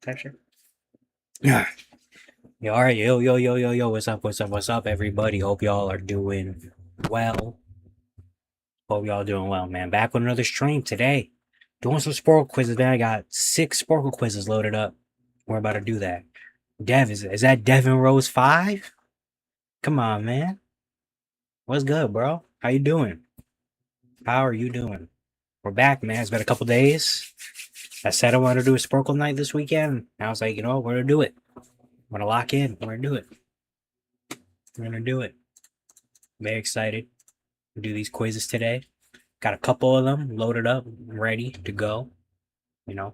Type shit. Yeah. Yo, all right, yo, what's up, everybody? Hope y'all are doing well. Hope y'all doing well, man. Back with another stream today. Doing some Sporcle quizzes, man. I got 6 Sporcle quizzes loaded up. We're about to do that. Dev, is that Devin Rose 5? Come on, man. What's good, bro? How you doing? How are you doing? We're back, man. It's been a couple days. I said I wanted to do a Sporcle Night this weekend. I was like, you know what? We're gonna do it. I'm gonna lock in. We're gonna do it. We're gonna do it. Very excited to do these quizzes today. Got a couple of them loaded up, ready to go. You know,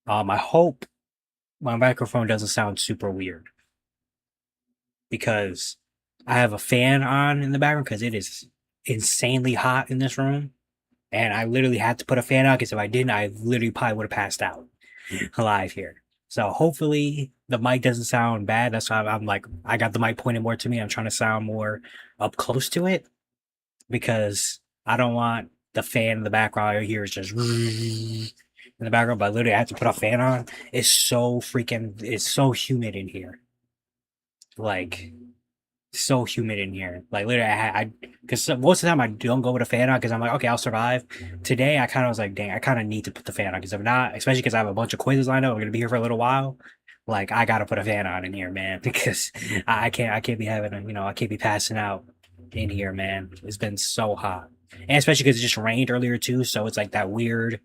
I hope my microphone doesn't sound super weird because I have a fan on in the background because it is insanely hot in this room, and I literally had to put a fan on because if I didn't, I literally probably would have passed out live here. So hopefully the mic doesn't sound bad. That's why I'm like, I got the mic pointed more to me. I'm trying to sound more up close to it because I don't want the fan in the background I hear is just in the background, but I literally have to put a fan on. It's so humid in here. Like, so humid in here. Like, literally, because most of the time I don't go with a fan on because I'm like, okay, I'll survive. Today, I kind of was like, dang, I kind of need to put the fan on because if not, especially because I have a bunch of quizzes lined up, we're going to be here for a little while. Like, I got to put a fan on in here, man, because I can't be having, I can't be passing out in here, man. It's been so hot. And especially because it just rained earlier too, so it's like that weird,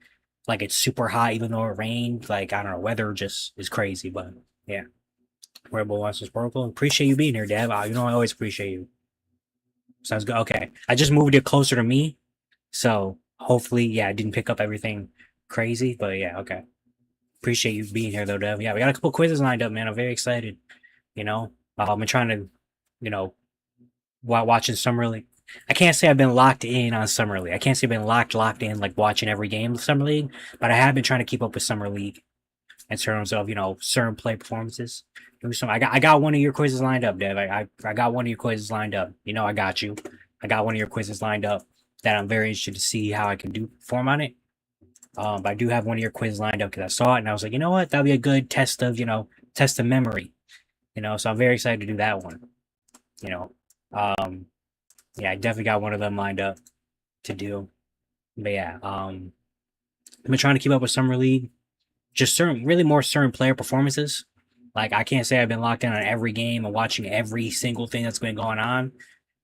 like it's super hot even though it rained. Like I don't know, weather just is crazy, but yeah. Red Bull wants to Sporcle. Appreciate you being here, Dev. You know I always appreciate you. Sounds good. Okay, I just moved it closer to me, so hopefully, yeah, I didn't pick up everything crazy, but yeah, okay. Appreciate you being here though, Dev. Yeah, we got a couple quizzes lined up, man. I'm very excited. You know, I've been trying to, you know, while watching Summer League. I can't say I've been locked in on Summer League. I can't say I've been locked in like watching every game of Summer League, but I have been trying to keep up with Summer League in terms of certain play performances. I got one of your quizzes lined up, Dev. I got one of your quizzes lined up. You know I got you. I got one of your quizzes lined up that I'm very interested to see how I can do perform on it. But I do have one of your quizzes lined up because I saw it and I was like, you know what, that'd be a good test of test of memory. So I'm very excited to do that one. You know, um, yeah, I definitely got one of them lined up to do. But yeah, I've been trying to keep up with Summer League. Just really more certain player performances. Like I can't say I've been locked in on every game and watching every single thing that's been going on,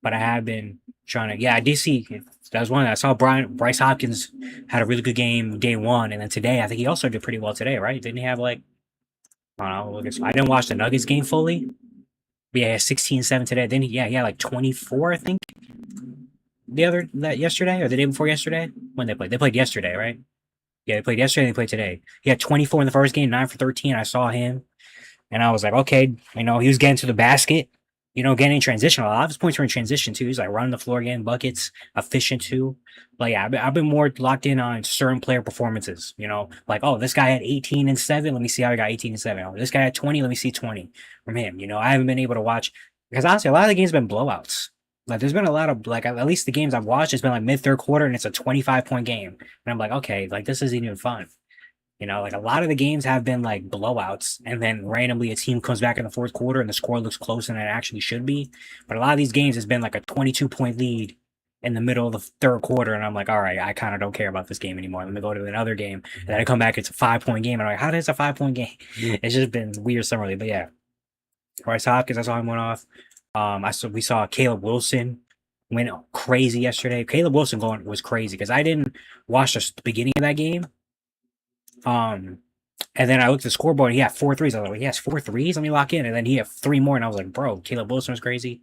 but I have been trying to. Yeah, I did see that was one. I saw Bryce Hopkins had a really good game day one, and then today I think he also did pretty well today, right? Didn't he have like I don't know? I didn't watch the Nuggets game fully. But yeah, 16-7 today. Then he had like 24, I think. That yesterday or the day before yesterday when they played. They played yesterday, right? Yeah, they played yesterday. They played today. He had 24 in the first game, 9 for 13. I saw him. And I was like, okay, he was getting to the basket, getting in transition. A lot of his points were in transition too. He's like running the floor, getting buckets, efficient too. But yeah, I've been more locked in on certain player performances, like, oh, this guy had 18 and 7. Let me see how he got 18 and 7. Oh, this guy had 20. Let me see 20 from him. I haven't been able to watch because honestly, a lot of the games have been blowouts. Like, there's been a lot of, like, at least the games I've watched, it's been like mid third quarter and it's a 25-point game. And I'm like, okay, like, this isn't even fun. Like a lot of the games have been like blowouts, and then randomly a team comes back in the fourth quarter and the score looks closer than it actually should be. But a lot of these games has been like a 22-point lead in the middle of the third quarter, and I'm like, all right, I kind of don't care about this game anymore. Let me go to another game, and then I come back, it's a 5-point game, and I'm like, how does a 5-point game? It's just been weird summerly, but yeah. Bryce Hopkins, I saw him went off. We saw Caleb Wilson went crazy yesterday. Caleb Wilson was crazy because I didn't watch the beginning of that game. And then I looked at the scoreboard and he had 4 threes. I was like, he has 4 threes? Let me lock in. And then he had 3 more. And I was like, bro, Caleb Wilson was crazy.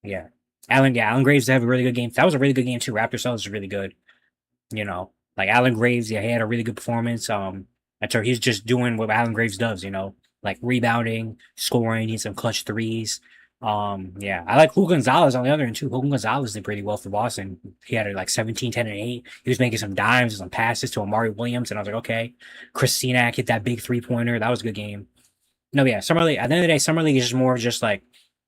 Yeah. Allen Graves had a really good game. That was a really good game too. Raptor Celtics was really good. Like Allen Graves, yeah, he had a really good performance. He's just doing what Allen Graves does, like rebounding, scoring, he's some clutch threes. Yeah, I like Hugo Gonzalez on the other end too. Hugo Gonzalez did pretty well for Boston. He had like 17, 10, and 8. He was making some dimes and some passes to Amari Williams, and I was like, okay. Chris Cenac hit that big 3-pointer. That was a good game. No, yeah, Summer League. At the end of the day, Summer League is just more just like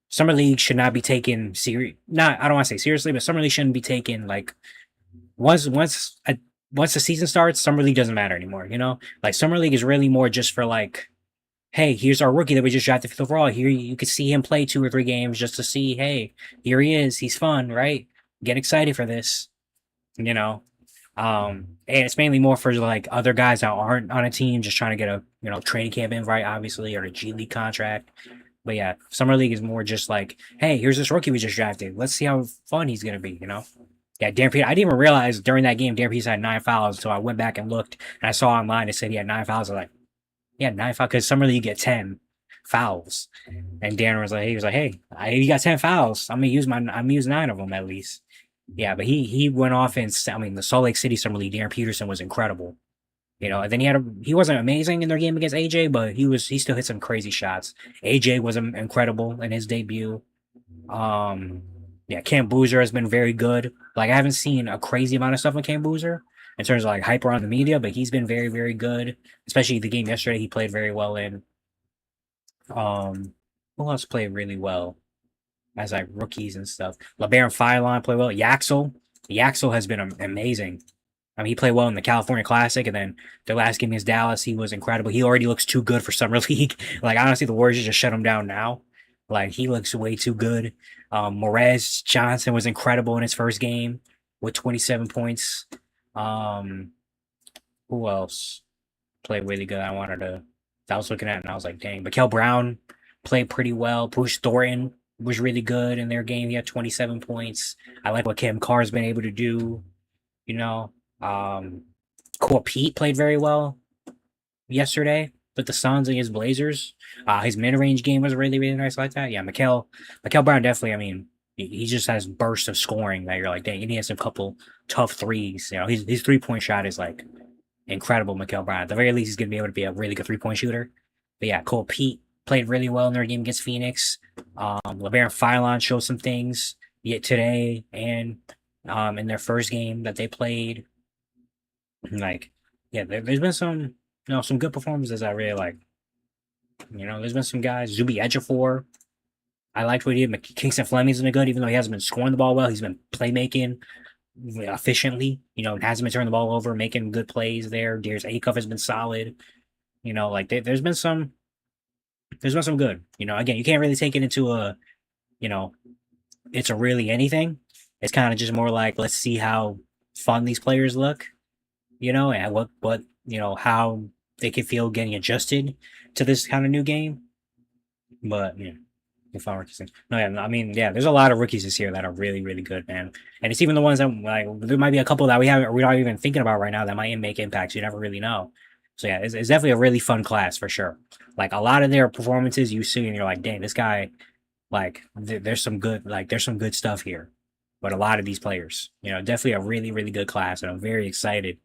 Summer League should not be taken serious. Not, I don't want to say seriously, but Summer League shouldn't be taken like once once the season starts, summer league doesn't matter anymore. Like summer league is really more just for like, hey, here's our rookie that we just drafted 5th overall. Here you could see him play 2 or 3 games just to see, hey, here he is. He's fun, right? Get excited for this, you know. And it's mainly more for like other guys that aren't on a team, just trying to get a training camp invite, obviously, or a G League contract. But yeah, summer league is more just like, hey, here's this rookie we just drafted. Let's see how fun he's gonna be. Yeah, Darren Peters. I didn't even realize during that game Darren Peters had 9 fouls, so I went back and looked, and I saw online it said he had 9 fouls. I was like, yeah, 9 fouls because summer league you get 10 fouls, and Darren was like, hey, he got 10 fouls. I'm gonna use 9 of them at least. Yeah, but he went off in. I mean, the Salt Lake City summer league, Darren Peterson was incredible. And then he wasn't amazing in their game against AJ, but he still hit some crazy shots. AJ was incredible in his debut. Yeah, Cam Boozer has been very good. Like I haven't seen a crazy amount of stuff on Cam Boozer in terms of like hype around the media, but he's been very, very good. Especially the game yesterday, he played very well in. Who else played really well as like rookies and stuff? LeBaron Philon played well. Yaxel has been amazing. I mean, he played well in the California Classic, and then the last game against Dallas, he was incredible. He already looks too good for summer league. Like honestly, the Warriors just shut him down now. Like he looks way too good. Morez Johnson was incredible in his first game with 27 points. Um, who else played really good? I was looking at, and I was like, dang. Mikael Brown played pretty well. Bruce Thornton was really good in their game. He had 27 points. I like what Kim Carr's been able to do. You know, Core Pete played very well yesterday with the Suns against Blazers. His mid-range game was really, really nice like that. Yeah, Mikael Brown definitely, I mean, he just has bursts of scoring that you're like, dang, and he has a couple tough threes. His three-point shot is like incredible, Mikael Brown. At the very least, he's going to be able to be a really good three-point shooter. But yeah, Cole Pete played really well in their game against Phoenix. LeBaron Philon showed some things yet today and in their first game that they played. Like, yeah, there's been some good performances I really like. There's been some guys. Zuby Ejiofor, I liked what he did. Kingston Fleming's been good, even though he hasn't been scoring the ball well. He's been playmaking efficiently. Hasn't been turning the ball over, making good plays there. Darius Acuff has been solid. Like there's been some good. Again, you can't really take it into you know, it's a really anything. It's kind of just more like let's see how fun these players look. And what how they can feel getting adjusted to this kind of new game. But yeah, if I were to say, no, yeah, I mean, yeah, there's a lot of rookies this year that are really, really good, man. And it's even the ones that like there might be a couple that we're not even thinking about right now that might make impacts. You never really know. So yeah, it's definitely a really fun class for sure. Like a lot of their performances you see and you're like, dang, this guy, like there's some good stuff here. But a lot of these players, definitely a really, really good class, and I'm very excited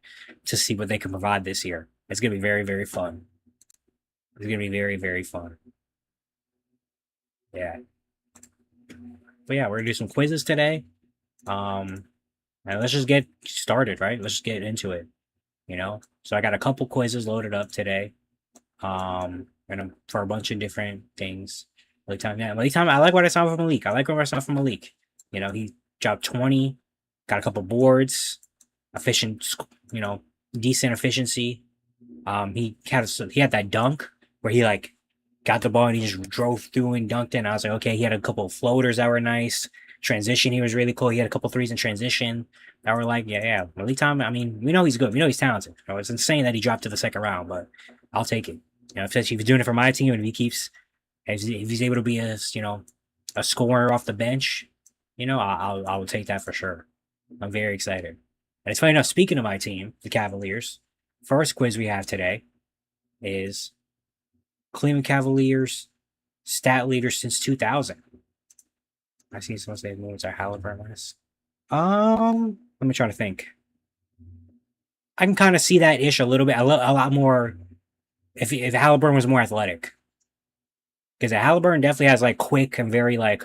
to see what they can provide this year. It's gonna be very, very fun. It's gonna be very, very fun. Yeah. But yeah, we're gonna do some quizzes today. Um, and let's just get started, right? Let's just get into it. So I got a couple quizzes loaded up today. For a bunch of different things. Malik Time, I like what I saw from Malik. I like what I saw from Malik. He dropped 20, got a couple boards, efficient, decent efficiency. He had that dunk where he like got the ball and he just drove through and dunked in. I was like, okay, he had a couple of floaters that were nice. Transition, he was really cool. He had a couple threes in transition that were like, yeah. Malik Time, I mean, we know he's good. We know he's talented. It's insane that he dropped to the second round, but I'll take it. If he's doing it for my team and if he's able to be a scorer off the bench, I will take that for sure. I'm very excited. And it's funny enough, speaking of my team, the Cavaliers, first quiz we have today is Cleveland Cavaliers stat leader since 2000. I see someone say moments are Halliburton. Let me try to think. I can kind of see that ish a little bit. A lot more if Halliburton was more athletic. Because Halliburton definitely has like quick and very like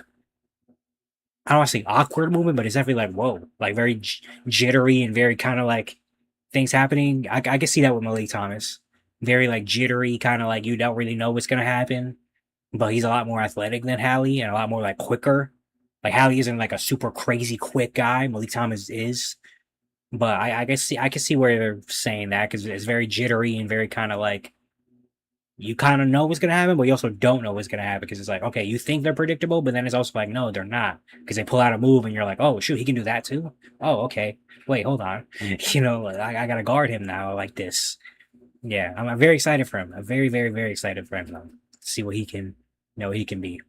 I don't want to say awkward movement, but it's definitely like whoa, like very jittery and very kind of like things happening. I can see that with Malik Thomas, very like jittery, kind of like you don't really know what's gonna happen. But he's a lot more athletic than Hallie and a lot more like quicker. Like Hallie isn't like a super crazy quick guy. Malik Thomas is, But I can see where they're saying that because it's very jittery and very kind of like you kind of know what's gonna happen, but you also don't know what's gonna happen because it's like okay, you think they're predictable, but then it's also like no, they're not because they pull out a move and you're like oh shoot, he can do that too. Oh okay, wait hold on, you know like, I gotta guard him now like this. Yeah, I'm very excited for him. I'm very excited for him though. See what he can, what he can be.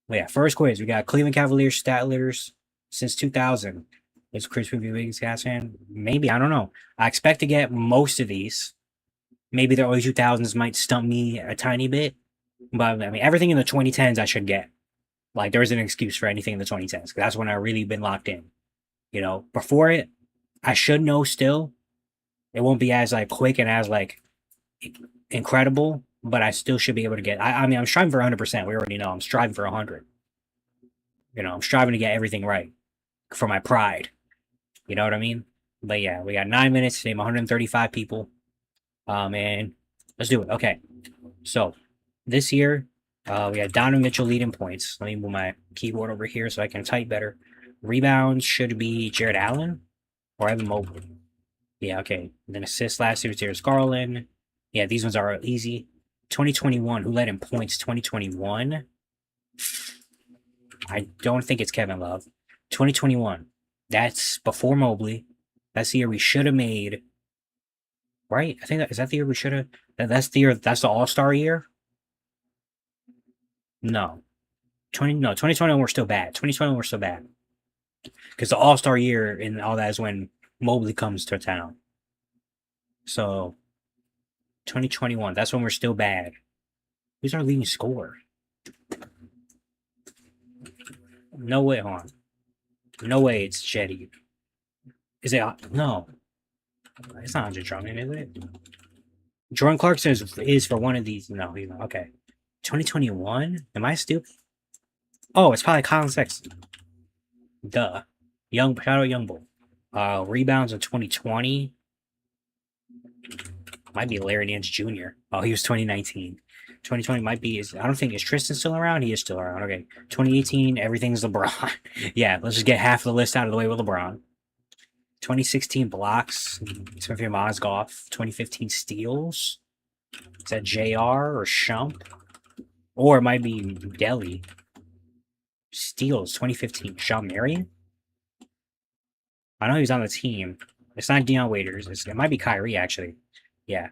Well, yeah, first quiz we got Cleveland Cavaliers stat leaders since 2000. Is Chris Ruby biggest gas fan? Maybe I don't know. I expect to get most of these. Maybe the early 2000s might stump me a tiny bit, but I mean everything in the 2010s I should get. Like there is an excuse for anything in the 2010s because that's when I really been locked in. You know, before it, I should know still. It won't be as like quick and as like incredible, but I still should be able to get. I mean, I'm striving for 100%. We already know I'm striving for 100. You know, I'm striving to get everything right for my pride. You know what I mean? But yeah, we got 9 minutes to name 135 people. And let's do it. Okay, so this year, we had Donovan Mitchell leading points. Let me move my keyboard over here so I can type better. Rebounds should be Jared Allen or Evan Mobley. Yeah, okay. And then assists last year was Darius Garland. Yeah, these ones are easy. 2021, who led in points? 2021. I don't think it's Kevin Love. 2021. That's before Mobley. That's the year we should have made. Right? I think is that the year we should have. That's the year. That's the All Star year. No, 2021 we're still bad. 2021 we're still bad because the All Star year and all that is when Mobley comes to town. So 2021, that's when we're still bad. Who's our leading scorer? No way, hold on. No way it's Jetty. Is it? No. It's not Andre Drummond, is it? Jordan Clarkson is for one of these. No, he's not. Okay. 2021? Am I stupid? Oh, it's probably Colin Sexton. Duh. Shout out Young Bull. Rebounds in 2020. Might be Larry Nance Jr. Oh, he was 2019. 2020 might be. I don't think is Tristan still around. He is still around. Okay. 2018. Everything's LeBron. Yeah. Let's just get half of the list out of the way with LeBron. 2016 blocks. Timothy Mozgov. 2015 steals. Is that JR or Shump? Or it might be Delhi. Steals 2015. Sean Marion? I know he's on the team. It's not Dion Waiters. It might be Kyrie, actually. Yeah.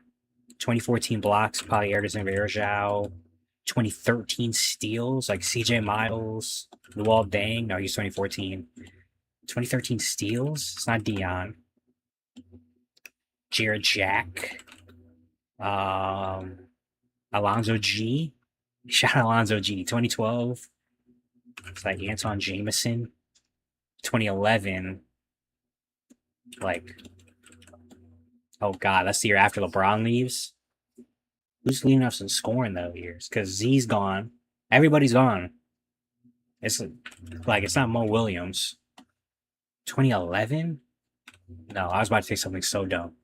2014 blocks, probably Anderson Varejao. 2013 steals, like CJ Miles, Luol Deng. No, he's 2014. 2013 steals. It's not Dion. Jared Jack. Alonzo G. Shout out Alonzo G. 2012. It's like Anton Jameson. 2011. Like, oh god, that's the year after LeBron leaves. Who's leading us in scoring those years? Because Z's gone. Everybody's gone. It's like, it's not Mo Williams. 2011? No, I was about to say something so dumb.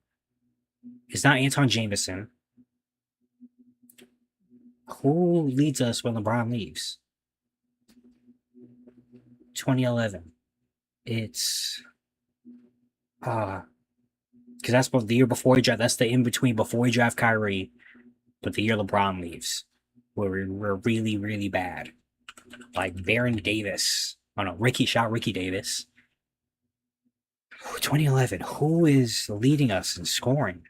It's not Anton Jameson. Who leads us when LeBron leaves? 2011. It's because that's both the year before he draft. That's the in between before he draft Kyrie, but the year LeBron leaves, where we're really bad. Like Baron Davis. Oh no, Ricky Davis. 2011. Who is leading us in scoring?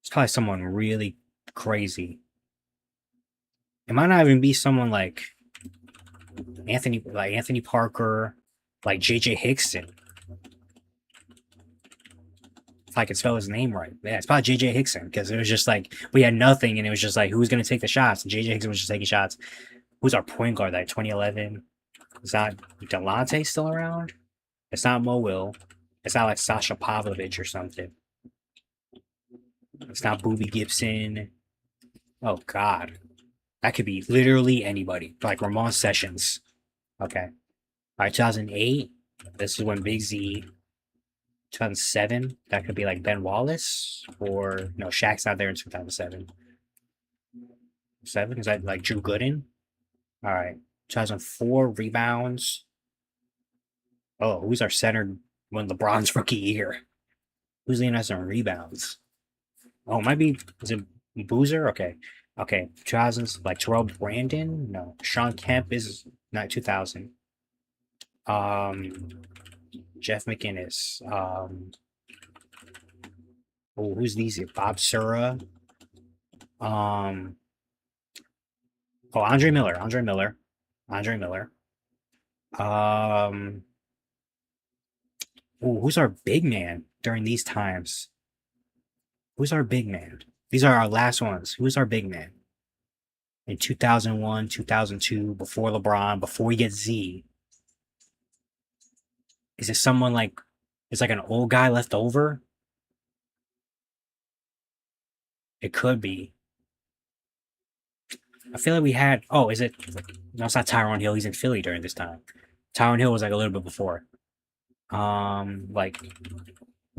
It's probably someone really crazy. It might not even be someone like Anthony Parker, like JJ Hickson. If I could spell his name right. Yeah, it's probably JJ Hickson, because it was just like we had nothing and it was just like who's gonna take the shots? And JJ Hickson was just taking shots. Who's our point guard that 2011? Is that Delonte still around? It's not Mo Will. It's not like Sasha Pavlovich or something. It's not Boobie Gibson. Oh god. That could be literally anybody. Like Ramon Sessions. Okay. Alright, 2008. This is when Big Z. 2007. That could be like Ben Wallace. Or no, Shaq's not there in 2007. 7? Is that like Drew Gooden? Alright. 2004 rebounds. Oh, who's our center when LeBron's rookie year? Who's leading us in rebounds? Oh, it might be, is it Boozer? Okay. Okay. 2000s, like Terrell Brandon? No. Sean Kemp is not 2000. Um, Jeff McInnes. Oh, who's these? Bob Sura. Um, oh, Andre Miller. Andre Miller. Andre Miller. Um, oh, who's our big man during these times? Who's our big man? These are our last ones. Who's our big man? In 2001, 2002, before LeBron, before we get Z. Is it someone like, it's like an old guy left over? It could be. I feel like we had, oh, is it, no, it's not Tyron Hill. He's in Philly during this time. Tyron Hill was like a little bit before. Like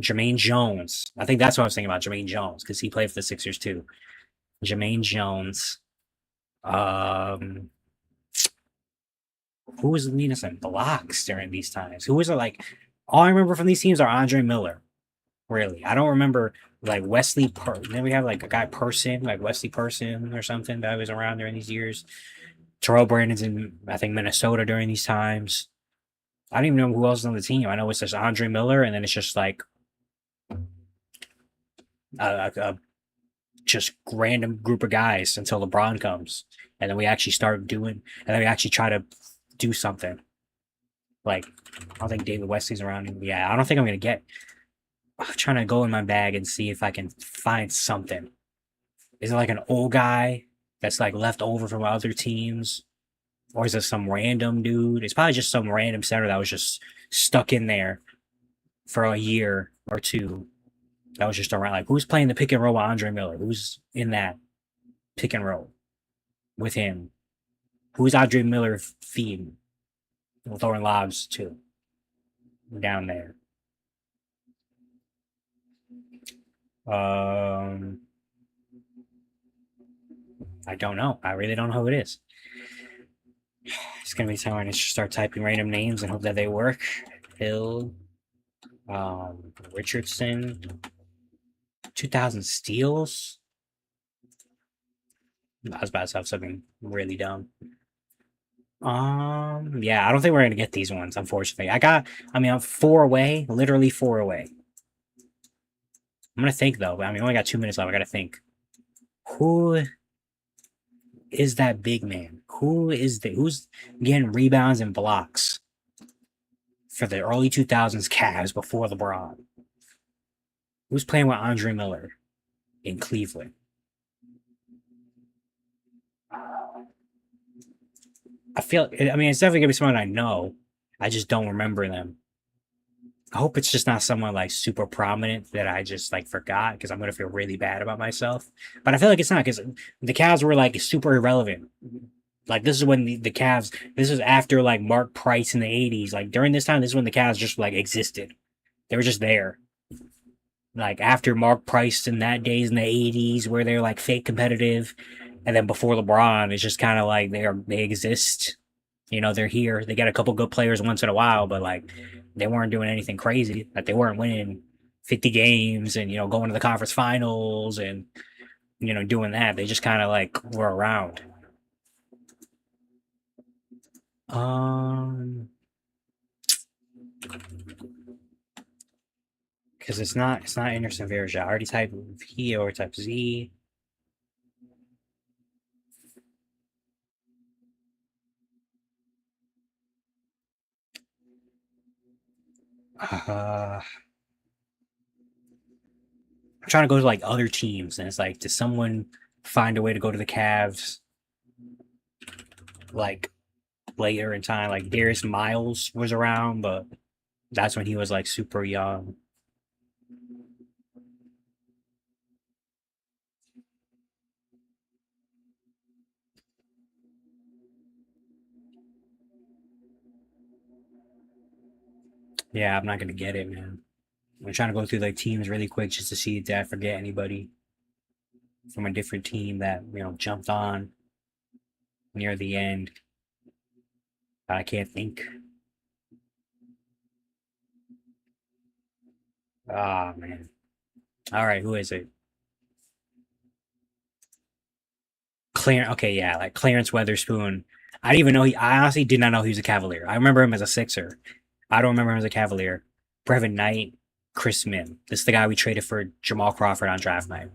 Jermaine Jones. I think that's what I was thinking about, Jermaine Jones, because he played for the Sixers too. Jermaine Jones. Um, who was leading us in blocks during these times? Who was it like? All I remember from these teams are Andre Miller. Really, I don't remember like Wesley. Then we have like a guy Person, like Wesley Person or something that was around during these years. Terrell Brandon's in I think Minnesota during these times. I don't even know who else is on the team. I know it's just Andre Miller, and then it's just like a just random group of guys until LeBron comes, and then we actually start doing, and then we actually try to do something. Like I don't think David Wesley's around. Yeah, I don't think I'm gonna get. I'm trying to go in my bag and see if I can find something. Is it like an old guy that's like left over from other teams? Or is it some random dude? It's probably just some random center that was just stuck in there for a year or two. That was just around. Like, who's playing the pick and roll with Andre Miller? Who's in that pick and roll with him? Who's Andre Miller feeding? Throwing lobs to down there. Um, I don't know. I really don't know who it is. It's gonna be time I just start typing random names and hope that they work. Hill, Richardson, 2000 steals. I was about to have something really dumb. Yeah, I don't think we're gonna get these ones, unfortunately. I mean, I'm four away, literally four away. I'm gonna think though. I mean, I only got 2 minutes left. I gotta think. Who is that big man? Who's getting rebounds and blocks for the early 2000s Cavs before LeBron? Who's playing with Andre Miller in Cleveland? I mean, it's definitely gonna be someone I know. I just don't remember them. I hope it's just not someone like super prominent that I just like forgot because I'm gonna feel really bad about myself. But I feel like it's not because the Cavs were like super irrelevant. Like this is when the Cavs. This is after like Mark Price in the '80s. Like during this time, this is when the Cavs just like existed. They were just there. Like after Mark Price in that days in the '80s, where they're like fake competitive, and then before LeBron, it's just kind of like they exist. You know, they're here. They get a couple good players once in a while, but like they weren't doing anything crazy. Like they weren't winning 50 games and going to the conference finals and doing that. They just kind of like were around. Um, because it's not Anderson Varejao. I already typed he or type Z. I'm trying to go to like other teams, and it's like, does someone find a way to go to the Cavs like later in time? Like Darius Miles was around, but that's when he was like super young. Yeah, I'm not gonna get it, man. I'm trying to go through like teams really quick just to see if I forget anybody from a different team that jumped on near the end. I can't think. Oh man. All right, who is it? Okay, yeah, like Clarence Weatherspoon. I didn't even know he. I honestly did not know he was a Cavalier. I remember him as a Sixer. I don't remember him as a Cavalier. Brevin Knight, Chris Mim. This is the guy we traded for Jamal Crawford on draft night.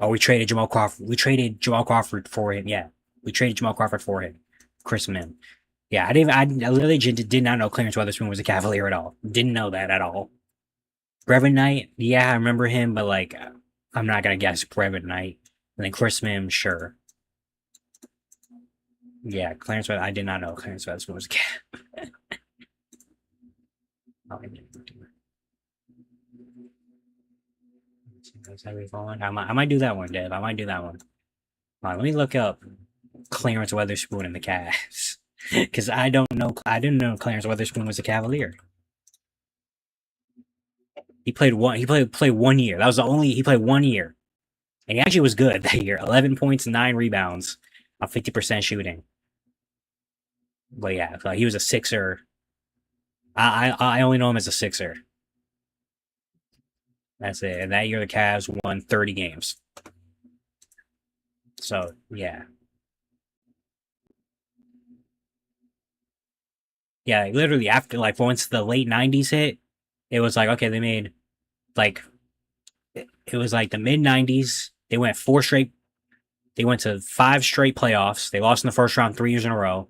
Oh, we traded Jamal Crawford. We traded Jamal Crawford for him. Yeah, we traded Jamal Crawford for him. Chris Mim. Yeah, I didn't. I literally did not know Clarence Weatherspoon was a Cavalier at all. Didn't know that at all. Brevin Knight. Yeah, I remember him, but like, I'm not gonna guess Brevin Knight. And then Chris Mim, sure. Yeah, Clarence. I did not know Clarence Weatherspoon was a cat. Oh, I might do that one, Dave. I might do that one. All right, let me look up Clarence Weatherspoon and the Cavs because I don't know. I didn't know Clarence Weatherspoon was a Cavalier. He played one. He played 1 year. That was the only. He played 1 year, and he actually was good that year. 11 points, 9 rebounds, on 50% shooting. But yeah, so he was a Sixer. I only know him as a Sixer. That's it. And that year the Cavs won 30 games. So yeah, yeah. Literally after like once the late '90s hit, it was like okay, they made like it was like the mid '90s. They went four straight. They went to five straight playoffs. They lost in the first round 3 years in a row.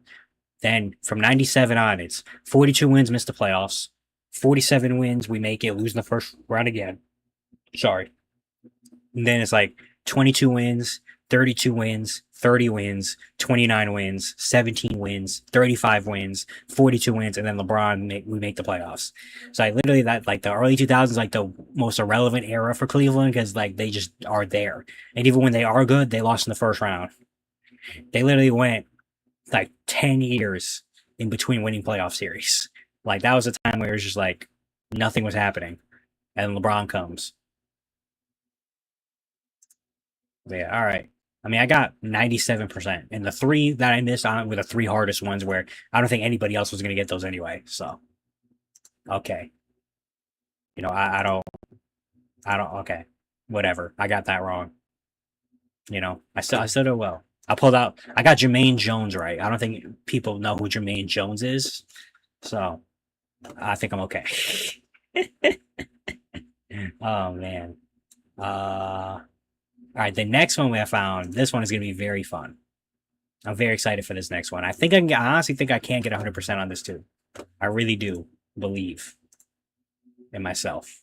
Then from '97 on, it's 42 wins, missed the playoffs. 47 wins, we make it, lose in the first round again. Sorry. And then it's like 22 wins, 32 wins, 30 wins, 29 wins, 17 wins, 35 wins, 42 wins, and then we make the playoffs. So I literally that like the early 2000s like the most irrelevant era for Cleveland because like they just are there. And even when they are good, they lost in the first round. They literally went like 10 years in between winning playoff series. Like that was a time where it was just like nothing was happening. And LeBron comes. Yeah, all right. I mean, I got 97%. And the three that I missed on were the three hardest ones where I don't think anybody else was going to get those anyway. So, okay. You know, okay. Whatever. I got that wrong. You know, I still did well. I got Jermaine Jones right. I don't think people know who Jermaine Jones is. So, I think I'm okay. Oh, man. All right. The next one we have found, this one is going to be very fun. I'm very excited for this next one. I honestly think I can get 100% on this too. I really do believe in myself.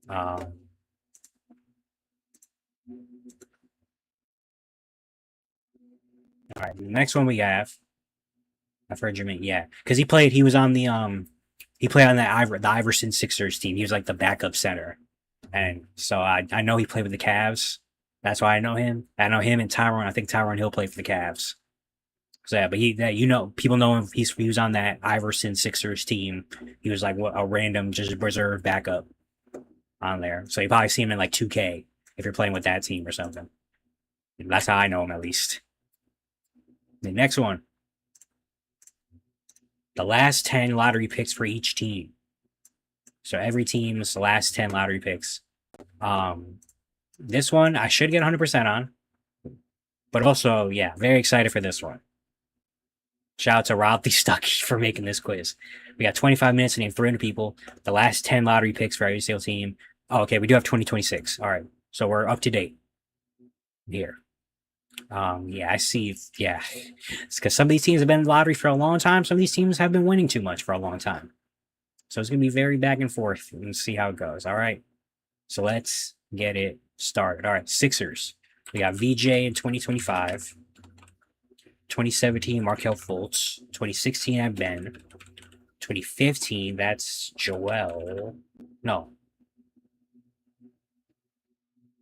Um, all right, the next one we have, I've heard Jermaine, yeah, because he played on the Iverson Sixers team. He was like the backup center, and so I know he played with the Cavs. That's why I know him. I know him and Tyron. I think Tyron Hill played for the Cavs. So yeah, but people know him. He was on that Iverson Sixers team. He was like a random just reserve backup on there. So you probably see him in like 2K if you're playing with that team or something. That's how I know him at least. The next one, the last 10 lottery picks for each team. So every team's last 10 lottery picks. Um, this one I should get 100% on, but also yeah, very excited for this one. Shout out to Rob the Stucky for making this quiz. We got 25 minutes to name 300 people. The last 10 lottery picks for every single team. Oh, okay, we do have 2026. All right, so we're up to date here. Yeah, I see. Yeah, it's because some of these teams have been in the lottery for a long time. Some of these teams have been winning too much for a long time. So it's gonna be very back and forth and see how it goes. All right, so let's get it started. All right, Sixers. We got VJ in 2025. 2017, Markel Fultz. 2016, I Ben. 2015, that's Joel. No.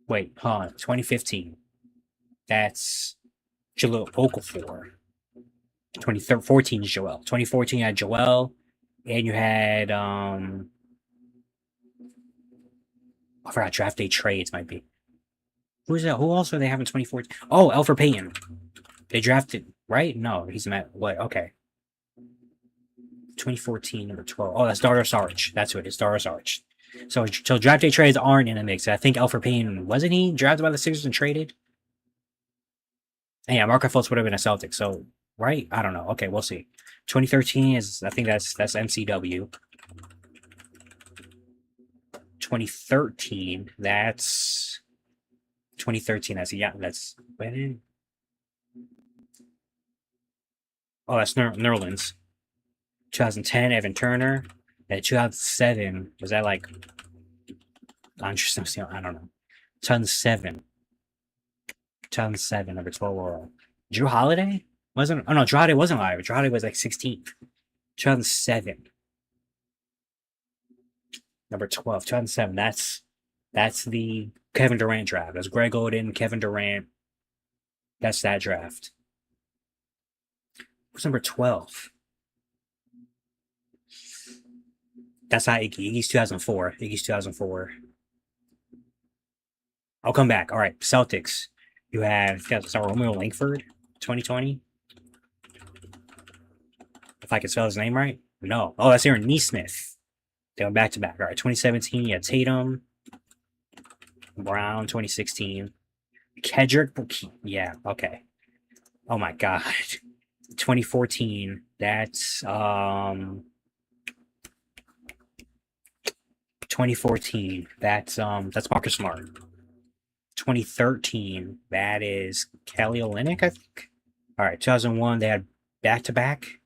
Wait, huh? 2015. That's Jaleel Okafor. 2014 is Joel. 2014 you had Joel. And you had I forgot draft day trades might be. Who's that? Who else are they having 2014? Oh, Elfrid Payton. They drafted right? No, he's met what? Okay. 2014, number 12. Oh, that's Darius Arch. That's who it is, Darius Arch. So draft day trades aren't in the mix. I think Alfred Payne, wasn't he drafted by the Sixers and traded? And yeah, Marco Fultz would have been a Celtic. So, right? I don't know. Okay, we'll see. 2013 is, I think that's MCW. 2013, that's 2013. That's when. Oh, that's Nerlens. 2010, Evan Turner. And 2007, was that like, I don't know. 2007. 2007, number 12 overall. Drew Holiday? Oh no, Drew Holiday wasn't live. Drew Holiday was like 16th. 2007. Number 12, 2007. That's the Kevin Durant draft. That's Greg Oden, Kevin Durant. That's that draft. Who's number 12? That's not Iggy. Iggy's 2004. Iggy's 2004. I'll come back. All right, Celtics. You have Romeo Langford, 2020. If I can spell his name right. No. Oh, that's Aaron Nesmith. They went back to back. All right, 2017. Yeah, Tatum. Brown, 2016. Kedrick. Yeah, okay. Oh my God. 2014. That's 2014. That's Marcus Smart. 2013. That is Kelly Olynyk, I think. All right, 2001. They had back to back.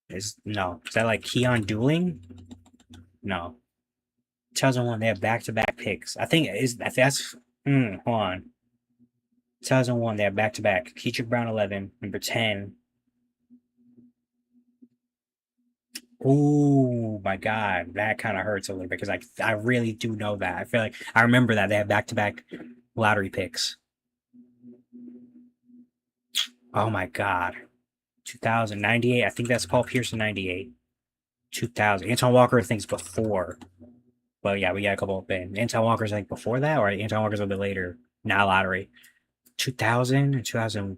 Is that like Keon Dooling? No. 2001. They have back to back picks. I think that's hold on. 2001. They have back to back. Keetrick Brown 11, number 10. Oh my God, that kind of hurts a little bit because I really do know that. I feel like I remember that they have back-to-back lottery picks. Oh my God, 2098. I think that's Paul Pierce in 98. 2000. Anton Walker I think is before. Well, yeah, we got a couple of things. Anton Walker's like before that, or Anton Walker's a little bit later. Not lottery. 2000 and 2000.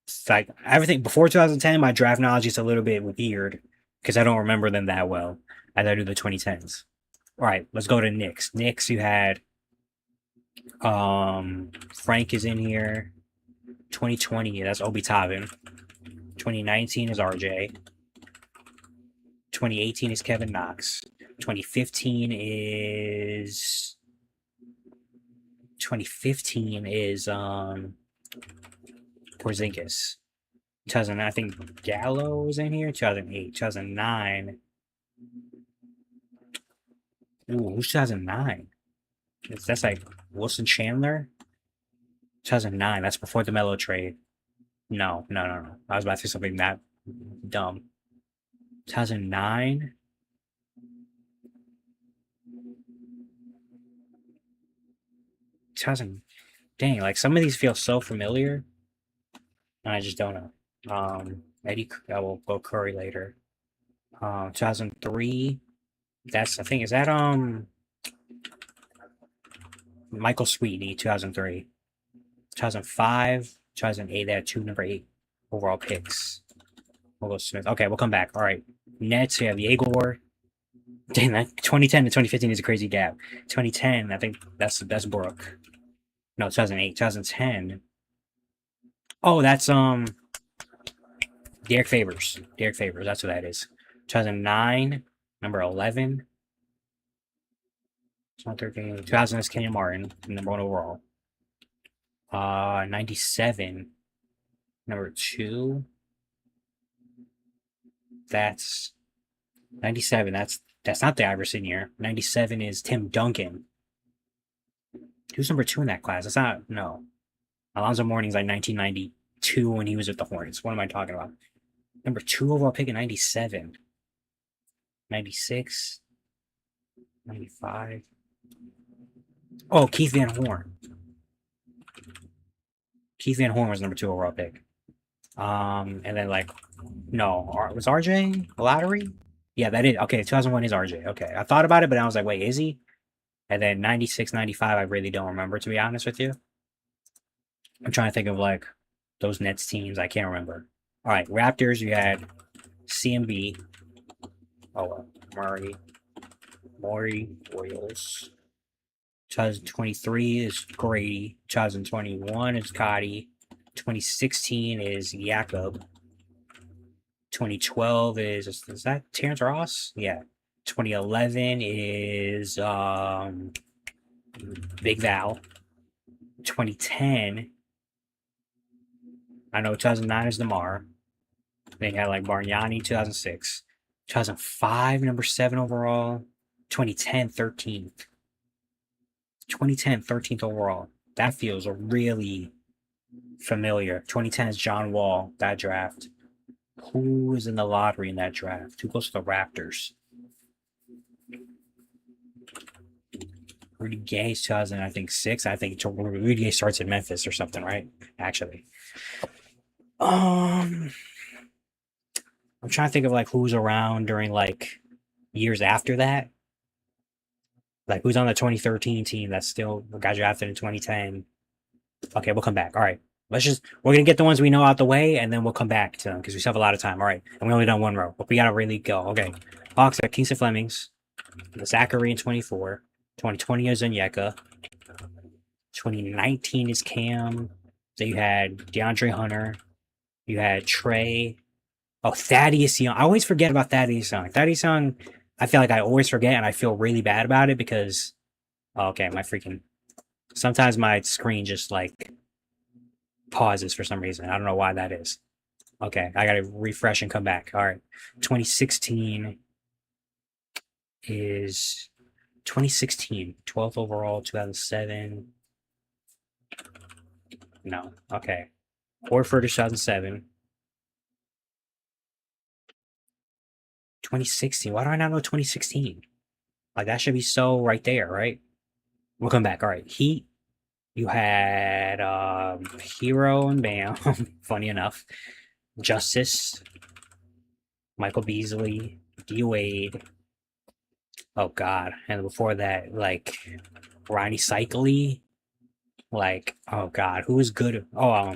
It's like everything before 2010. My draft knowledge is a little bit weird. Because I don't remember them that well as I do the 2010s. All right, let's go to Knicks. Knicks, you had Frank is in here. 2020, that's Obi Toppin. 2019 is RJ. 2018 is Kevin Knox. 2015 is Porzingis. 2000, I think Gallo was in here. 2008, 2009. Ooh, who's 2009? That's like Wilson Chandler. 2009. That's before the Melo trade. No. I was about to say something that dumb. 2009. Dang, like some of these feel so familiar, and I just don't know. Eddie, I will go Curry later. 2003. That's I think is that Michael Sweetney 2003. 2005, 2008. They had two number 8 overall picks. We'll go Smith. Okay, we'll come back. All right, Nets. We have Yegor. Dang, that 2010 to 2015 is a crazy gap. 2010, I think that's Brooke. No, 2008, 2010. Oh, that's Derek Favors. That's what that is. 2009, number 11. 2013, 2000 is Kenyon Martin, number 1 overall. 97, number 2. That's 97. That's not the Iverson year. 97 is Tim Duncan. Who's number 2 in that class? That's not no. Alonzo Mourning's like 1992 when he was with the Hornets. What am I talking about? Number 2 overall pick in 97. 96. 95. Oh, Keith Van Horn. Keith Van Horn was number 2 overall pick. And then like, no, was RJ a lottery? Yeah, that is. Okay, 2001 is RJ. Okay, I thought about it, but I was like, wait, is he? And then 96, 95, I really don't remember, to be honest with you. I'm trying to think of like those Nets teams. I can't remember. All right, Raptors, you had CMB. Maury Royals. 2023 is Grady. 2021 is Cotty. 2016 is Jakob. 2012 is that Terrence Ross? Yeah. 2011 is Big Val. 2010, I know 2009 is Namar. They had like Bargnani, 2006. 2005, number 7 overall. 2010, 13th. 2010, 13th overall. That feels really familiar. 2010 is John Wall, that draft. Who is in the lottery in that draft? Who goes to the Raptors? Rudy Gay, 2000, I think 6. I think Rudy Gay starts in Memphis or something, right? Actually. I'm trying to think of like who's around during like years after that. Like who's on the 2013 team that still got drafted in 2010. Okay, we'll come back. All right. We're going to get the ones we know out the way, and then we'll come back to them because we still have a lot of time. All right. And we only done one row, but we got to really go. Okay. Hawks at Kingston Flemings. The Zachary in 24. 2020 is Onyeka. 2019 is Cam. Then you had DeAndre Hunter. You had Trey. Oh, Thaddeus Young. I always forget about Thaddeus Young. Thaddeus Young, I feel like I always forget, and I feel really bad about it because, okay, sometimes my screen just like pauses for some reason. I don't know why that is. Okay, I gotta refresh and come back. All right, 2016 is 2016, 12th overall, 2007. No, okay. Horford 2007. 2016. Why do I not know 2016? Like that should be so right there, right? We'll come back. All right, Heat. You had Hero and Bam. Funny enough. Justice, Michael Beasley, D Wade. Oh God! And before that, like Ronnie Cycli. Like oh God, who was good? Oh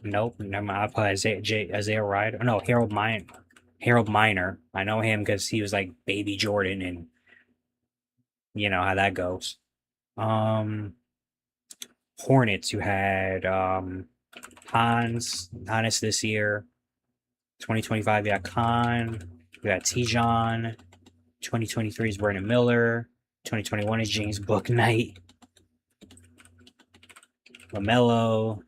nope, never mind. I put Isaiah Ryder. No, Harold Miner. I know him because he was like Baby Jordan, and you know how that goes. Um, Hornets. You had Hans this year. 2025, you got Khan. You got Tijon. 2023 is Brandon Miller. 2021 is James Bouknight. LaMelo.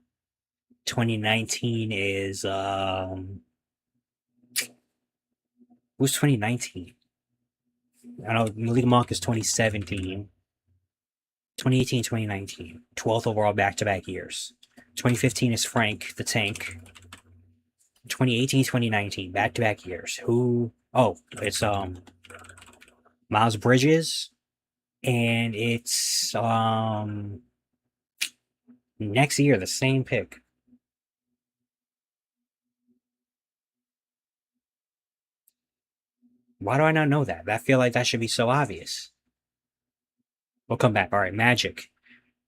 2019 is who's 2019? I know Malik Monk is 2017. 2018, 2019. 12th overall back-to-back years. 2015 is Frank the Tank. 2018, 2019, back-to-back years. Who? Oh, it's Miles Bridges, and it's next year the same pick. Why do I not know that? I feel like that should be so obvious. We'll come back. All right, Magic.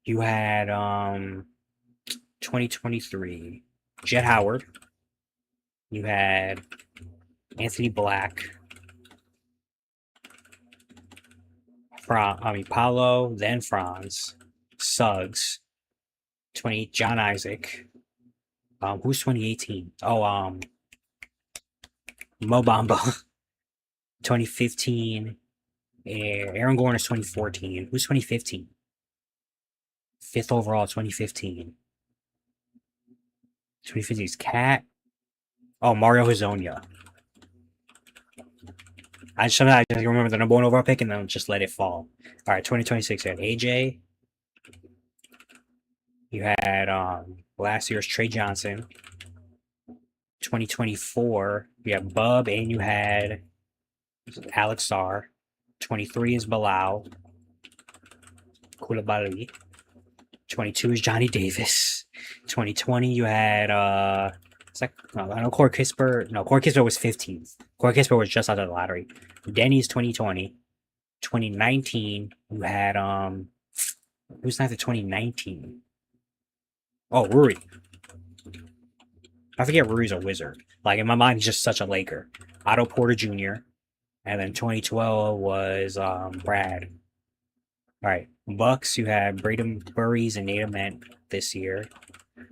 You had 2023 Jet Howard. You had Anthony Black. Paolo, then Franz, Suggs, John Isaac. Who's 2018? Oh, Mo Bamba, 2015. Aaron Gordon is 2014. Who's 2015? 5th overall, 2015. 2015 is Cat. Oh, Mario Hezonja. I just remember the number 1 overall pick and then just let it fall. All right, 2026, you had AJ. You had last year's Trey Johnson. 2024, you have Bub, and you had Alex Sarr. 23 is Bilal Koulibaly. 22 is Johnny Davis. 2020, you had I know Corey Kispert. No, Corey Kispert was 15th. Corey Kispert was just out of the lottery. Denny's 2020. 2019, you had who's not the 2019? Oh, Rui. I forget Rui's a Wizard. Like in my mind, he's just such a Laker. Otto Porter Jr. And then 2012 was Brad. All right, Bucks. You had Braden Burries and Nate Ament this year.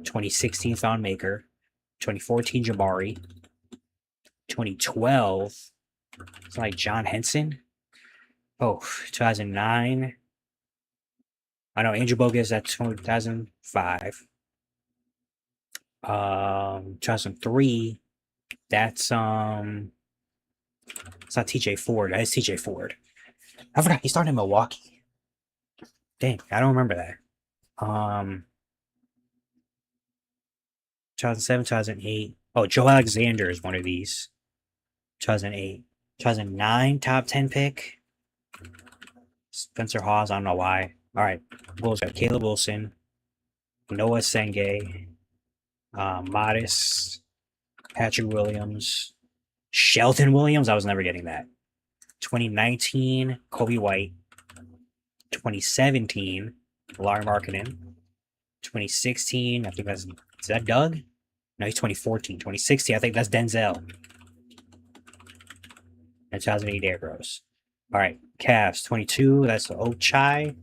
2016 Thon Maker. 2014 Jabari. 2012. It's like John Henson. Oh, 2009. I know Angel Bogus at 2005. 2003. That's it's not TJ Ford. That is TJ Ford. I forgot he started in Milwaukee. Dang, I don't remember that. 2007, 2008. Oh, Joe Alexander is one of these. 2008. 2009 top 10 pick. Spencer Hawes, I don't know why. All right, Bulls got Caleb Wilson, Noah Senge, Modest, Patrick Williams, Shelton Williams. I was never getting that. 2019, Kobe White. 2017, Larry Markkinen. 2016, I think that's is that Doug? No, he's 2014. 2016, I think that's Denzel. And 2008, Derrick Rose. All right, Cavs 22, that's Ochai.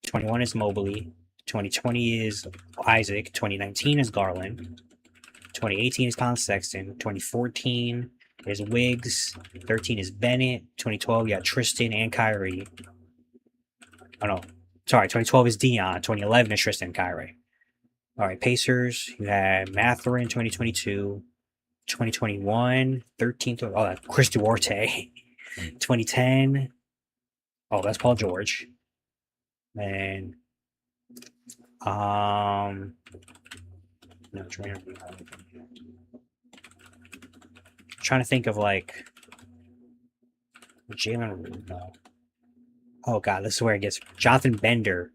21 is Mobley. 2020 is Isaac. 2019 is Garland. 2018 is Colin Sexton. 2014 is Wiggs. 13 is Bennett. 2012, you got Tristan and Kyrie. Oh no, sorry, 2012 is Dion. 2011 is Tristan and Kyrie. All right, Pacers, you had Mathurin 2022. 2021, 13th. Oh, that's Chris Duarte. 2010. Oh, that's Paul George. And no, trying to think of like Jalen. No. Oh god, this is where it gets Jonathan Bender.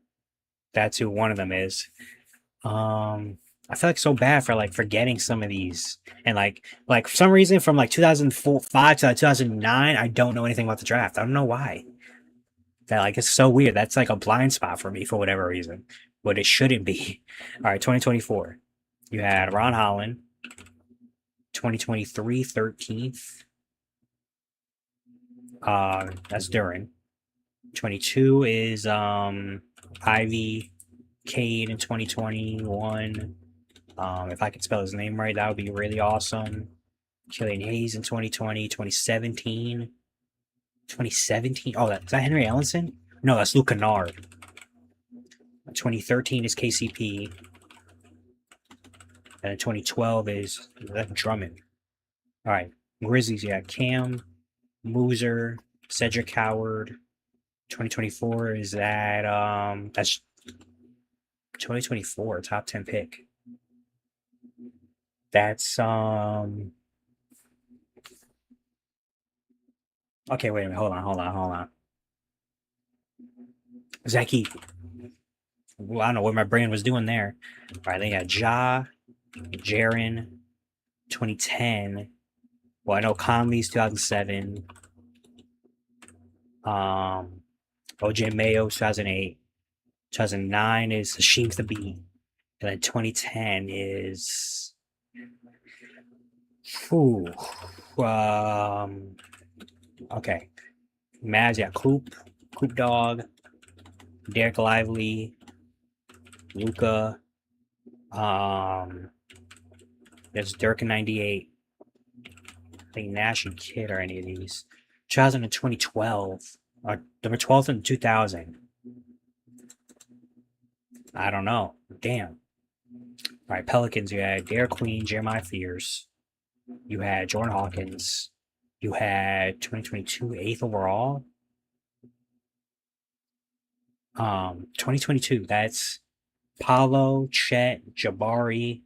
That's who one of them is. I feel like so bad for like forgetting some of these, and like for some reason from like 2005 to like 2009, I don't know anything about the draft. I don't know why. That like it's so weird. That's like a blind spot for me for whatever reason, but it shouldn't be. All right, 2024. You had Ron Holland. 2023, 13th. That's Duran. 22 is Ivy Cade in 2021. If I could spell his name right, that would be really awesome. Killian Hayes in 2020, 2017. 2017. Oh, is that Henry Ellenson? No, that's Luke Kennard. 2013 is KCP. And 2012 is that Drummond. All right. Grizzlies, yeah. Cam, Mooser, Cedric Howard. 2024 is that that's 2024 top 10 pick. That's okay, wait a minute. Hold on. Zachy. Well, I don't know what my brain was doing there. All right, they got Ja, Jaron, 2010. Well, I know Conley's 2007. OJ Mayo 2008. 2009 is Hashim Thabit. And then 2010 is okay. Mavs, yeah, Coop Dog, Derek Lively, Luca, there's Dirk in 98. I think Nash and Kidd are any of these. 2000 and 2012. Number 12 and 2000. I don't know. Damn. All right, Pelicans, you had Derek Queen, Jeremiah Fears. You had Jordan Hawkins. You had 2022 8th overall. 2022, that's Paulo, Chet, Jabari.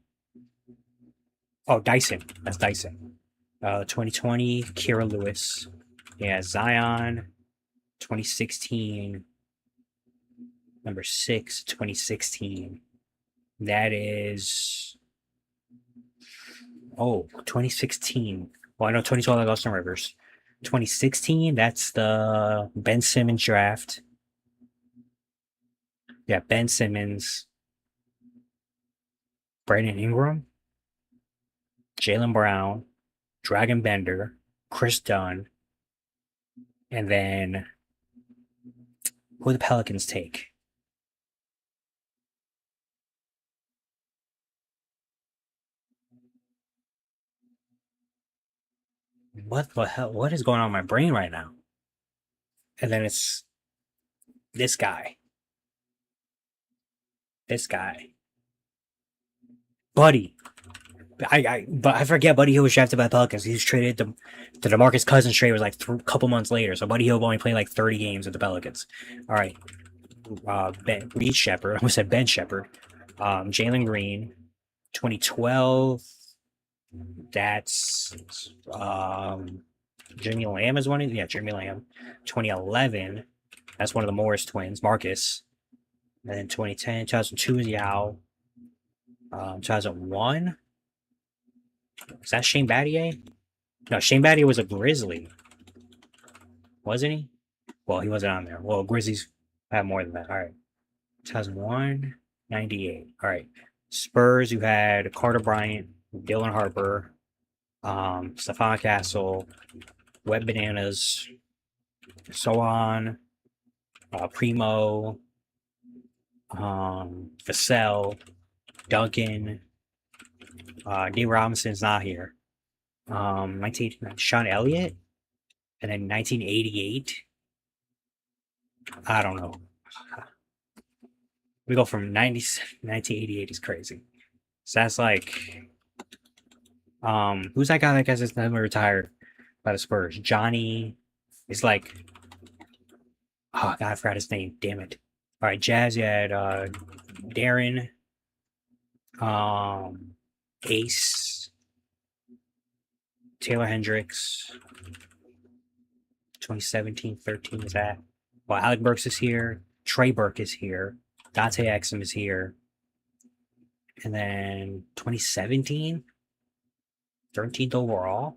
Oh, Dyson. That's Dyson. 2020, Kira Lewis. Yeah, Zion. 2016. Number 6, 2016. That is. Oh, 2016. Well, I know 2012 I got Austin Rivers. 2016, that's the Ben Simmons draft. Yeah, Ben Simmons. Brandon Ingram. Jalen Brown. Dragon Bender. Chris Dunn. And then who do the Pelicans take? What the hell? What is going on in my brain right now? And then it's this guy. This guy. Buddy. But I forget Buddy Hield was drafted by the Pelicans. He was traded to DeMarcus Cousins trade was like a couple months later. So Buddy Hield only played like 30 games with the Pelicans. All right. Reed Shepard. I almost said Ben Shepard. Jalen Green. 2012. That's Jimmy Lamb is one of yeah, Jimmy Lamb. 2011. That's one of the Morris twins, Marcus. And then 2010, 2002 is Yao. 2001. Is that Shane Battier? No, Shane Battier was a Grizzly. Wasn't he? Well, he wasn't on there. Well, Grizzlies have more than that. All right. 2001, 98. All right. Spurs, you had Carter Bryant, Dylan Harper, Stephon Castle, Wet Bananas, so on, Primo, Vassell, Duncan, D. Robinson's not here. 19 Sean Elliott, and then 1988. I don't know. We go from 1988 is crazy. So that's like, who's that guy that gets his name retired by the Spurs? Johnny is like, oh God, I forgot his name. Damn it. All right, Jazz, you had Darren, Ace, Taylor Hendricks, 2017-13 is that. Well, Alec Burks is here. Trey Burke is here. Dante Exum is here. And then 2017, 13th overall.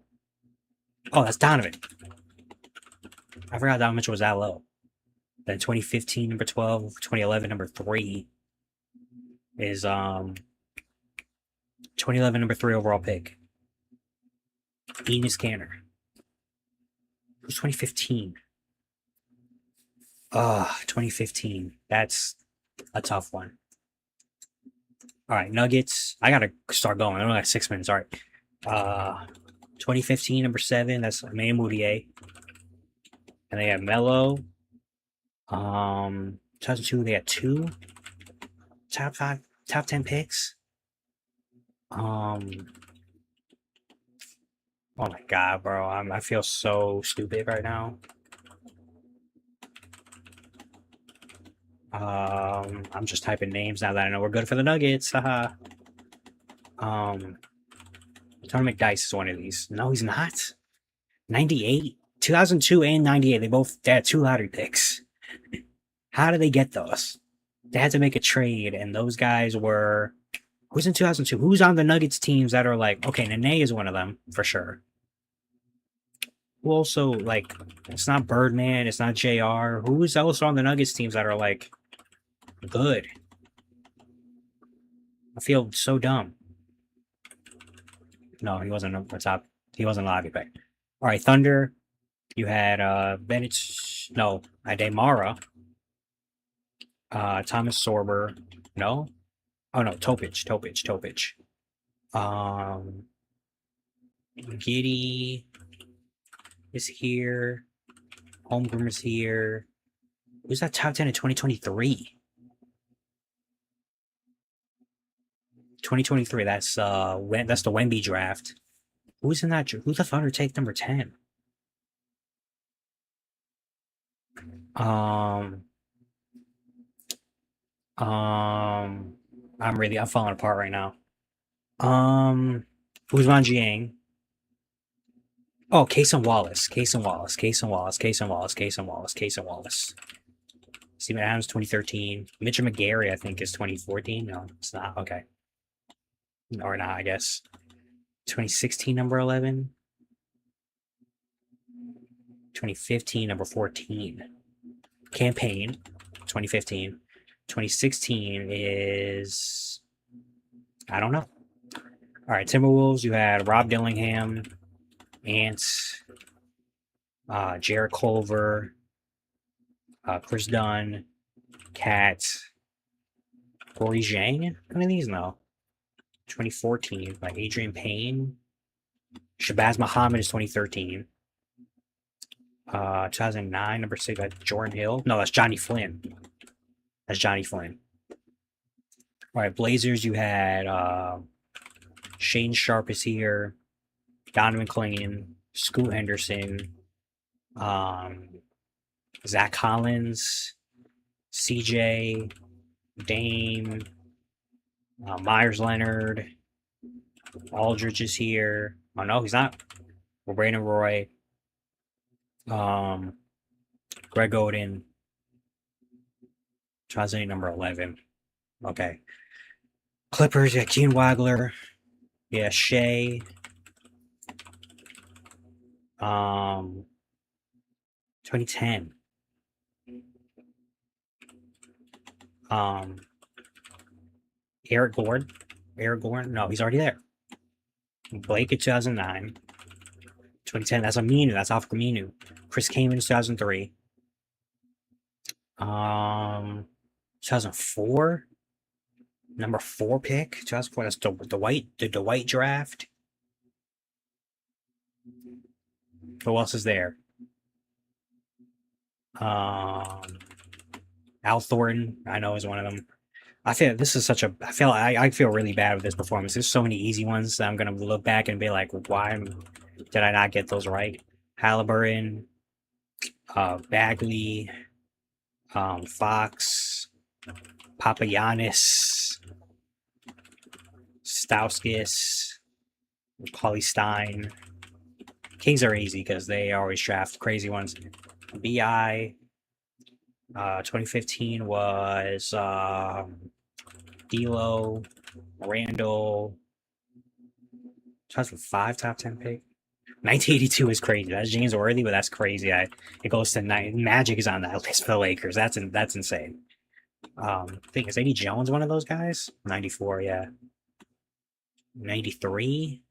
Oh, that's Donovan. I forgot Donovan Mitchell was that low. Then 2015, number 12. 2011, number 3 is 2011, number 3 overall pick. Enes Kanter. Who's 2015? 2015. That's a tough one. All right, Nuggets. I gotta start going. I only got 6 minutes. All right. 2015, number 7. That's Emmanuel Mudiay. And they have Melo. 2002, they had 2 top 10 picks. Oh my God, bro. I feel so stupid right now. I'm just typing names now that I know we're good for the Nuggets. Haha. Tony McDyess is one of these. No, he's not. 98, 2002 and 98. They had 2 lottery picks. How did they get those? They had to make a trade, and those guys were. Who's in 2002? Who's on the Nuggets teams that are like, okay, Nene is one of them for sure. Who also, like, it's not Birdman, it's not JR. Who's also on the Nuggets teams that are like good? I feel so dumb. No, he wasn't a top. He wasn't a lottery pick. All right, Thunder. You had Bennett. No, Ademara. Thomas Sorber. No. Oh no, Topic. Giddy is here. Holmgren is here. Who's that top 10 in 2023? 2023. That's the Wemby draft. Who's in that? Who's the Thunder take number 10? I'm falling apart right now. Who's Van Jiang? Oh, Cason Wallace. Steven Adams, 2013. Mitchell McGarry, I think, is 2014. No, it's not. Okay. Or not, I guess. 2016, number 11. 2015, number 14. Campaign, 2015. 2016 is. I don't know. All right, Timberwolves, you had Rob Dillingham, Ants, Jared Culver, Chris Dunn, Cat, Corey Zhang. How many of these now? 2014, like Adrian Payne. Shabazz Muhammad is 2013. 2009, number 6, that's Jordan Hill. No, that's Johnny Flynn. That's Johnny Flynn. All right, Blazers, you had Shane Sharp is here, Donovan Clingan, Scoot Henderson, Zach Collins, CJ, Dame, Myers Leonard, Aldridge is here. Oh no, he's not. Well, Brandon Roy, Greg Oden, translating number 11. Okay. Clippers, yeah, Keen Wagler, yeah, Shea, 2010. Eric Gordon. Eric Gordon? No, he's already there. Blake in 2009. 2010, that's Aminu. That's off Aminu. Chris Kaman in 2003. 2004. Number 4 pick. 2004. That's the Dwight draft. Who else is there? Al Thornton, I know, is one of them. I feel this is such a. I feel really bad with this performance. There's so many easy ones that I'm gonna look back and be like, why did I not get those right? Halliburton, Bagley, Fox, Papagiannis, Stauskas, Paulie Stein. Kings are easy because they always draft crazy ones. BI. 2015 was D'Lo, Randall. 2005 top 10 pick. 1982 is crazy. That's James Worthy, but that's crazy. It goes to Magic is on that list for the Lakers. That's insane. I think is Eddie Jones one of those guys? 94, yeah. 93.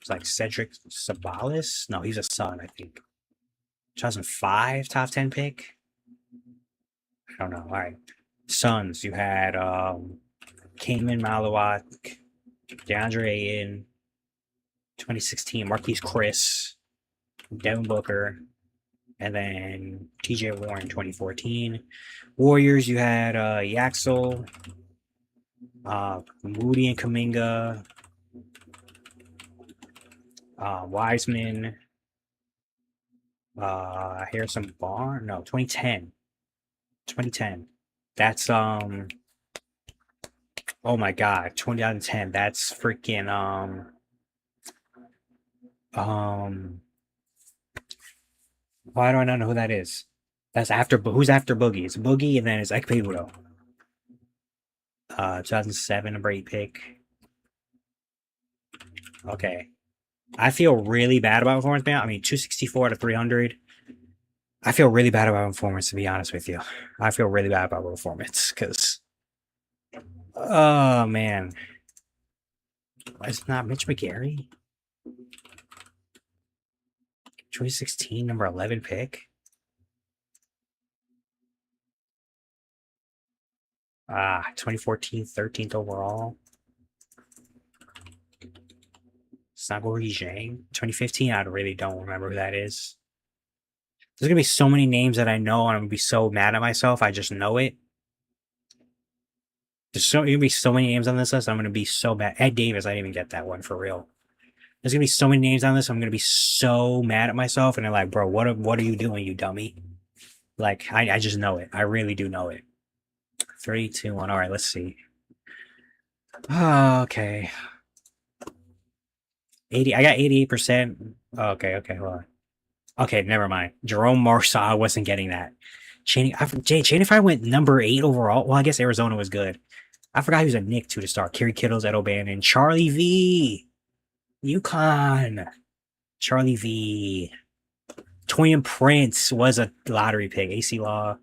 It's like Cedric Sabalas. No, he's a Sun, I think. 2005 top 10 pick. I don't know. All right. Suns, you had Kaman Malawak, DeAndre Ayton, 2016, Marquise Chris, Devin Booker, and then TJ Warren, 2014. Warriors, you had Yaxel, Moody and Kuminga, Wiseman, Harrison Barnes. No, 2010. 2010. That's oh my god, 2010. That's freaking why do I not know who that is? That's after who's after Boogie? It's Boogie and then it's Ekpebudo. 2007, number 8 pick. Okay. I feel really bad about performance, man. I mean, 264 out of 300. I feel really bad about performance, to be honest with you. I feel really bad about performance because, oh man, it's not Mitch McGary. 2016, number 11 pick. 2014, 13th overall. Sagori Zhang. 2015, I really don't remember who that is. There's gonna be so many names that I know, and I'm gonna be so mad at myself. I just know it. There's gonna be so many names on this list. I'm gonna be so mad. Ed Davis, I didn't even get that one for real. There's gonna be so many names on this. I'm gonna be so mad at myself, and they're like, "Bro, what are you doing, you dummy?" Like, I just know it. I really do know it. 3, 2, 1. All right, let's see. Okay. 80. I got 88%. Okay, hold on. Okay, never mind. Jerome Marshall, I wasn't getting that. Channing Frye went number 8 overall. Well, I guess Arizona was good. I forgot he was a Knick too to start. Kerry Kittles, Ed O'Bannon, Charlie V, UConn, Charlie V. Toyin Prince was a lottery pick. AC Law,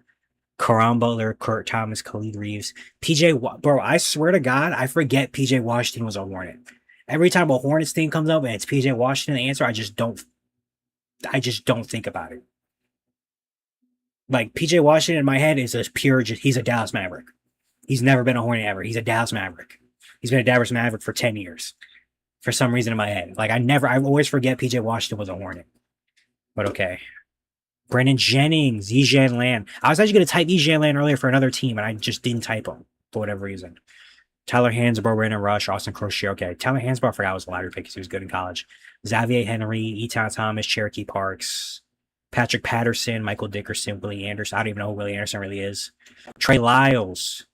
Karan Butler, Kurt Thomas, Khalid Reeves, Bro, I swear to God, I forget PJ Washington was a Hornet. Every time a Hornets thing comes up and it's PJ Washington, the answer, I just don't. I just don't think about it. Like PJ Washington in my head is a pure. He's a Dallas Maverick. He's never been a Hornet ever. He's a Dallas Maverick. He's been a Dallas Maverick for 10 years. For some reason in my head, like I always forget PJ Washington was a Hornet. But okay. Brennan Jennings, Ejan Land. I was actually going to type Ejan Land earlier for another team, and I just didn't type him for whatever reason. Tyler Hansbrough, Brandon Rush, Austin Crochet. Okay, Tyler Hansbrough, I forgot was a lottery pick because he was good in college. Xavier Henry, Eton Thomas, Cherokee Parks, Patrick Patterson, Michael Dickerson, Willie Anderson. I don't even know who Willie Anderson really is. Trey Lyles,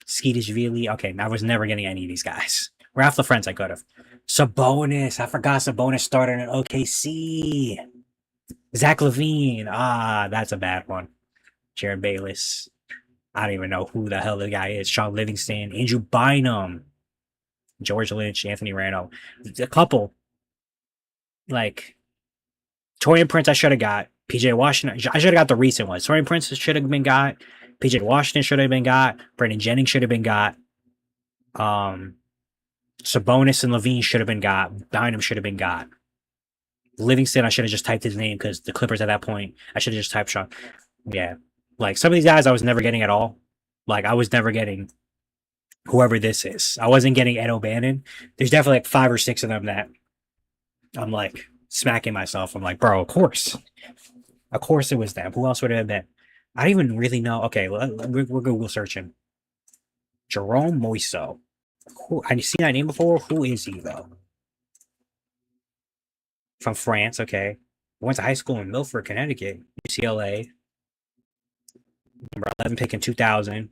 Skeetishvili. Okay, I was never getting any of these guys. Ralph LaFrance, I could have. Sabonis. I forgot Sabonis started in OKC. Zach Levine. Ah, that's a bad one. Jared Bayless. I don't even know who the hell the guy is. Sean Livingston. Andrew Bynum. George Lynch. Anthony Randall. A couple. Like, Torian Prince I should have got. PJ Washington. I should have got the recent ones. Torian Prince should have been got. PJ Washington should have been got. Brandon Jennings should have been got. Sabonis and Levine should have been got. Bynum should have been got. Livingston, I should have just typed his name because the Clippers at that point, I should have just typed Sean. Yeah. Like some of these guys I was never getting at all. Like I was never getting whoever this is. I wasn't getting Ed O'Bannon. There's definitely like 5 or 6 of them that I'm like smacking myself. I'm like, bro, of course. Of course it was them. Who else would it have been? I don't even really know. Okay, we're Google searching. Jerome Moiso. I've seen that name before. Who is he though? From France, okay. Went to high school in Milford, Connecticut, UCLA. Number 11 pick in 2000,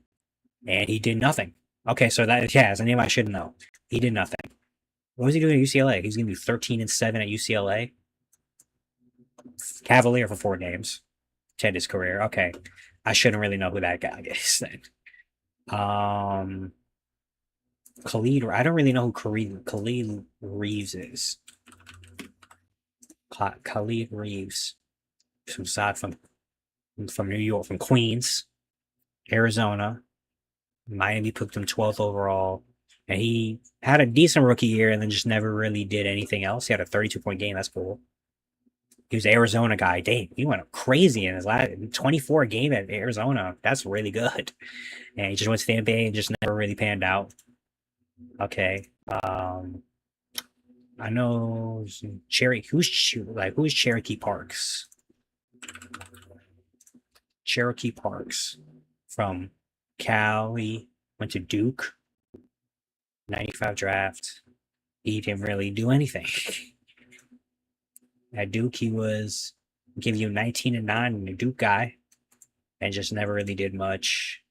and he did nothing. Okay, so that it's a name I should know. He did nothing. What was he doing at UCLA? He's gonna be 13-7 at UCLA. Cavalier for 4 games. To end his career. Okay, I shouldn't really know who that guy is then. Khalid. I don't really know who Khalid Reeves is. Khalid Reeves, from New York, from Queens, Arizona. Miami picked him 12th overall, and he had a decent rookie year, and then just never really did anything else. He had a 32-point game. That's cool. He was an Arizona guy. Dang, he went crazy in his last 24 game at Arizona. That's really good. And he just went to the NBA and just never really panned out. Okay. I know who's Cherokee Parks? Cherokee Parks from Cali, went to Duke, 95 draft. He didn't really do anything. At Duke, he was give you 19-9 and a Duke guy, and just never really did much.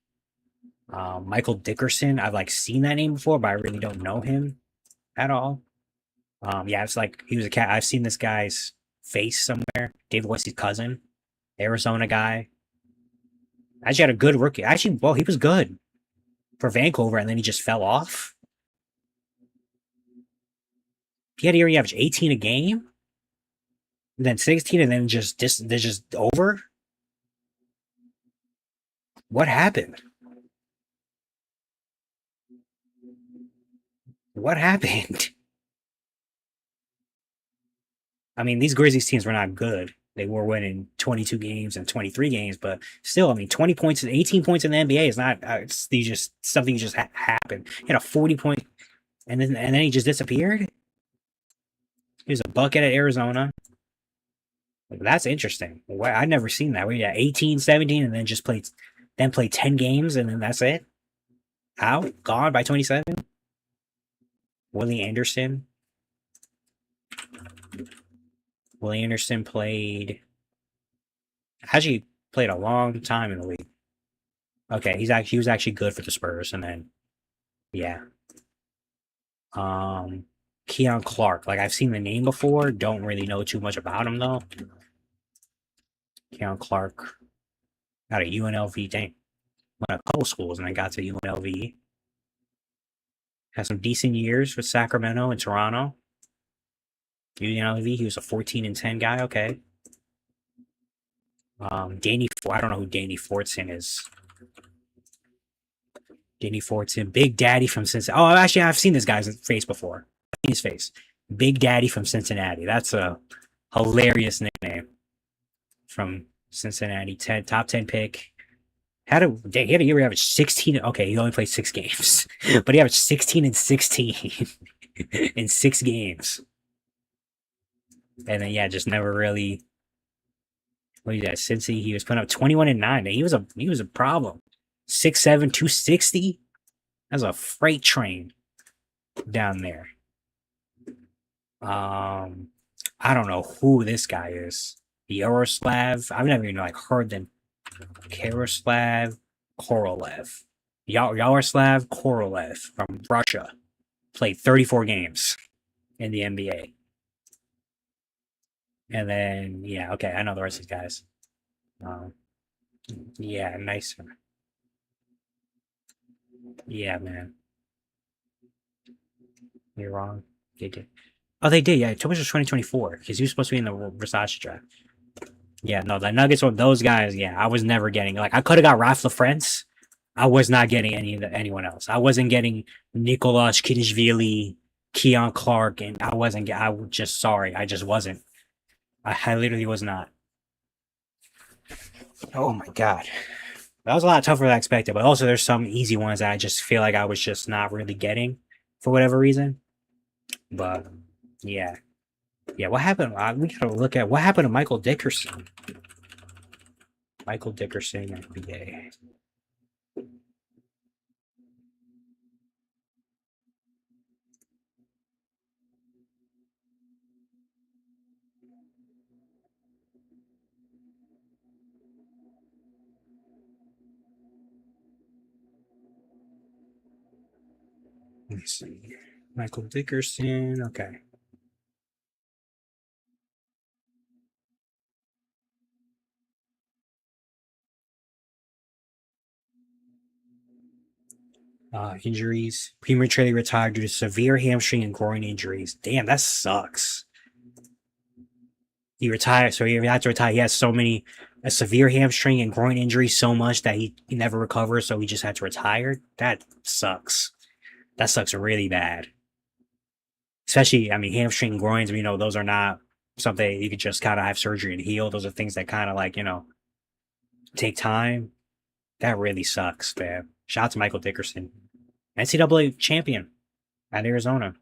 Michael Dickerson, I've like seen that name before, but I really don't know him at all. It's like he was a cat. I've seen this guy's face somewhere. Dave Wesley's cousin, Arizona guy. Actually had a good rookie. Actually, well, he was good for Vancouver, and then he just fell off. He had a year he averaged 18 a game, and then 16, and then they're just over. What happened? What happened? I mean, these Grizzlies teams were not good. They were winning 22 games and 23 games, but still, I mean, 20 points and 18 points in the NBA is not. It's just something just happened. He had a 40-point, and then he just disappeared. He was a bucket at Arizona. That's interesting. I've never seen that. We had 18, 17, and then just played 10 games, and then that's it. Out, gone by 27. Willie Anderson. Willie Anderson played a long time in the league. Okay, he was actually good for the Spurs, and then Keon Clark. Like I've seen the name before, don't really know too much about him though. Keon Clark got a UNLV. Dang, went a couple schools and then got to UNLV. Had some decent years with Sacramento and Toronto. UNLV, he was a 14-10 guy. Okay. I don't know who Danny Fortson is. Danny Fortson, Big Daddy from Cincinnati. Oh, actually, I've seen this guy's face before. I've seen his face. Big Daddy from Cincinnati. That's a hilarious nickname. from Cincinnati, top 10 pick. He had a year where he averaged 16. Okay, he only played 6 games, but he averaged 16 and 16 in 6 games. And then yeah, just never really. What is that? Cincy, he was putting up 21 and 9. He was a problem. 6'7", 260. That's a freight train down there. I don't know who this guy is. Yaroslav. I've never even like heard them. Yaroslav Korolev. Yaroslav Korolev from Russia. Played 34 games in the NBA. And then, yeah, okay, I know the rest of these guys. Um, yeah, nice. Yeah, man. You're wrong. They did. Oh, they did. Yeah, October was 2024 because he was supposed to be in the Versace draft. Yeah, no, the Nuggets or those guys. Yeah, I was never getting like I could have got Ralph LaFrance. I was not getting anyone else. I wasn't getting Nicolas Kidishvili, Keon Clark, and I wasn't. I was just sorry. I just wasn't. I literally was not. Oh my god, that was a lot tougher than I expected. But also, there's some easy ones that I just feel like I was just not really getting for whatever reason. But yeah, yeah. What happened? We gotta look at what happened to Michael Dickerson. Michael Dickerson, NBA. Let me see. Michael Dickerson. Okay. Injuries. Prematurely retired due to severe hamstring and groin injuries. Damn, that sucks. He retired, so he had to retire. He has a severe hamstring and groin injury so much that he never recovers, so he just had to retire. That sucks. That sucks really bad. Especially, I mean, hamstring groins, those are not something you could just kind of have surgery and heal. Those are things that kind of like, take time. That really sucks, man. Shout out to Michael Dickerson. NCAA champion at Arizona.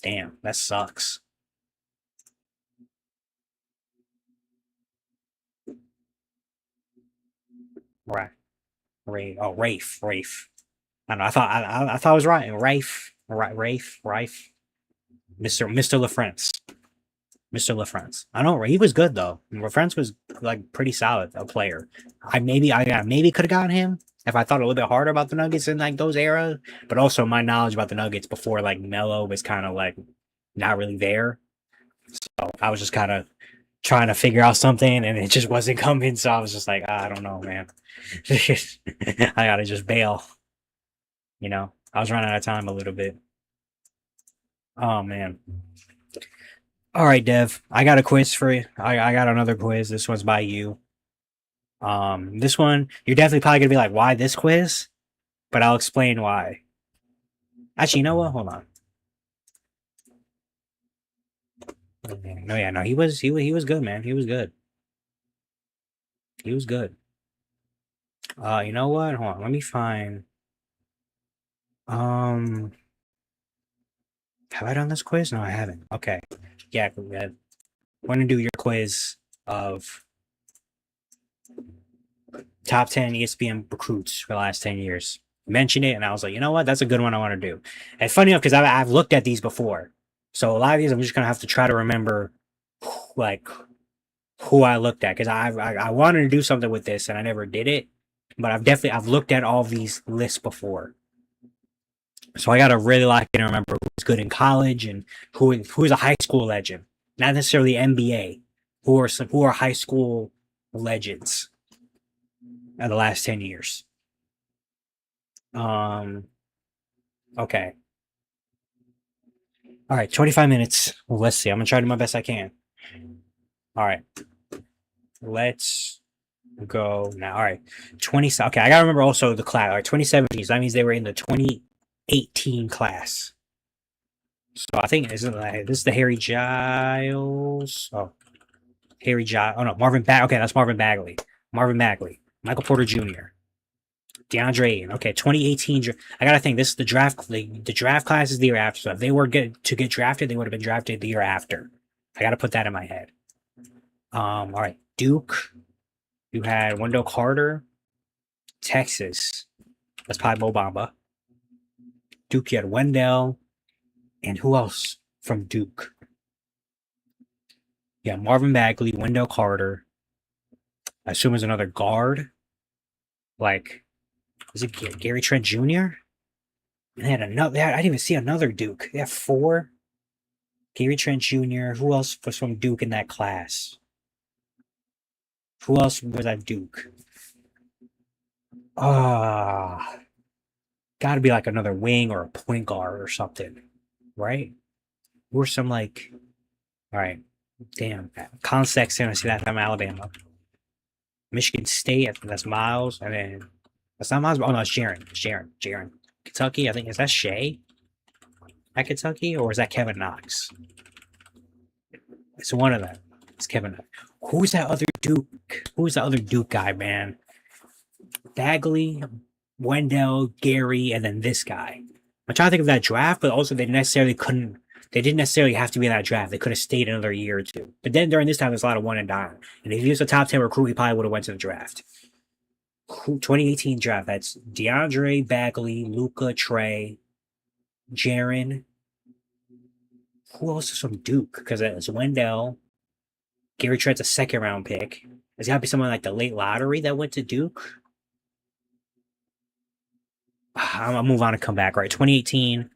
Damn, that sucks. Right. Rafe. I don't know. I thought I was right. Rafe. Mr. LaFrance. Mr. LaFrance. I know he was good though. LaFrance was like pretty solid a player. I maybe could have gotten him if I thought a little bit harder about the Nuggets in like those eras. But also my knowledge about the Nuggets before like Melo was kind of like not really there. So I was just kind of trying to figure out something and it just wasn't coming. So I was just like, I don't know, man. I gotta just bail. I was running out of time a little bit. Oh man. All right, Dev. I got a quiz for you. I got another quiz. This one's by you. This one you're definitely probably gonna be like, why this quiz? But I'll explain why. Actually, you know what? Hold on. No, yeah, no, he was good, man. He was good. He was good. You know what? Hold on. Let me find. Um, have I done this quiz? No, I haven't. Okay. Yeah, I'm gonna do your quiz of top 10 ESPN recruits for the last 10 years. Mentioned it, and I was like, you know what? That's a good one I want to do. And funny enough, because I've looked at these before. So a lot of these, I'm just going to have to try to remember, like, who I looked at. Because I wanted to do something with this, and I never did it. But I've looked at all these lists before. So I got to really lock in and remember who's good in college and who's a high school legend. Not necessarily NBA. Who are high school legends of the last 10 years. Um, okay. All right, 25 minutes. Well, let's see. I'm gonna try to do my best I can. All right. Let's go now. All right. 20. Okay, I gotta remember also the class. All right, 2017. So that means they were in the 2018 class. So I think this is the Harry Giles. Oh, Oh no, Marvin Bag. Okay, that's Marvin Bagley. Marvin Bagley. Michael Porter Jr. DeAndre Ayton. Okay, 2018. I gotta think. This is the draft. The draft class is the year after. So if they were to get drafted, they would have been drafted the year after. I gotta put that in my head. All right. Duke. You had Wendell Carter. Texas. That's probably Mo Bamba. Duke. You had Wendell. And who else from Duke? Yeah, Marvin Bagley, Wendell Carter. I assume is another guard. Like, is it Gary Trent Jr.? And they had another. I didn't even see another Duke. They have four. Gary Trent Jr. Who else was from Duke in that class? Who else was at Duke? Ah, got to be like another wing or a point guard or something, right? Or some like, all right, damn, Colin Sexton. I see that from Alabama, Michigan State. I think that's Miles, and then that's not Miles. Oh no, it's Jaron. Jaron. Kentucky. I think is that Shea at Kentucky, or is that Kevin Knox? It's one of them. It's Kevin Knox. Who's that other Duke? Who's the other Duke guy, man? Bagley, Wendell, Gary, and then this guy. I'm trying to think of that draft, but also they didn't necessarily have to be in that draft. They could have stayed another year or two. But then during this time, there's a lot of one and done. And if he was a top 10 recruit, he probably would have went to the draft. 2018 draft. That's DeAndre, Bagley, Luca, Trey, Jaron. Who else is from Duke? Because it's Wendell. Gary Trent's a second round pick. There's got to be someone like the late lottery that went to Duke. I'll move on and come back. Right, 2018.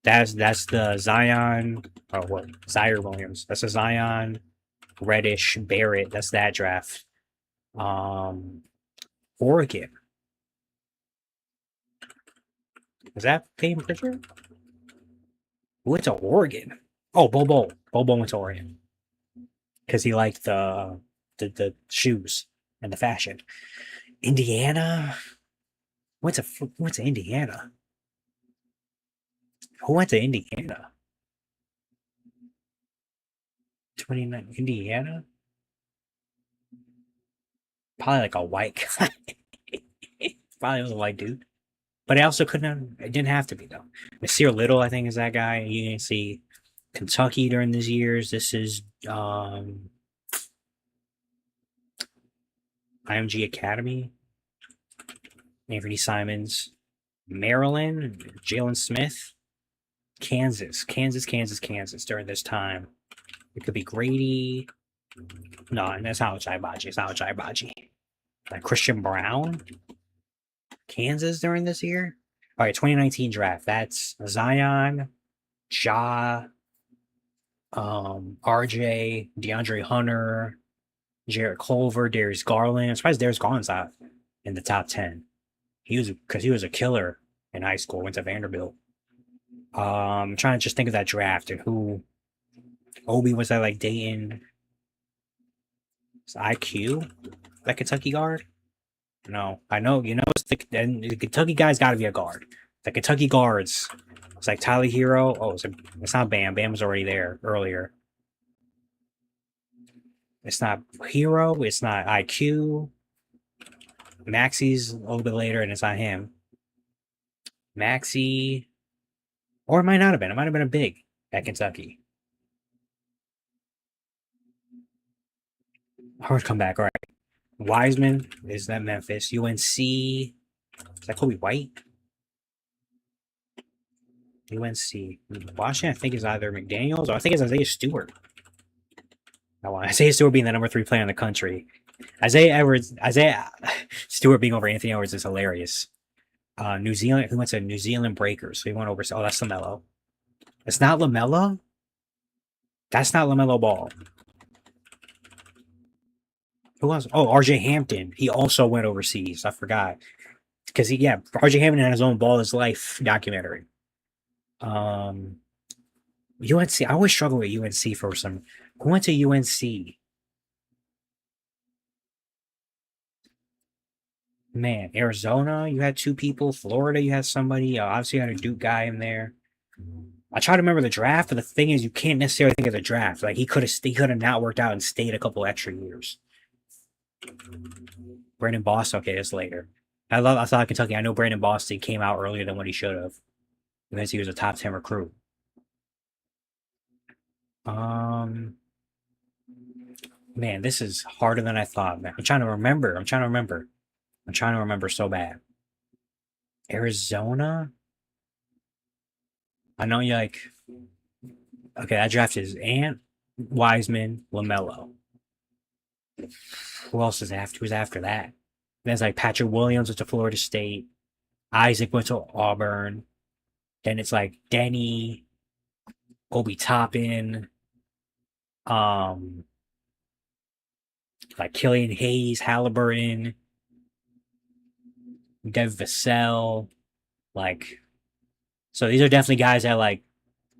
That's the Zion. Oh, what? Zaire Williams. That's a Zion, Reddish, Barrett. That's that draft. Oregon. Is that Peyton Pritchard? Who went to Oregon? Oh, Bobo. Bobo went to Oregon because he liked the shoes and the fashion. Indiana. Went to Indiana. Who went to Indiana? 29 Indiana? Probably like a white guy. Probably was a white dude. But it also it didn't have to be though. Nasir Little, I think, is that guy. You can see Kentucky during these years. This is IMG Academy. Anthony Simons. Maryland, Jalen Smith. Kansas during this time. It could be Grady. No, and that's not Ochai It's not Ochai. Like Christian Brown. Kansas during this year. All right, 2019 draft. That's Zion, Ja, RJ, DeAndre Hunter, Jarrett Culver, Darius Garland. I'm surprised Darius Garland's not in the top 10. He was a killer in high school. Went to Vanderbilt. I'm trying to just think of that draft and who. Obi was that like Dayton. It's IQ, that Kentucky guard. No, I know. It's the Kentucky guy's got to be a guard. The Kentucky guards. It's like Tyler Hero. Oh, it's not Bam. Bam was already there earlier. It's not Hero. It's not IQ. Maxi's a little bit later, and it's not him. Maxi. Or it might not have been. It might have been a big at Kentucky. Hard come back. All right. Wiseman is that Memphis. UNC. Is that Kobe White? UNC. Washington, I think, is either McDaniels or I think it's Isaiah Stewart. I want Isaiah Stewart being the number 3 player in the country. Isaiah Stewart being over Anthony Edwards is hilarious. New Zealand, who went to New Zealand Breakers, so he went over. Oh, that's LaMelo. It's not LaMelo. That's not LaMelo Ball. Who else? Oh, RJ Hampton. He also went overseas. I forgot because RJ Hampton had his own Ball Is Life documentary. UNC. I always struggle with UNC for some. Who went to UNC? Man, Arizona, you had 2 people. Florida, you had somebody. Obviously, you had a Duke guy in there. I try to remember the draft, but the thing is, you can't necessarily think of the draft. Like he could have not worked out and stayed a couple extra years. Brandon Boston, okay, that's later. I thought Kentucky. I know Brandon Boston came out earlier than what he should have because he was a top 10 recruit. Um, man, this is harder than I thought. Man, I'm trying to remember. I'm trying to remember so bad. Arizona. I know you like. Okay, that draft is Ant, Wiseman, Lamelo. Who else is after? Who's after that? There's like Patrick Williams went to Florida State. Isaac went to Auburn. Then it's like Denny, Obi Toppin, um, like Killian Hayes, Halliburton, Dev Vassell. Like, so these are definitely guys that like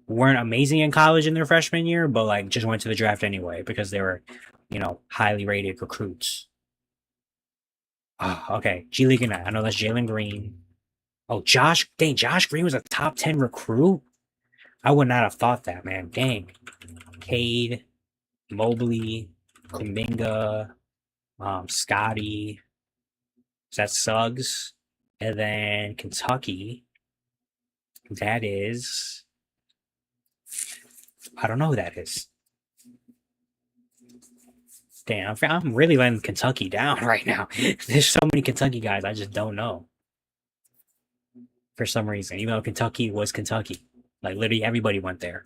weren't amazing in college in their freshman year, but like just went to the draft anyway because they were, highly rated recruits. Oh, okay, G League Ignite. I know that's Jalen Green. Oh, Josh Green was a top 10 recruit. I would not have thought that, man. Dang. Cade, Mobley, Kuminga, Scotty. Is that Suggs? And then Kentucky. That is. I don't know who that is. Damn, I'm really letting Kentucky down right now. There's so many Kentucky guys I just don't know for some reason, even though Kentucky was Kentucky. Like, literally everybody went there.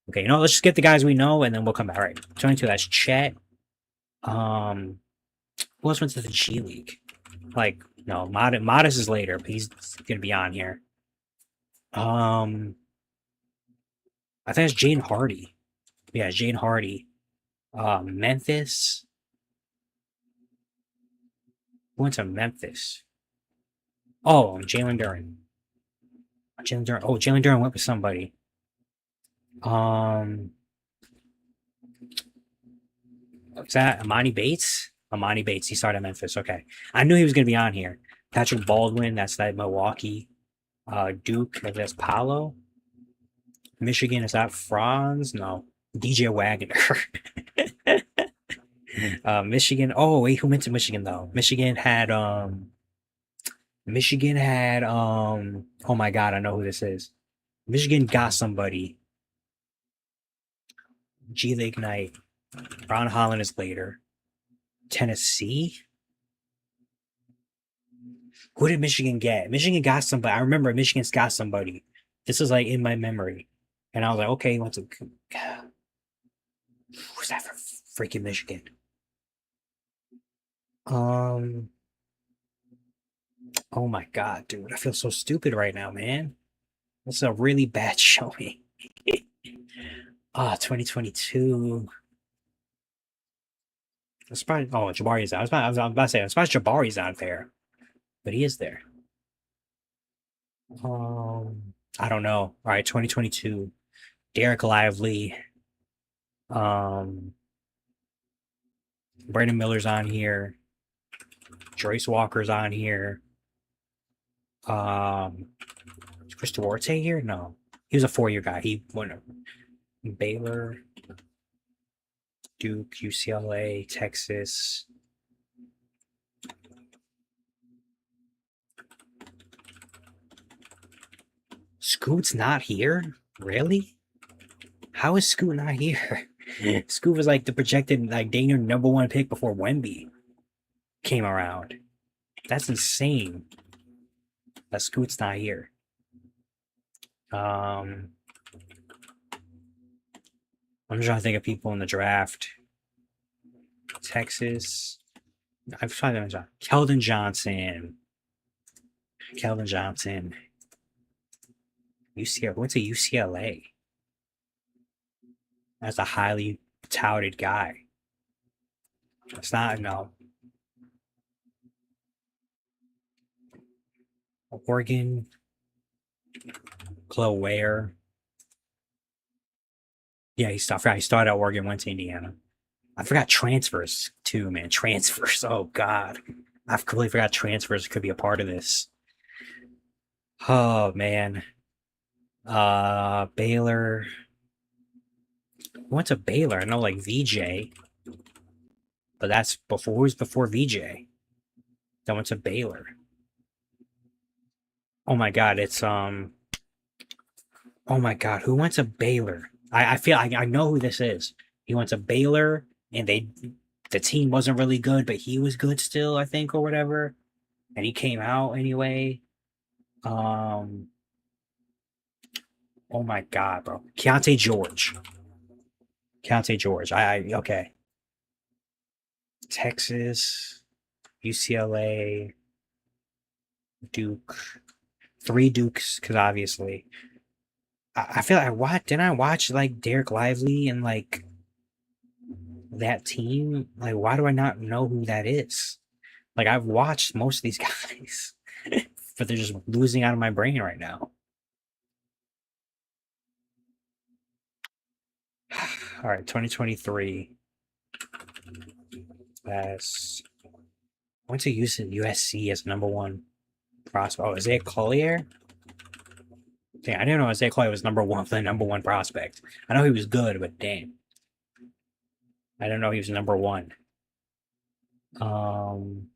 Okay, let's just get the guys we know, and then we'll come back. All right, 22, that's Chet. Who else went to the G League? Like, no, Modest is later, but he's gonna be on here. I think it's Jaden Hardy. Yeah, Jaden Hardy. Memphis. Who went to Memphis? Oh, Jalen Duren. Jalen Duren. Oh, Jalen Duren went with somebody. Um, is that Amani Bates? Amani Bates. He started at Memphis. Okay, I knew he was gonna be on here. Patrick Baldwin. That's that Milwaukee. Duke. That's Paolo. Michigan. Is that Franz? No. DJ Wagner. Michigan. Oh wait, who went to Michigan though? Michigan had. Oh my god, I know who this is. Michigan got somebody. G League Night. Ron Holland is later. Tennessee. Who did Michigan get? Michigan got somebody. I remember Michigan's got somebody. This is like in my memory, and I was like, okay, he went to. Who's that for freaking Michigan? Um. Oh my god, dude, I feel so stupid right now, man. This is a really bad showing. 2022. It's probably Jabari's out. I was about to say, I'm surprised Jabari's out there, but he is there. I don't know. All right, 2022. Derek Lively. Um, Brandon Miller's on here. Joyce Walker's on here. Is Chris Duarte here? No, he was a 4-year guy. He went Baylor, Duke, UCLA, Texas. Scoot's not here? Really? How is Scoot not here? Scoot was like the projected like Daniel #1 pick before Wemby came around. That's insane. That Scoot's not here. I'm trying to think of people in the draft. Texas. I've tried to Keldon Johnson. Keldon Johnson. UCLA. Went to UCLA. That's a highly touted guy. It's not, no. Oregon. Chloe Ware. Yeah, he started at Oregon, went to Indiana. I forgot transfers too, man. Transfers. Oh God, I've completely forgot transfers could be a part of this. Oh man. Baylor. Who went to Baylor? I know like VJ, but that's before who's before VJ. That went to Baylor. Oh my god, it's oh my god, who went to Baylor? I feel I know who this is. He went to Baylor and the team wasn't really good, but he was good still, I think, or whatever. And he came out anyway. Um oh my god, bro. Keontae George. Keontae George. I okay. Texas, UCLA, Duke. Three Dukes, because obviously. I feel like what didn't I watch like Derek Lively and like that team? Like, why do I not know who that is? Like, I've watched most of these guys, but they're just losing out of my brain right now. All right, 2023. As went to USC as number one prospect. Oh, Isaiah Collier? Damn, I didn't know Isaiah Collier was the number one prospect. I know he was good, but damn. I didn't know he was number one. Um,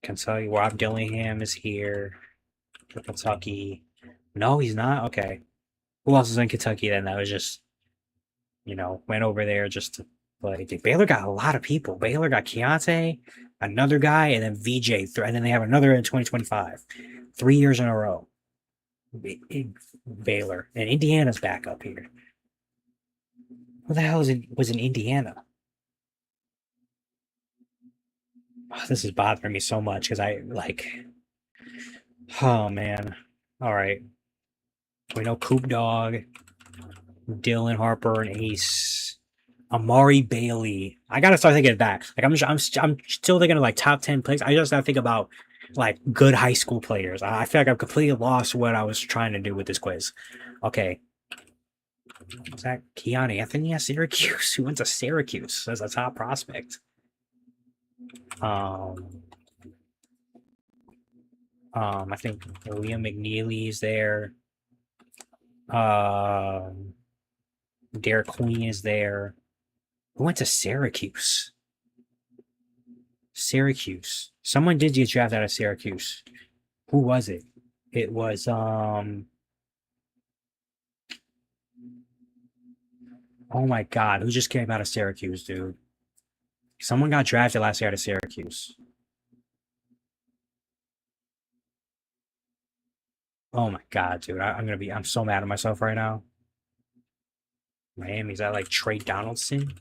Kentucky, Rob Dillingham is here for Kentucky. No, he's not. Okay. Who else is in Kentucky then? That was just, went over there just to play. Dude, Baylor got a lot of people. Baylor got Keontae, another guy, and then VJ. And then they have another in 2025. 3 years in a row. Baylor. And Indiana's back up here. Who the hell was in Indiana? Oh, this is bothering me so much because I like, oh man. All right. We know Coop Dog, Dylan Harper, and Ace. Amari Bailey. I gotta start thinking of that. Like I'm still thinking of like top 10 players. I just gotta think about like good high school players. I feel like I've completely lost what I was trying to do with this quiz. Okay, is that Keon Anthony at Syracuse? Who went to Syracuse as a top prospect? Um, I think Liam McNeely is there. Um, Derek Queen is there. Who went to Syracuse? Syracuse. Someone did get drafted out of Syracuse. Who was it? It was oh my god, who just came out of Syracuse, dude? Someone got drafted last year out of Syracuse. Oh my god, dude. I'm so mad at myself right now. Miami's that like Trey Donaldson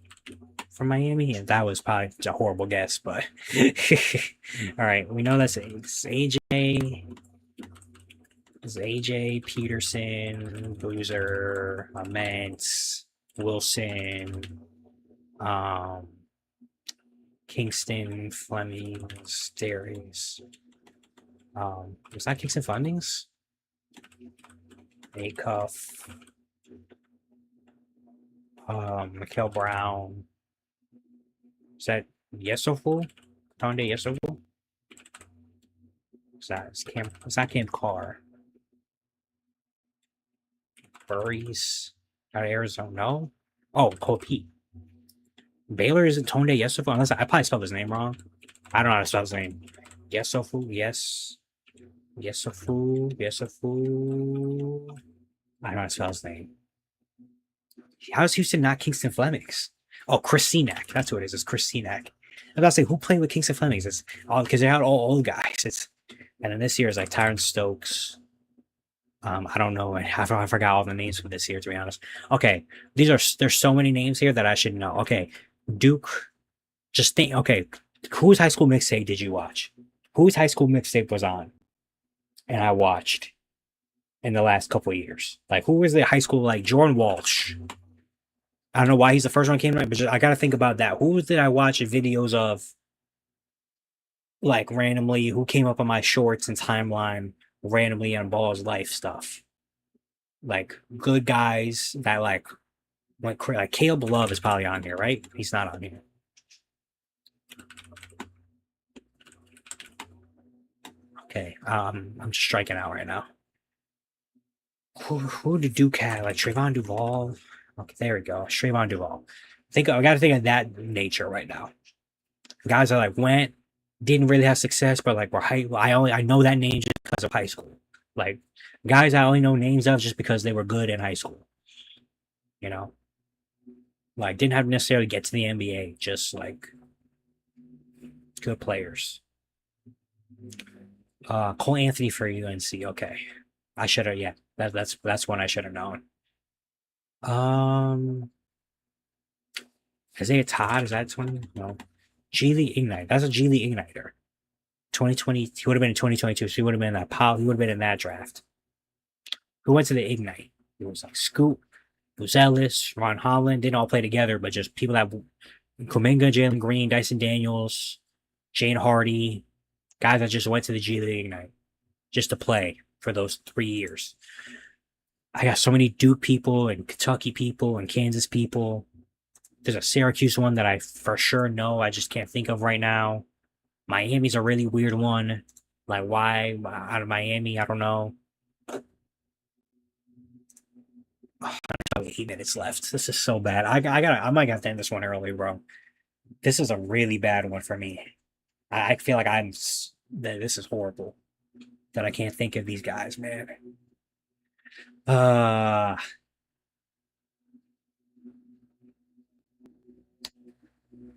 from Miami? And that was probably a horrible guess, but all right, we know it's AJ. It's AJ Peterson, Boozer, Immense, Wilson, um, Kingston, Flemings, Darius. Was that Kingston Flemings? Acuff, Mikael Brown. Is that Yesofu? Tonde Yesofu? Is that Cam Carr? Burries out of Arizona? No. Oh, Cole Pete. Baylor isn't Tonde Yesofu, unless I probably spelled his name wrong. I don't know how to spell his name. Yesofu, yes. Yesofu, Yesofu. I don't know how to spell his name. How's Houston not Kingston Flemings? Oh, Chris Senack. That's who it is. It's Chris Senack. I was about to say, who played with Kingston Flemings? It's all because they're all old guys. And then this year is like Tyron Stokes. I don't know. I forgot all the names for this year, to be honest. Okay, there's so many names here that I should know. Okay, Duke. Just think. Okay, whose high school mixtape did you watch? Whose high school mixtape was on? And I watched in the last couple of years. Like, who was the high school like Jordan Walsh? I don't know why he's the first one came to mind, but I got to think about that. Who did I watch videos of, like randomly? Who came up on my shorts and timeline randomly on Ball's Life stuff? Like good guys that like Caleb Love is probably on here, right? He's not on here. Okay, I'm just striking out right now. Who did Duke have? Like Trayvon Duval. Okay, there we go. Trayvon Duval. I got to think of that nature right now. Guys that like went, didn't really have success, but like were high. I know that name just because of high school. Like guys I only know names of just because they were good in high school. You know, like didn't have to necessarily get to the NBA, just like good players. Cole Anthony for UNC. Okay, I should have. Yeah, that's one I should have known. Um, Isaiah Todd, is that 20? No. G League Ignite. That's a G League Igniter. 2020. He would have been in 2022, so he would have been in that pile. He would have been in that draft. Who went to the Ignite? It was like Scoot, Bruce Ellis, Ron Holland. Didn't all play together, but just people that Kuminga, Jalen Green, Dyson Daniels, Jane Hardy, guys that just went to the G League Ignite just to play for those 3 years. I got so many Duke people and Kentucky people and Kansas people. There's a Syracuse one that I for sure know. I just can't think of right now. Miami's a really weird one. Like, why out of Miami? I don't know. Oh, 8 minutes left. This is so bad. I might have to end this one early, bro. This is a really bad one for me. I feel like this is horrible that I can't think of these guys, man. Uh,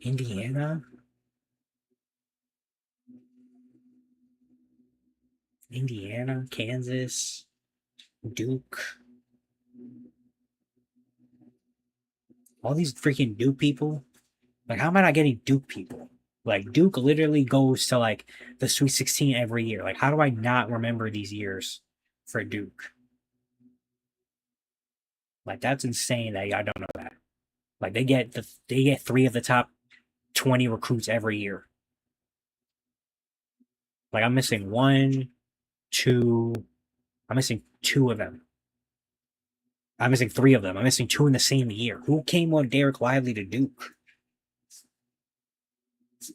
Indiana, Kansas, Duke. All these freaking Duke people. Like, how am I not getting Duke people? Like, Duke literally goes to like the Sweet 16 every year. Like, how do I not remember these years for Duke? Like, that's insane that I don't know that. Like, they get three of the top 20 recruits every year. Like, I'm missing one, two. I'm missing two of them. I'm missing three of them. I'm missing two in the same year. Who came on Derek Lively to Duke?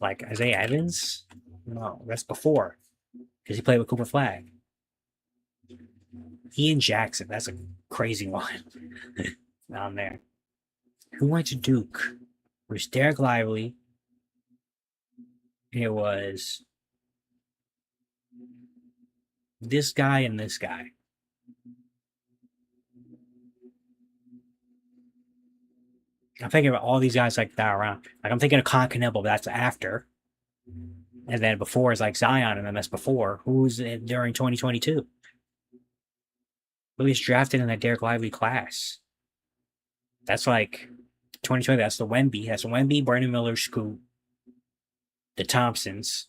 Like Isaiah Evans? No, that's before. Because he played with Cooper Flag. Ian Jackson. That's a crazy one. Down there. Who went to Duke? It was Derek Lively. It was this guy and this guy. I'm thinking about all these guys like that around. Like I'm thinking of Con Knebel, that's after. And then before is like Zion, and then that's before. Who's during 2022? Who was drafted in that Derek Lively class? That's like 2020. That's the Wemby. That's Wemby, Brandon Miller, Scoot, the Thompsons,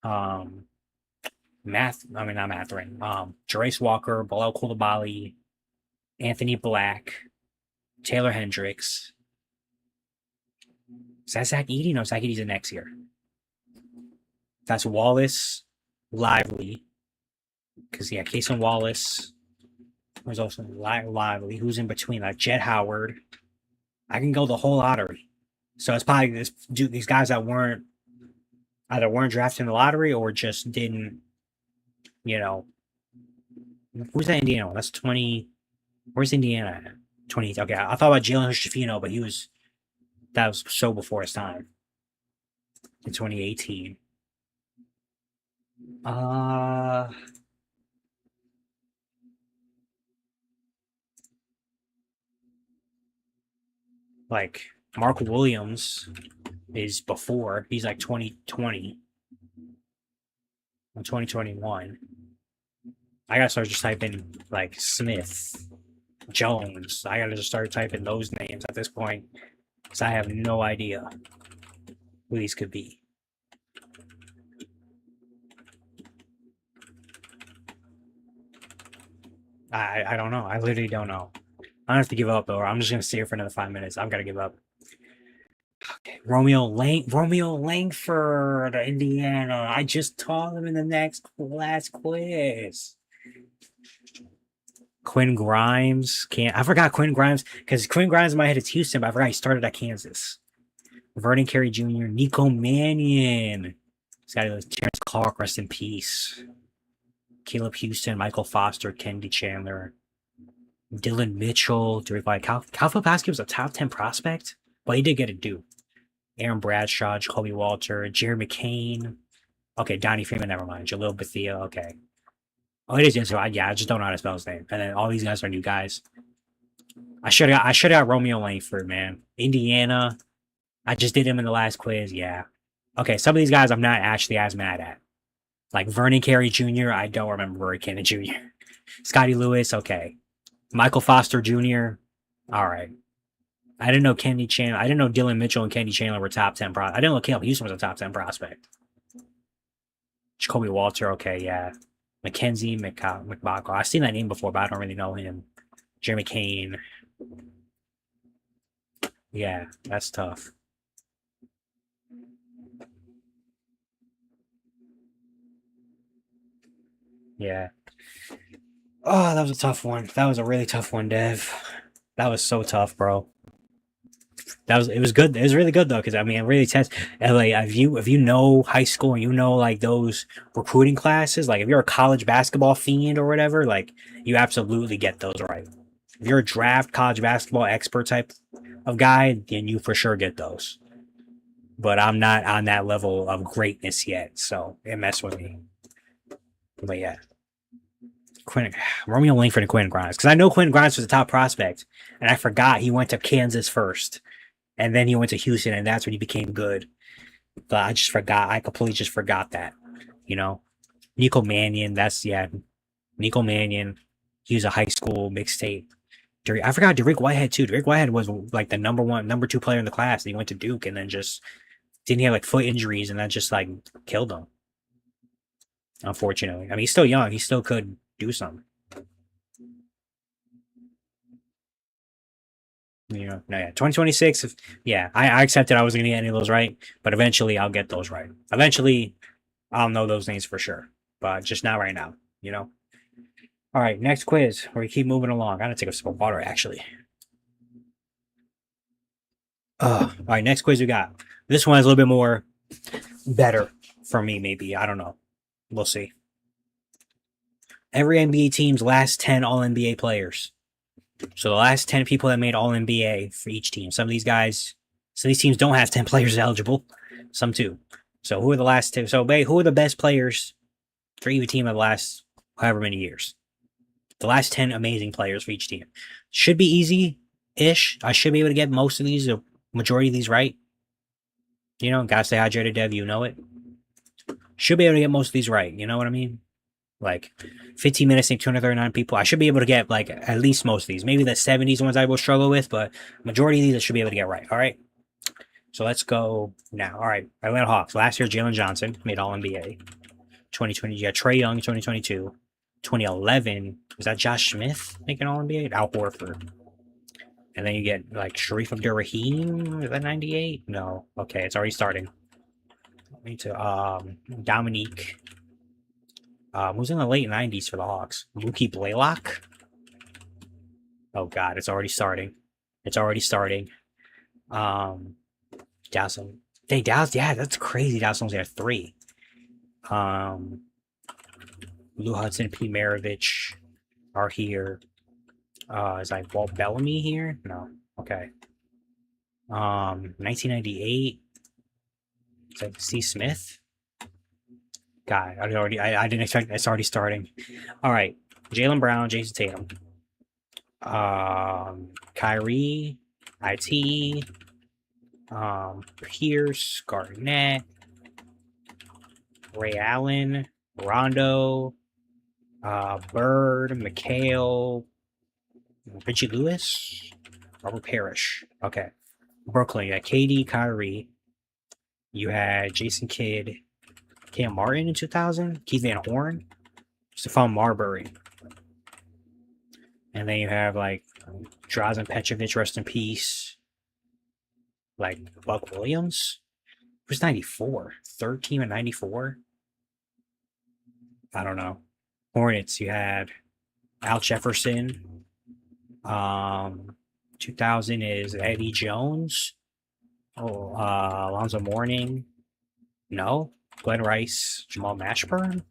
um, not Matherin. Jerace Walker, Bilal Coulibaly, Anthony Black, Taylor Hendricks. Is that Zach Edey? No, Zach Edey's the next year. That's Wallace, Lively. Because, yeah, Cason Wallace. There's also Lively. Who's in between? Like Jet Howard. I can go the whole lottery. So it's probably these guys that either weren't drafted in the lottery or just didn't, you know. Who's that Indiana one? That's 20. Where's Indiana at? 20. Okay, I thought about Jalen Schifino, but that was so before his time. In 2018. Like Mark Williams is before. He's like 2020 and 2021. I gotta start just typing like Smith, Jones. I gotta just start typing those names at this point because I have no idea who these could be. I don't know. I literally don't know. I don't have to give up, or I'm just gonna stay here for another 5 minutes. I'm gonna give up. Okay, Romeo Langford, Indiana. I just taught him in the last quiz. Quinn Grimes. I forgot Quinn Grimes because Quinn Grimes in my head is Houston, but I forgot he started at Kansas. Vernon Carey Jr., Nico Mannion. This guy was Terrence Clark, rest in peace. Caleb Houston, Michael Foster, Kennedy Chandler, Dylan Mitchell, Derek White. Cal Filipowski was a top 10 prospect, but he did get a due. Aaron Bradshaw, Jacoby Walter, Jerry McCain. Okay, Donnie Freeman, never mind. Jalil Bethia, okay. Oh, it is Instagram. Yeah, I just don't know how to spell his name. And then all these guys are new guys. I should have got Romeo Langford, man. Indiana. I just did him in the last quiz. Yeah. Okay, some of these guys I'm not actually as mad at. Like Vernon Carey Jr. I don't remember Rory Cannon Jr. Scotty Lewis. Okay. Michael Foster Jr. All right. I didn't know Kennedy Chandler. I didn't know Dylan Mitchell and Kennedy Chandler were top 10 I didn't know Caleb Houston was a top 10 prospect. Jacoby Walter. Okay, yeah. Mackenzie McBaco. I've seen that name before, but I don't really know him. Jeremy Kane. Yeah, that's tough. Yeah. Oh, that was a tough one. That was a really tough one, Dev. That was so tough, bro. It was good. It was really good though, because I mean, it really tests. And like, if you know high school and you know like those recruiting classes, like if you're a college basketball fiend or whatever, like you absolutely get those right. If you're a draft college basketball expert type of guy, then you for sure get those. But I'm not on that level of greatness yet, so it messed with me. But yeah, Quinn, Romeo Langford and Quentin Grimes, because I know Quentin Grimes was a top prospect, and I forgot he went to Kansas first, and then he went to Houston, and that's when he became good. But I just forgot. I completely just forgot that. You know, Nico Mannion. That's yeah, Nico Mannion. He was a high school mixtape. I forgot Derek Whitehead too. Derek Whitehead was like the number two player in the class. And he went to Duke, and then just didn't he have like foot injuries, and that just like killed him. Unfortunately, I mean he's still young. He still could do something. You know, no, yeah, 2026. Yeah, I accepted I wasn't gonna get any of those right, but eventually I'll get those right. Eventually, I'll know those names for sure, but just not right now. You know. All right, next quiz. We keep moving along. I gotta take a sip of water actually. All right, next quiz we got. This one is a little bit more better for me, maybe. I don't know. We'll see. Every NBA team's last 10 All NBA players. So the last 10 people that made All NBA for each team. Some of these guys, so these teams don't have 10 players eligible. Some do. So who are the last two? So who are the best players for each team of the last however many years? The last 10 amazing players for each team. Should be easy-ish. I should be able to get most of these, the majority of these right. You know, gotta stay hydrated, Dev. You know it. Should be able to get most of these right. You know what I mean? Like 15 minutes, 239 people. I should be able to get like at least most of these. Maybe the 70s ones I will struggle with, but majority of these I should be able to get right. All right. So let's go now. All right. Atlanta Hawks. Last year, Jalen Johnson made All NBA. 2020, you got Trae Young. 2022. 2011, was that Josh Smith making All NBA? Al Horford. And then you get like Sharif Abdur-Rahim. Is that 98? No. Okay, it's already starting. Me too. Dominique. Who's in the late 90s for the Hawks? Mookie Blaylock? Oh god, it's already starting. It's already starting. Dallas. Dang, Dallas, yeah, that's crazy. Dallas only had 3. Lou Hudson, P. Maravich are here. Is like Walt Bellamy here? No. Okay. 1998. Is that C. Smith? God, I didn't expect it's already starting. All right. Jaylen Brown, Jason Tatum. Kyrie, IT, Pierce, Garnett, Ray Allen, Rondo, Bird, McHale, Richie Lewis, Robert Parrish. Okay. Brooklyn, you had KD, Kyrie. You had Jason Kidd, Cam Martin in 2000, Keith Van Horn, Stephon Marbury. And then you have like Drazen Petrovic, rest in peace. Like Buck Williams. Who's 94? Third team at 94? I don't know. Hornets, you had Al Jefferson. 2000 is Eddie Jones. Oh, Alonzo Mourning. No. Glenn Rice. Jamal Mashburn.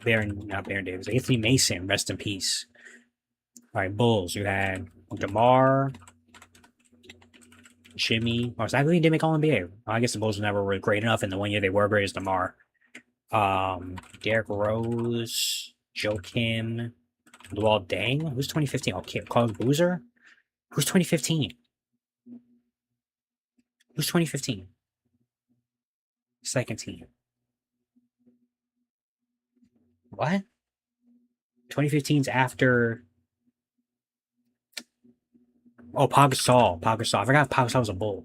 Not Baron Davis. Anthony Mason, rest in peace. All right, Bulls. You had DeMar, Jimmy. Oh, so I really didn't make All NBA. I guess the Bulls never were great enough, and the 1 year they were great as DeMar. Derrick Rose, Joe Kim, Luol Deng. Who's 2015? Oh, Carlos Boozer. Who's 2015? Who's 2015? Second team. What? 2015's after. Oh, Pau Gasol. Pau Gasol. I forgot Pau Gasol was a Bull.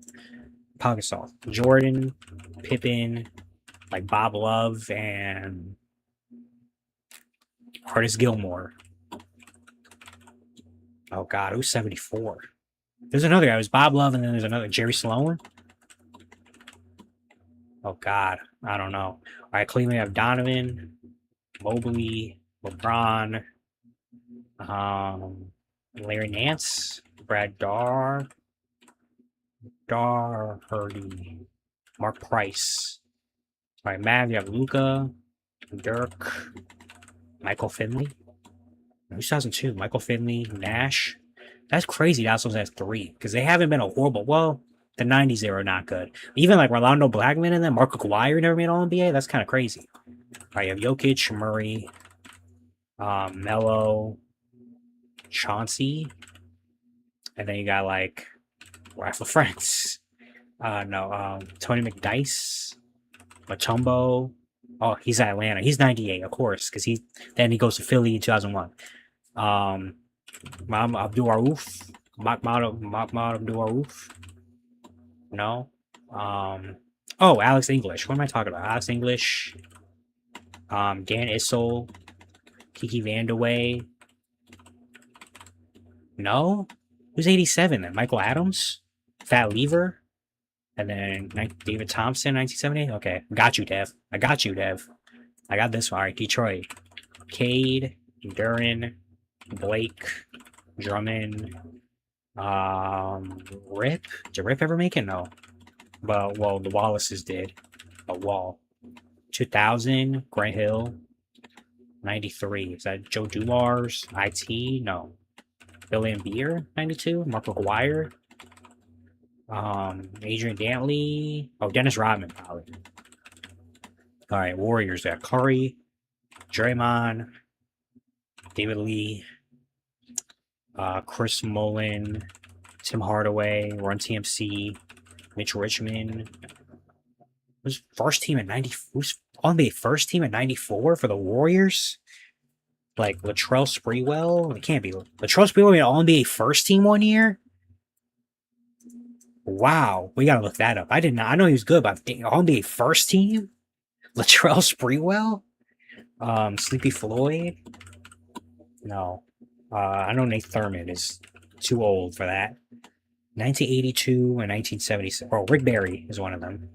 Pau Gasol. Jordan, Pippen, like Bob Love, and Curtis Gilmore. Oh God, who's 74? There's another guy. It was Bob Love, and then there's another Jerry Sloan. Oh God, I don't know. All right, Cleveland have Donovan, Mobley, LeBron, Larry Nance, Brad Daugherty, Mark Price. All right, Mav, you have Luca, Dirk, Michael Finley. 2002, Michael Finley, Nash. That's crazy. That's was at 3 because they haven't been a horrible. Well, the 90s they were not good. Even like Rolando Blackman and then Marco Aguirre never made All NBA. That's kind of crazy. All right, you have Jokic, Murray, Melo, Chauncey, and then you got like Rifle Friends. Tony McDice, Matumbo. Oh, he's at Atlanta. He's 98, of course, because he goes to Philly in 2001. Abdul Rauf, Mahmoud Abdul Rauf. No. Alex English. What am I talking about? Alex English. Dan Issel, Kiki Vandeweghe. No. Who's 87 then? Michael Adams, Fat Lever, and then David Thompson, 1978. Okay, got you, Dev. I got this one. All right, Detroit. Cade, Duran, Blake, Drummond, Rip. Did Rip ever make it? No. But, well, the Wallaces did. A Wall. 2000, Grant Hill. 93. Is that Joe Dumars? IT? No. Bill Laimbeer, 92. Mark McGuire. Adrian Dantley. Oh, Dennis Rodman, probably. All right, Warriors. Got Curry, Draymond, David Lee, Chris Mullin, Tim Hardaway, Run TMC, Mitch Richmond. Who's first team at 90? Who's on the first team at 94 for the Warriors? Like Latrell Sprewell? It can't be. Latrell Sprewell made All NBA first team 1 year? Wow, we gotta look that up. I did not. I know he was good, but All NBA first team? Latrell Sprewell? Sleepy Floyd? No. I know Nate Thurman is too old for that. 1982 and 1976. Oh, Rick Barry is one of them.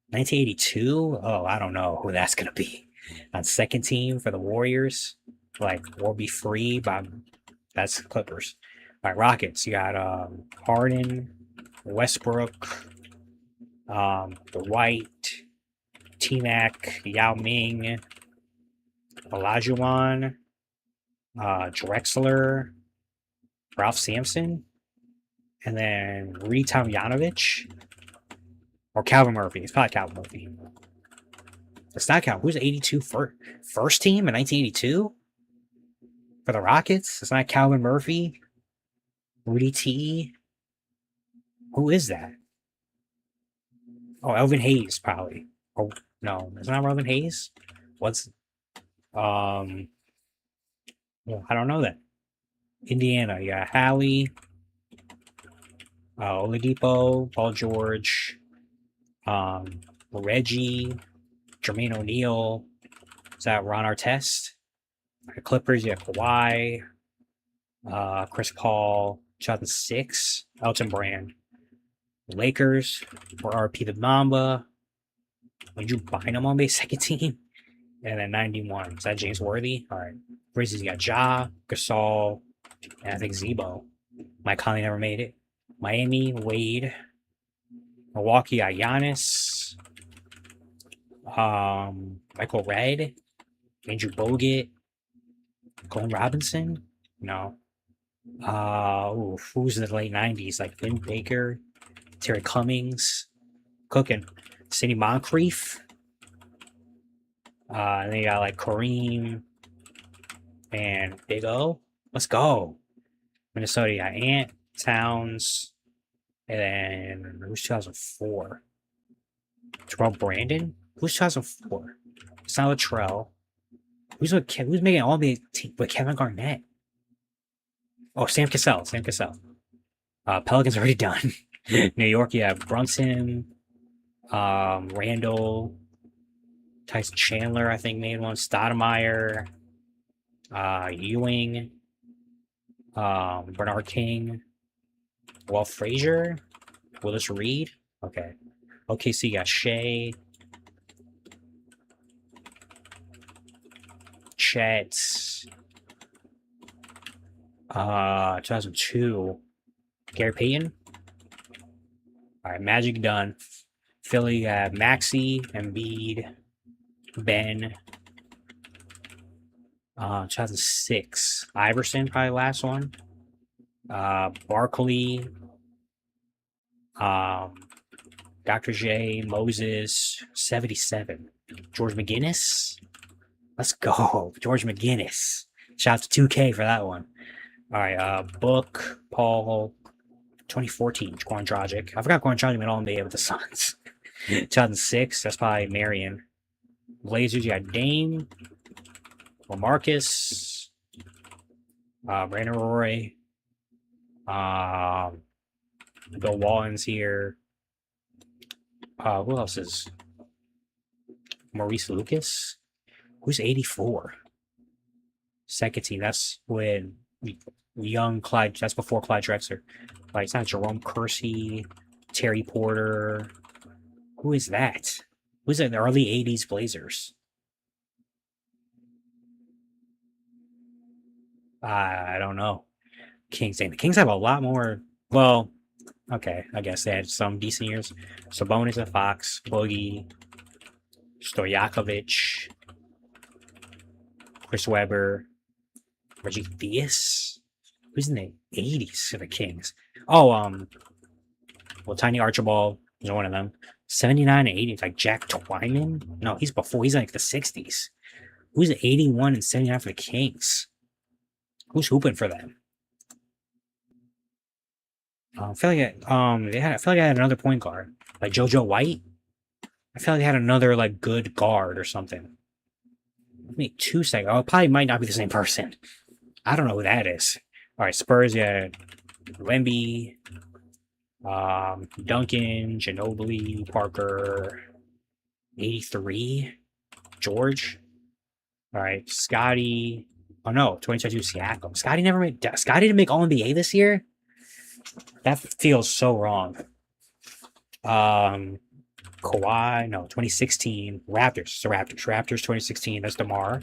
1982? Oh, I don't know who that's gonna be. On second team for the Warriors, like we'll be free, but that's Clippers. All right, Rockets. You got Harden, Westbrook, Dwight, T-Mac, Yao Ming, Olajuwon, Drexler, Ralph Sampson, and then Rudy Tomjanovich. Or Calvin Murphy. It's probably Calvin Murphy. It's not Calvin. Who's 82 first team in 1982? For the Rockets? It's not Calvin Murphy? Rudy T? Who is that? Oh, Elvin Hayes, probably. Oh, no. It's not Elvin Hayes? What's... Well, I don't know that. Indiana. You got Hallie, Oladipo, Paul George... Reggie, Jermaine O'Neal. Is that Ron Artest? The Clippers, you have Kawhi, Chris Paul, 2006, Elton Brand. Lakers, for RP the Mamba. Would you buy him on base second team? And then 91. Is that James Worthy? All right. Grizzlies, you got Ja, Gasol, and I think Zebo. Mike Conley never made it. Miami, Wade. Milwaukee, Giannis, Michael Redd, Andrew Bogut, Glenn Robinson. No. Who's in the late '90s? Like Vin Baker, Terry Cummings, cooking. Sidney Moncrief. And then you got like Kareem and Big O. Let's go. Minnesota, you got Ant, Towns, and then who's 2004? Terrell Brandon? Who's 2004? It's not Latrell. Who's making all the team with Kevin Garnett? Oh, Sam Cassell. Sam Cassell. Pelicans already done. New York, you have Brunson, Randall, Tyson Chandler, I think made one. Stoudemire, Ewing, Bernard King, Walt Frazier, Willis Reed. Okay. Okay, so you got Shea, Chet, 2002, Gary Payton. All right, Magic done. Philly, you have Maxey, Embiid, Ben. 2006, Iverson, probably last one. Barkley, Dr. J, Moses, 77. George McGinnis. Let's go. George McGinnis. Shout out to 2K for that one. All right, Book, Paul, 2014, Goran Dragic. I forgot Goran Dragic made all NBA with the Suns. 2006, that's probably Marion. Blazers, you got Dame, LaMarcus, Brandon Roy, Bill Walton's here. Who else is? Maurice Lucas? Who's 84? Second team. That's when young Clyde. That's before Clyde Drexler. Like, it's not Jerome Kersey, Terry Porter. Who is that? Who's in the early 80s Blazers? I don't know. Kings. The Kings have a lot more. Well, okay. I guess they had some decent years. Sabonis and Fox, Boogie, Stojakovic, Chris Webber, Reggie Theus. Who's in the 80s for the Kings? Oh, well, Tiny Archibald is one of them. 79 and 80. It's like Jack Twyman. No, he's before. He's like the 60s. Who's 81 and 79 for the Kings? Who's hooping for them? I feel like I feel like I had another point guard, like JoJo White. I feel like they had another like good guard or something. Give me 2 seconds. Oh, it probably might not be the same person. I don't know who that is. All right, Spurs. Yeah, Wemby, Duncan, Ginobili, Parker, 83, George. All right, Scotty. Oh no, 2022 Siakam. Scotty didn't make All NBA this year. That feels so wrong. Kawhi, no, 2016 Raptors. It's the Raptors. Raptors 2016. That's DeMar.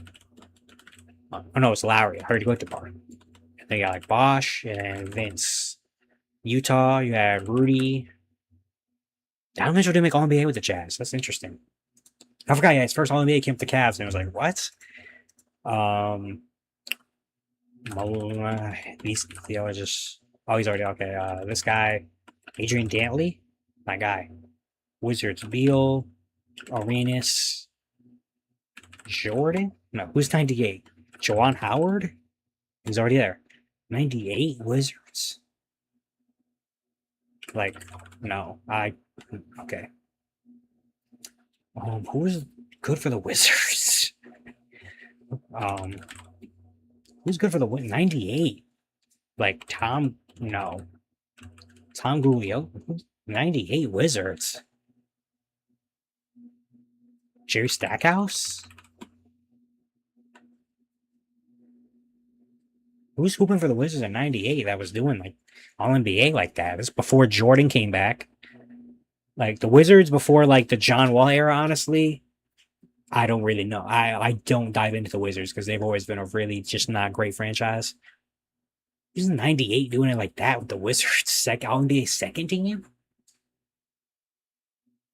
Oh no, it's Lowry. I heard you go with DeMar. They got like Bosch and Vince. Utah, you had Rudy. Donovan Mitchell didn't make All NBA with the Jazz. That's interesting. I forgot. Yeah, his first All NBA came with the Cavs, and I was like, what? These just. Oh, he's already okay. This guy, Adrian Dantley, my guy. Wizards, Beal, Arenas, Jordan. No, who's 98? Juwan Howard. He's already there. 98 Wizards. Like, no, okay. Who's good for the Wizards? Who's good for the 98? Like Tom, no. Tom Guglio, 98 Wizards. Jerry Stackhouse? Who's hooping for the Wizards in 98 that was doing like All NBA like that? This is before Jordan came back. Like the Wizards before like the John Wall era, honestly, I don't really know. I don't dive into the Wizards because they've always been a really just not great franchise. He's 98 doing it like that with the Wizards. All NBA second team?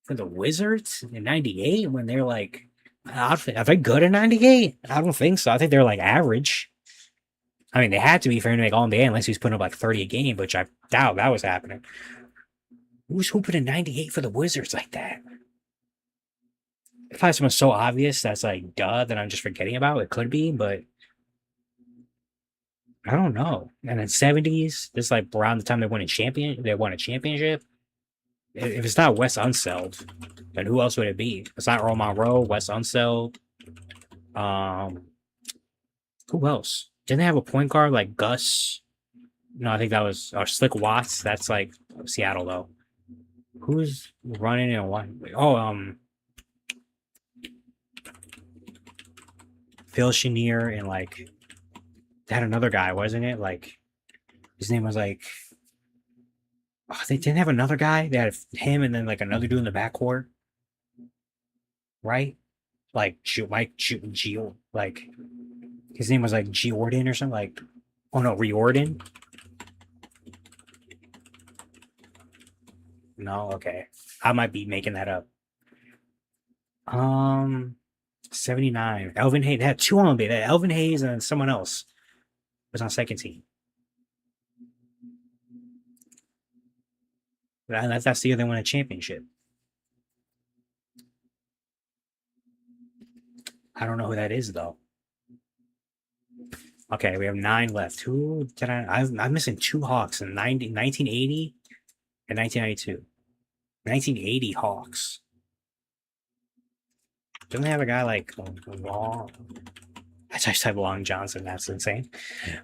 For the Wizards in 98 when they're like Are they good at 98? I don't think so. I think they're like average. I mean, they had to be for him to make All NBA unless he was putting up like 30 a game, which I doubt that was happening. Who's hooping in 98 for the Wizards like that? If I someone so obvious that's like duh that I'm just forgetting about, it could be, but I don't know. And then 70s, this is like around the time they won a championship. If it's not Wes Unseld, then who else would it be? It's not Earl Monroe, Wes Unseld. Um, who else? Didn't they have a point guard like Gus? No, I think that was Slick Watts. That's like Seattle though. Who's running in one? Oh, Phil Chenier and like they had another guy, wasn't it? Like his name was like they didn't have another guy. They had him and then like another dude in the backcourt, right? Like Mike Gio, like his name was like Giordon or something. Like, oh no, Riordan. No, okay, I might be making that up. Um, 79. Elvin Hayes. They had two on. They had Elvin Hayes and someone else was on second team. That's the year they won a championship. I don't know who that is though. Okay, we have 9 left. Who did I'm missing 2 Hawks in 1980 and 1992. 1980 Hawks. Don't they have a guy like Long? I just type Long Johnson. That's insane.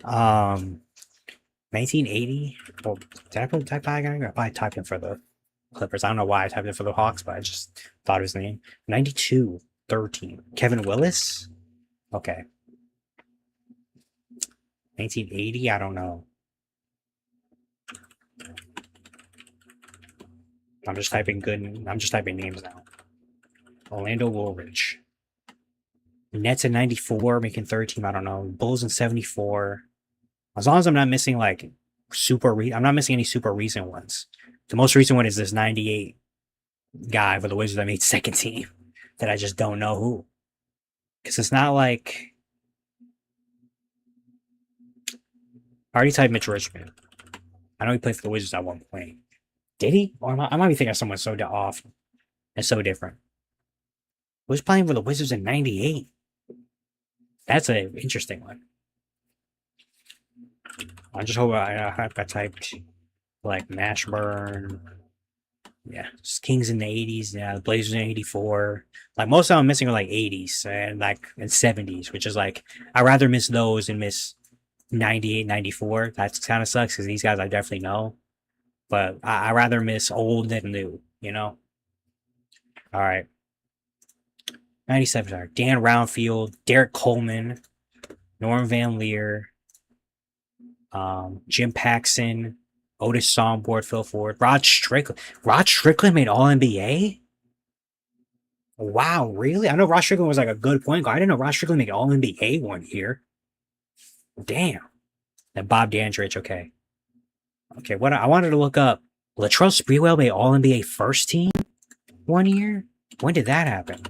1980. Well, did I type that guy? I probably typed him for the Clippers. I don't know why I typed it for the Hawks, but I just thought of his name. 92, 13. Kevin Willis? Okay. 1980? I don't know. I'm just typing names now. Orlando Woolridge. Nets in 94, making third team. I don't know. Bulls in 74. As long as I'm not missing like I'm not missing any super recent ones. The most recent one is this 98 guy for the Wizards that made second team that I just don't know who. Because it's not like I already typed Mitch Richmond. I know he played for the Wizards at one point. Did he? Or I might be thinking of someone so off and so different. Who's playing for the Wizards in 98? That's an interesting one. I just hope I typed like Mashburn. Yeah, just Kings in the 80s. Yeah, the Blazers in 84. Like most of them I'm missing are like 80s and like and 70s, which is like I'd rather miss those and miss 98, 94. That kind of sucks because these guys I definitely know. But I rather miss old than new, you know? All right. 97 are Dan Roundfield, Derek Coleman, Norm Van Leer, Jim Paxson, Otis Songboard, Phil Ford, Rod Strickland. Rod Strickland made All NBA? Wow, really? I know Rod Strickland was like a good point guard. I didn't know Rod Strickland made All NBA one year. Damn. And Bob Dandridge, okay. Okay, what I wanted to look up. Latrell Sprewell made All NBA first team one year? When did that happen?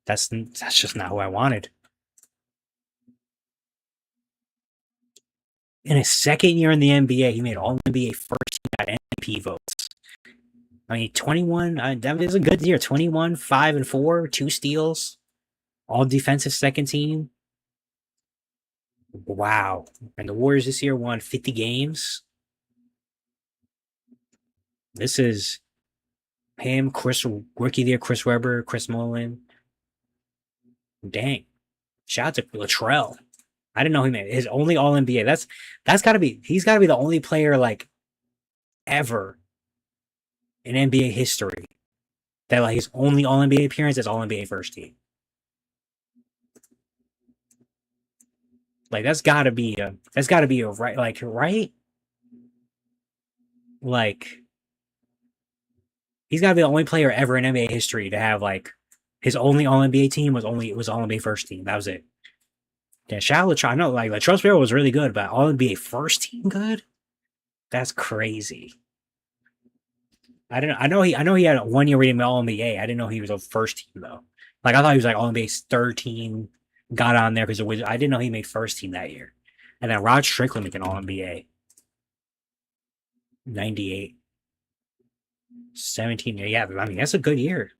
That's just not who I wanted. In his second year in the NBA, he made All NBA first team at MVP votes. I mean, 21. That was a good year. 21, 5 and 4, 2 steals, all defensive second team. Wow. And the Warriors this year won 50 games. This is him, rookie there, Chris Webber, Chris Mullin. Dang. Shout out to Latrell. I didn't know he made his only All NBA. He's gotta be the only player like ever in NBA history that like his only All NBA appearance is All NBA first team. Like that's gotta be a right right? Like he's gotta be the only player ever in NBA history to have like his only All NBA team was All NBA first team. That was it. Yeah, shout out Latrell. I know like Latrell Sprewell was really good, but All NBA first team good? That's crazy. I know he had 1 year where he made All NBA. I didn't know he was a first team though. Like I thought he was like All NBA 13, got on there because the Wizards. I didn't know he made first team that year. And then Rod Strickland making All NBA 98, 17. Yeah, I mean that's a good year.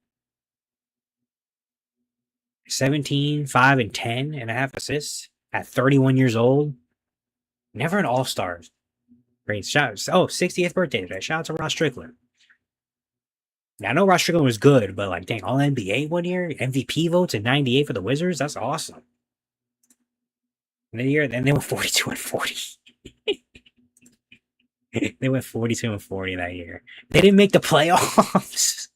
17, 5, and 10 and a half assists at 31 years old. Never an All Star. Great shout. Oh, 60th birthday today. Shout out to Rod Strickland. Now, I know Rod Strickland was good, but like, dang, All NBA one year, MVP votes in '98 for the Wizards. That's awesome. And the year, then they went 42 and 40. They went 42 and 40 that year. They didn't make the playoffs.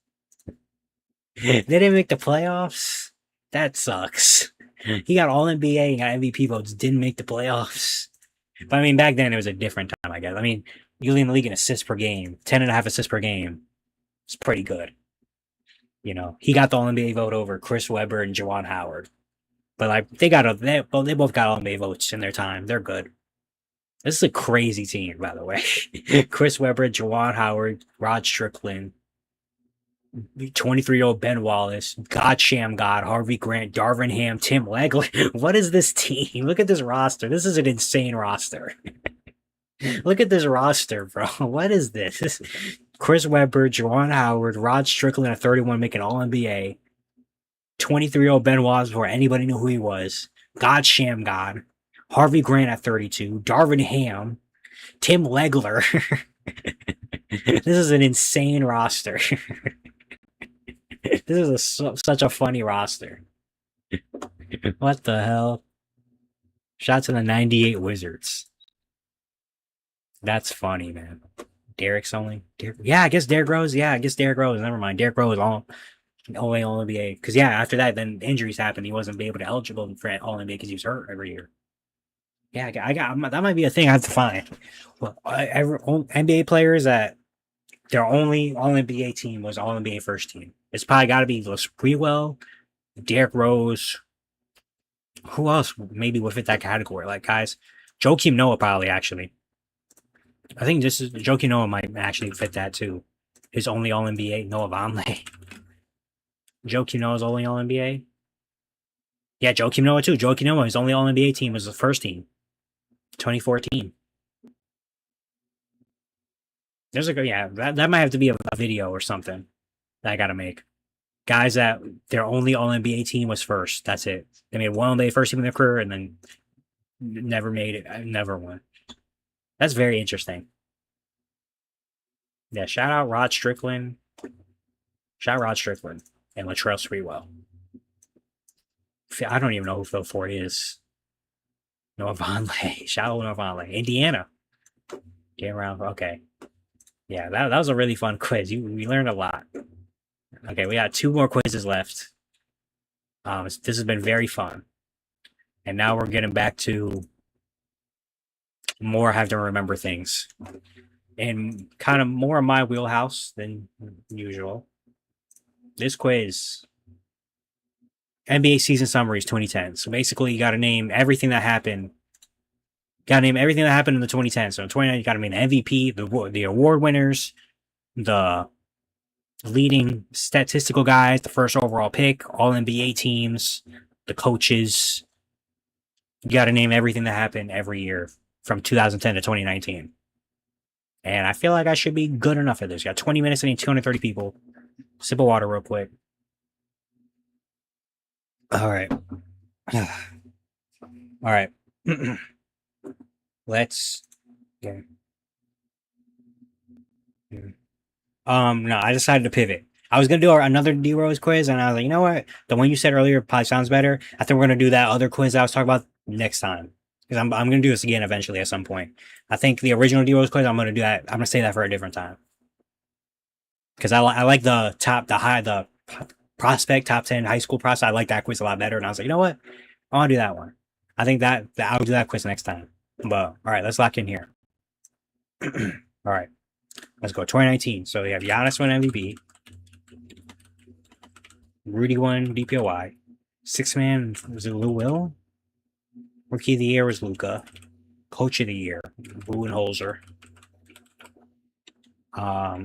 They didn't make the playoffs. That sucks. He got All NBA and got MVP votes, didn't make the playoffs. But I mean, back then it was a different time, I guess. I mean, you lead the league in assists per game, 10 and a half assists per game. It's pretty good. You know, he got the All NBA vote over Chris Webber and Juwan Howard. But like they both got All NBA votes in their time. They're good. This is a crazy team, by the way. Chris Webber, Juwan Howard, Rod Strickland, 23-year-old Ben Wallace, God Sham God, Harvey Grant, Darvin Ham, Tim Legler. What is this team? Look at this roster. This is an insane roster. Look at this roster, bro. What is this? Chris Webber, Juwan Howard, Rod Strickland at 31 making All NBA. 23-year-old Ben Wallace before anybody knew who he was. God Sham God. Harvey Grant at 32. Darvin Ham. Tim Legler. This is an insane roster. This is such a funny roster. What the hell? Shout out to the 98 Wizards. That's funny, man. Derek's only. Yeah, I guess Derrick Rose. Yeah, I guess Derrick Rose. Never mind. Derrick Rose only All NBA. Because, yeah, after that, then injuries happened. He wasn't able to eligible for All NBA because he was hurt every year. Yeah, that might be a thing I have to find. Well, NBA players that their only All NBA team was All NBA first team. It's probably got to be Sprewell, Derrick Rose. Who else maybe would fit that category? Like, guys, Joakim Noah probably actually. I think Joakim Noah might actually fit that too. His only All NBA, Noah Vonleh. Joakim Noah's only All NBA. Yeah, Joakim Noah too. Joakim Noah, his only All NBA team was the first team, 2014. There's that might have to be a video or something that I got to make. Guys that their only All NBA team was first. That's it. They made one NBA first team in their career and then never made it. Never won. That's very interesting. Yeah, shout out Rod Strickland. Shout out Rod Strickland and Latrell Sprewell. I don't even know who Phil Ford is. Noah Vonleh. Shout out Noah Vonleh. Indiana. Get around. Okay. Yeah, that was a really fun quiz. We learned a lot. Okay, we got 2 more quizzes left. This has been very fun. And now we're getting back to more have to remember things. And kind of more in my wheelhouse than usual. This quiz, NBA season summaries 2010. So basically, you got to name everything that happened. Got to name everything that happened in the 2010. So in 2010, you got to name the MVP, the award winners, the leading statistical guys, the first overall pick, all NBA teams, the coaches. You got to name everything that happened every year from 2010 to 2019. And I feel like I should be good enough at this. You got 20 minutes, I need 230 people. Sip of water real quick. All right. All right. Let's. Yeah. No, I decided to pivot. I was gonna do another D Rose quiz, and I was like, you know what? The one you said earlier probably sounds better. I think we're gonna do that other quiz I was talking about next time because I'm gonna do this again eventually at some point. I think the original D Rose quiz I'm gonna do that. I'm gonna say that for a different time because I like the prospect top 10 high school prospect. I like that quiz a lot better, and I was like, you know what? I want to do that one. I think that I'll do that quiz next time. But all right, let's lock in here. All right. Let's go 2019. So we have Giannis won MVP. Rudy won DPOY. Sixth man, was it Lou Will? Rookie of the year was Luka. Coach of the year, Budenholzer.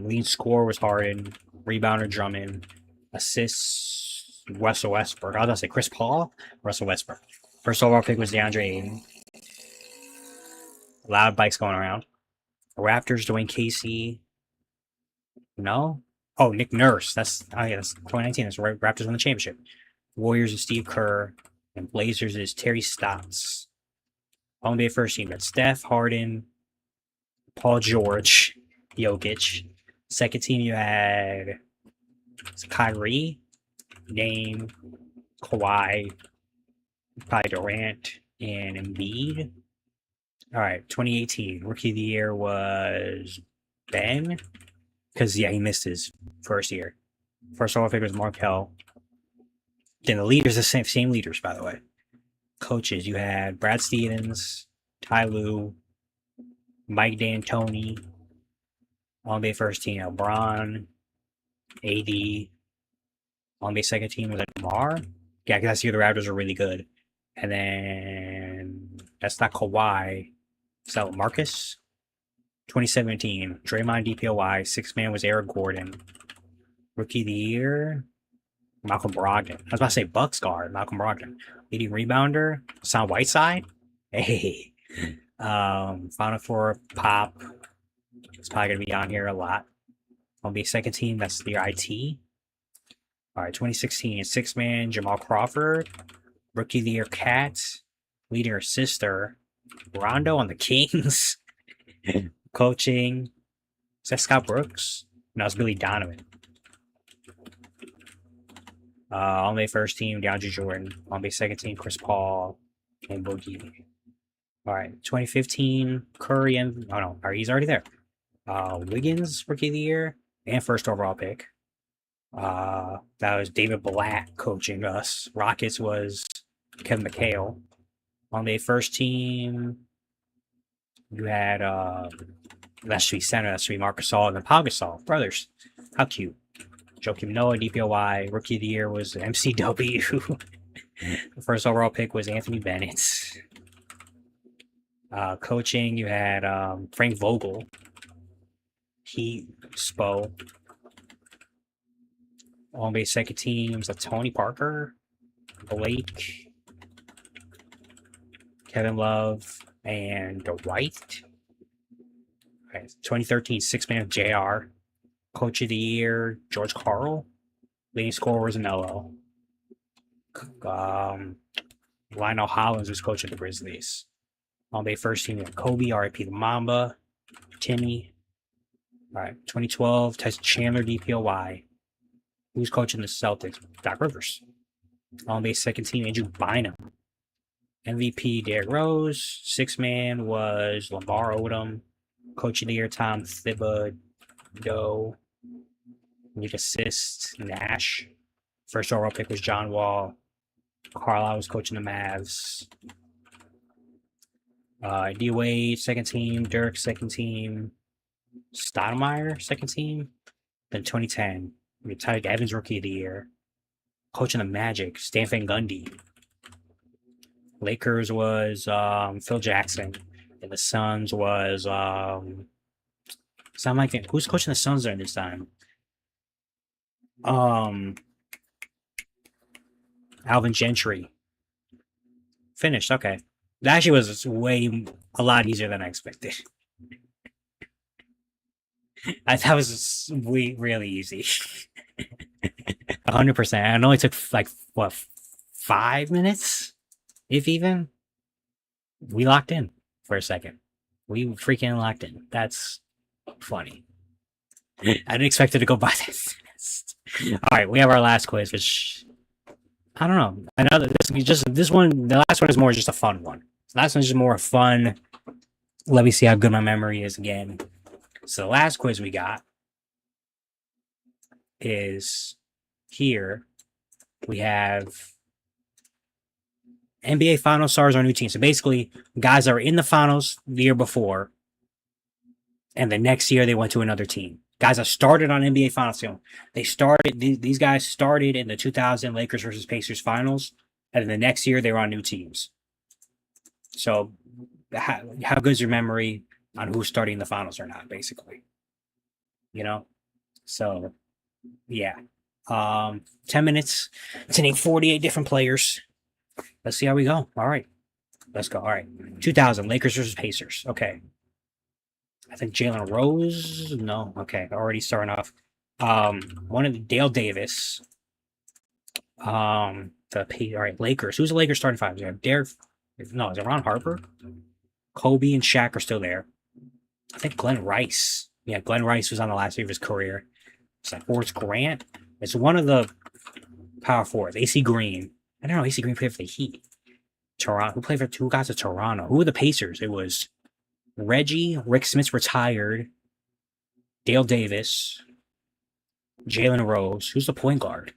Lead scorer was Harden. Rebounder, Drummond. Assists, Russell Westbrook. I was gonna say Chris Paul, Russell Westbrook. First overall pick was DeAndre Ayton. Loud bikes going around. Raptors, Dwayne Casey. No? Oh, Nick Nurse. That's 2019. That's Raptors won the championship. Warriors is Steve Kerr. And Blazers is Terry Stotts. NBA first team. That's Steph, Harden, Paul George, Jokic. Second team you had Kyrie, Dame, Kawhi, probably Durant, and Embiid. All right, 2018. Rookie of the year was Ben. Because, yeah, he missed his first year. First overall pick was Markel. Then the leaders, the same leaders, by the way. Coaches, you had Brad Stevens, Ty Lue, Mike D'Antoni. NBA first team, LeBron, AD. NBA second team was Lamar. Yeah, because that's the year the Raptors are really good. And then that's not Kawhi. Is that Marcus? 2017, Draymond DPOY. Sixth man was Eric Gordon. Rookie of the year, Malcolm Brogdon. I was about to say Bucks guard, Malcolm Brogdon. Leading rebounder, Hassan Whiteside. Hey. Final Four, Pop. It's probably going to be on here a lot. I'll be second team, that's the IT. All right, 2016, sixth man, Jamal Crawford. Rookie of the year, Cat. Leading sister, Rondo on the Kings. Coaching, is that Scott Brooks? No, it's Billy Donovan. NBA first team, DeAndre Jordan. NBA second team, Chris Paul and Boogie. All right, 2015, Curry and he's already there. Wiggins, rookie of the year and first overall pick. That was David Blatt coaching us. Rockets was Kevin McHale. NBA first team, you had that should be center, that should be Marc Gasol and then Pau Gasol, brothers. How cute. Joakim Noah, DPOY. Rookie of the year was MCW. The first overall pick was Anthony Bennett. Coaching, you had Frank Vogel. Heat, Spo. NBA second teams, Tony Parker, Blake, Kevin Love, and Dwight. Okay, 2013, sixth man, JR. Coach of the year, George Karl. Leading scorer was Melo. Lionel Hollins was coach of the Grizzlies. NBA first team, Kobe, RIP the Mamba, Timmy. All right, 2012, Tyson Chandler, DPOY. Who's coaching the Celtics? Doc Rivers. NBA second team, Andrew Bynum. MVP, Derrick Rose. Sixth man was Lamar Odom. Coach of the year, Tom Thibodeau. League assist, Nash. First overall pick was John Wall. Carlisle was coaching the Mavs. D Wade, second team. Dirk, second team. Stoudemire, second team. Then 2010, Tyreek Evans, rookie of the year. Coaching the Magic, Stan Van Gundy. Lakers was Phil Jackson. And the Suns was who's coaching the Suns during this time? Alvin Gentry. Finished, okay. That actually was a lot easier than I expected. That was really easy. 100%. It only took 5 minutes? If even. We locked in for a second. We freaking locked in. That's funny. I didn't expect it to go by that fast. Alright, we have our last quiz, which I don't know. I know that the last one is more just a fun one. The last one is just more fun. Let me see how good my memory is again. So the last quiz we got is here. We have NBA final stars on new teams. So basically, guys that were in the finals the year before, and the next year they went to another team. Guys that started on NBA finals team. These guys started in the 2000 Lakers versus Pacers finals, and then the next year they were on new teams. So how good is your memory on who's starting the finals or not, basically? You know? So, yeah. 10 minutes to name 48 different players. Let's see how we go. All right. Let's go. All right. 2000, Lakers versus Pacers. Okay. I think Jalen Rose. No. Okay. Already starting off. One of the Dale Davis. All right, Lakers. Who's the Lakers starting five? We have Derek. No, is it Ron Harper? Kobe and Shaq are still there. I think Glenn Rice. Yeah, Glenn Rice was on the last year of his career. It's like Horace Grant. It's one of the power forwards. AC Green. I don't know. AC Green played for the Heat. Toronto. Who played for two guys of Toronto? Who were the Pacers? It was Reggie. Rick Smith retired. Dale Davis. Jalen Rose. Who's the point guard?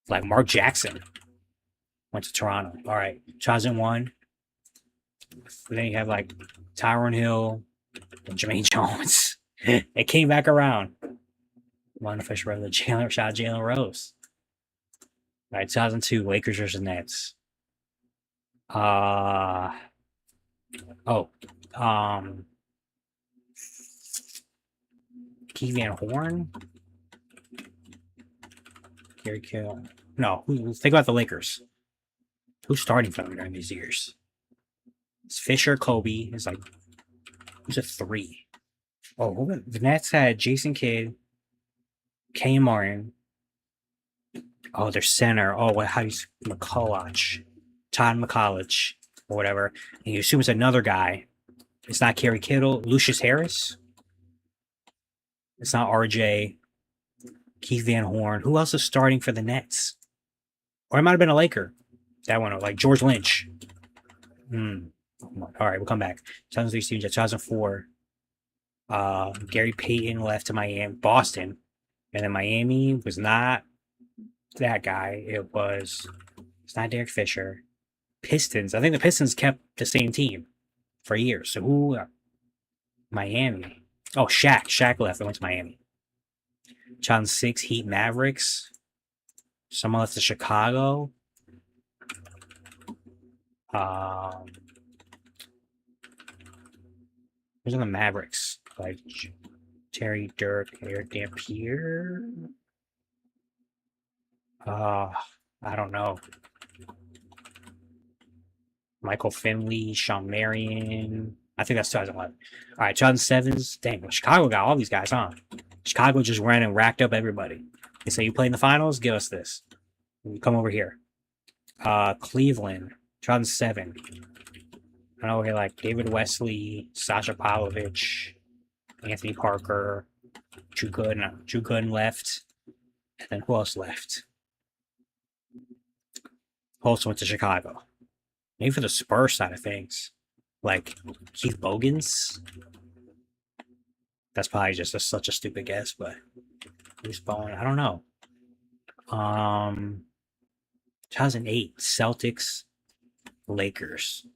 Like Mark Jackson. Went to Toronto. All right. 2001. Then you have like Tyronn Hill and Jermaine Jones. It came back around. One official rather Jalen Rose. All right, 2002, Lakers versus Nets. Oh, Keith Van Horn, Gary Kill. No, think about the Lakers. Who's starting for them during these years? It's Fisher, Kobe. It's like who's a three? Oh, the Nets had Jason Kidd, K. Martin. Oh, their center. Oh, how do you McCulloch, Todd McCulloch, or whatever. And you assume it's another guy. It's not Kerry Kittle, Lucius Harris. It's not RJ, Keith Van Horn. Who else is starting for the Nets? Or it might have been a Laker. That one, like George Lynch. All right, we'll come back. 2003 Steve Jobs, 2004. Gary Payton left to Miami, Boston, and then Miami was not that guy. It's not Derek Fisher. Pistons. I think the Pistons kept the same team for years. So who? Miami. Oh, Shaq. Shaq left and went to Miami. 2006 Heat Mavericks. Someone left to Chicago. Who's on the Mavericks? Like Terry Dirk, Eric Dampier. I don't know. Michael Finley, Sean Marion. I think that's 2011. All right, 2007's. Dang, Chicago got all these guys, huh? Chicago just ran and racked up everybody. They say, you play in the finals? Give us this. You come over here. Cleveland, 2007. I know, okay, like David Wesley, Sasha Pavlovich, Anthony Parker, Drew Gooden left. And then who else left? Who also went to Chicago? Maybe for the Spurs side of things. Like Keith Bogans. That's probably just such a stupid guess, but who's Bowen? I don't know. 2008 Celtics, Lakers.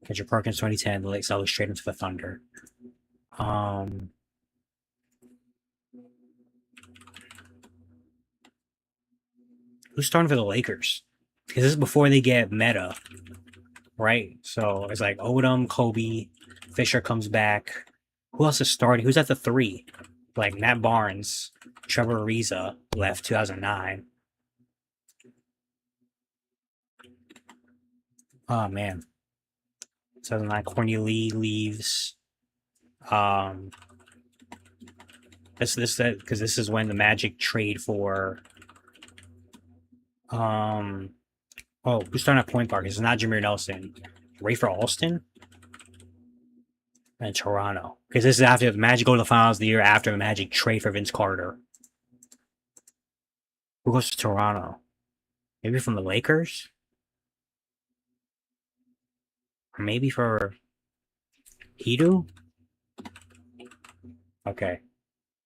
Kendrick Perkins 2010, the Lakers always straight into the Thunder. Who's starting for the Lakers? Because this is before they get meta, right? So it's like Odom, Kobe, Fisher comes back. Who else is starting? Who's at the three? Like Matt Barnes, Trevor Ariza left 2009. Oh man, 2009. Courtney Lee leaves. This because this is when the Magic trade for. Oh, who's starting at point guard? It's not Jameer Nelson. Rafer Alston? And Toronto. Because this is after the Magic go to the finals the year after the Magic trade for Vince Carter. Who goes to Toronto? Maybe from the Lakers? Or maybe for Hedo? Okay.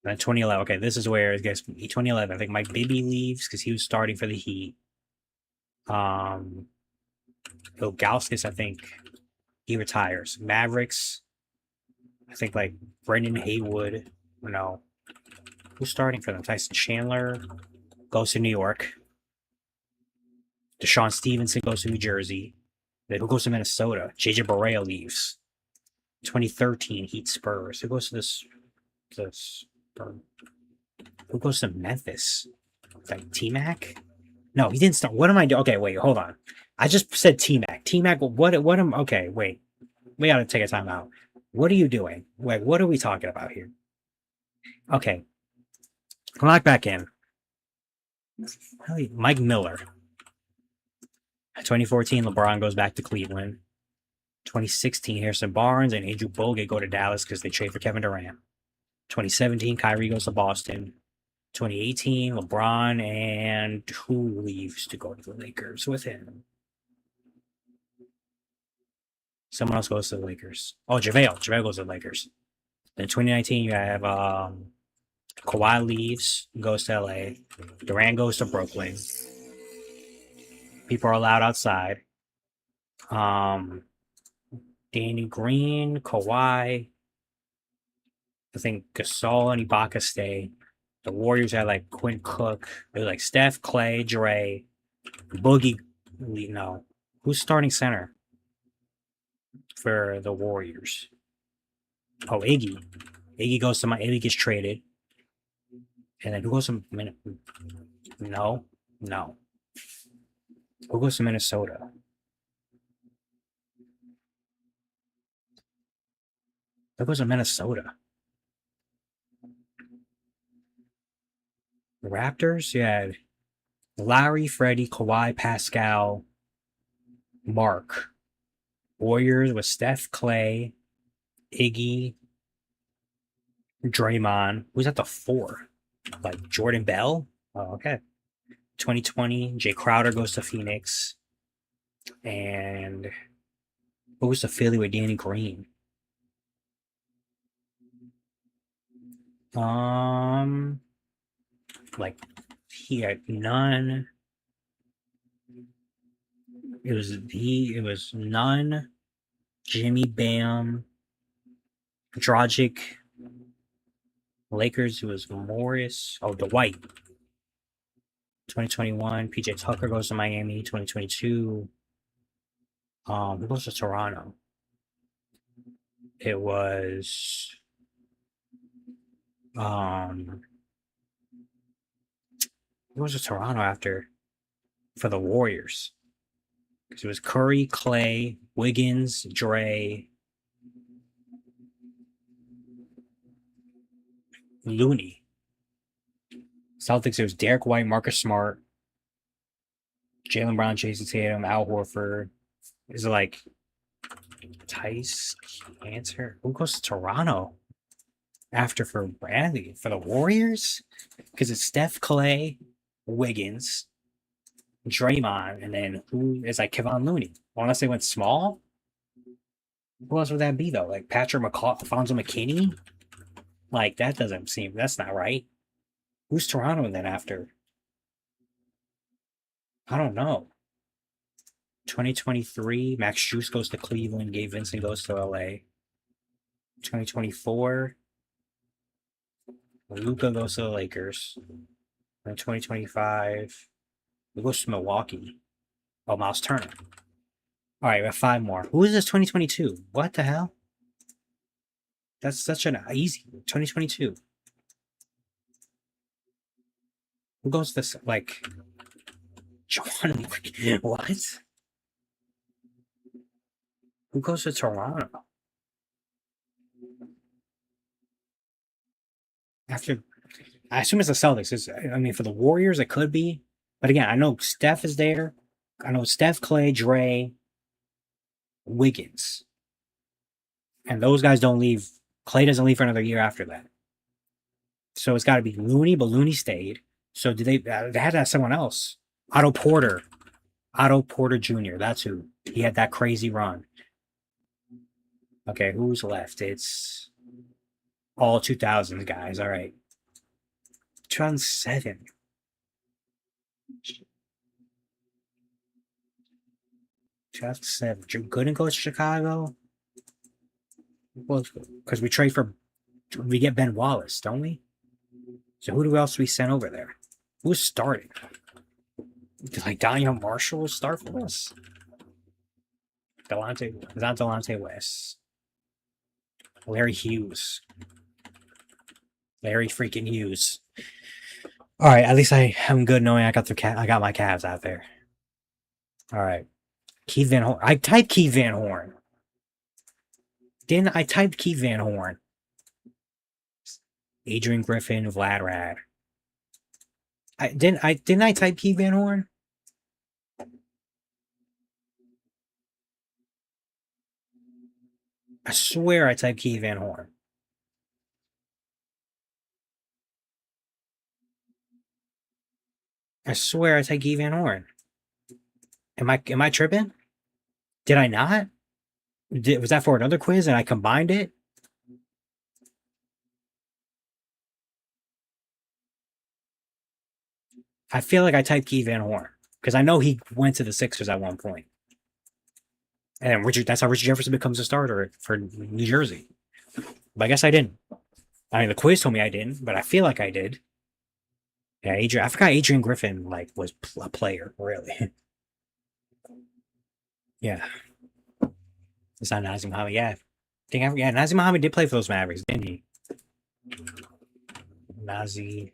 Then 2011. Okay, this is where it gets 2011. I think Mike Bibby leaves because he was starting for the Heat. Bill Gauskas, I think he retires. Mavericks, I think like Brendan Haywood. No. Who's starting for them? Tyson Chandler goes to New York. Deshaun Stevenson goes to New Jersey. Then who goes to Minnesota? JJ Barea leaves. 2013 Heat Spurs. Who goes to this? This. Who goes to Memphis? Like T-Mac? No, he didn't start. What am I doing? Okay, wait, hold on. I just said T-Mac. T-Mac, what am, okay, wait. We gotta take a time out. What are you doing? Like, what are we talking about here? Okay. Lock back in. Mike Miller. 2014, LeBron goes back to Cleveland. 2016, Harrison Barnes and Andrew Bogut go to Dallas because they trade for Kevin Durant. 2017, Kyrie goes to Boston. 2018, LeBron and who leaves to go to the Lakers with him? Someone else goes to the Lakers. Oh, JaVale. JaVale goes to the Lakers. Then 2019, you have Kawhi leaves, goes to LA. Durant goes to Brooklyn. People are allowed outside. Danny Green, Kawhi. I think Gasol and Ibaka stay. The Warriors had like Quinn Cook. It was like Steph, Clay, Dre, Boogie. No, who's starting center for the Warriors? Oh, Iggy. Iggy goes to Iggy gets traded, and then who goes to No, no. Who goes to Minnesota? Who goes to Minnesota? The Raptors? Yeah. Lowry, Freddie, Kawhi, Pascal, Mark. Warriors with Steph, Clay, Iggy, Draymond. Who's at the 4? Like Jordan Bell? Oh, okay. 2020, Jay Crowder goes to Phoenix. And who goes to Philly with Danny Green? Like he had none. It was none. Jimmy Bam, Dragic. Lakers, it was Morris. Oh, Dwight. 2021, PJ Tucker goes to Miami. 2022, who goes to Toronto? It was who goes to Toronto after for the Warriors? Because it was Curry, Clay, Wiggins, Dre, Looney. Celtics, it was Derek White, Marcus Smart, Jaylen Brown, Jason Tatum, Al Horford. Is it like Tice Cancer? Who goes to Toronto after for Bradley? For the Warriors? Because it's Steph, Clay, Wiggins, Draymond, and then who is like Kevon Looney? Unless they went small? Who else would that be though? Like Patrick McCall, Alfonso McKinney? Like that doesn't seem, that's not right. Who's Toronto then after? I don't know. 2023, Max Juice goes to Cleveland, Gabe Vincent goes to LA. 2024, Luka goes to the Lakers. And 2025, who goes to Milwaukee? Oh, Miles Turner. All right, we have 5 more. Who is this 2022? What the hell? That's such an easy 2022. Who goes this like John? What? Who goes to Toronto? After, I assume it's the Celtics. I mean, for the Warriors, it could be. But again, I know Steph is there. I know Steph, Clay, Dre, Wiggins. And those guys don't leave. Clay doesn't leave for another year after that. So it's got to be Looney, but Looney stayed. So did they had to have someone else. Otto Porter Jr. That's who. He had that crazy run. Okay, who's left? It's all 2000s guys. All right. 2007. 2007. Drew Gooden goes to Chicago. Well, because we get Ben Wallace, don't we? So who else we sent over there? Who's starting? Like Daniel Marshall will start for us? Delonte West. Larry Hughes. Larry freaking Hughes. All right, at least I'm good knowing I got my Cavs out there. All right, Keith Van Horn. I typed Keith Van Horn. Didn't I typed Keith Van Horn? Adrian Griffin, Vlad Rad. I type Keith Van Horn? I swear I typed Keith Van Horn. I swear I typed Keith Van Horn. Am I tripping? Did I not? Was that for another quiz and I combined it? I feel like I typed Keith Van Horn because I know he went to the Sixers at one point. And that's how Richard Jefferson becomes a starter for New Jersey. But I guess I didn't. I mean, the quiz told me I didn't, but I feel like I did. Yeah, I forgot Adrian Griffin was a player, really. Yeah, it's not Nazim Muhammad. Yeah, Nazim Muhammad did play for those Mavericks, didn't he? Nazi.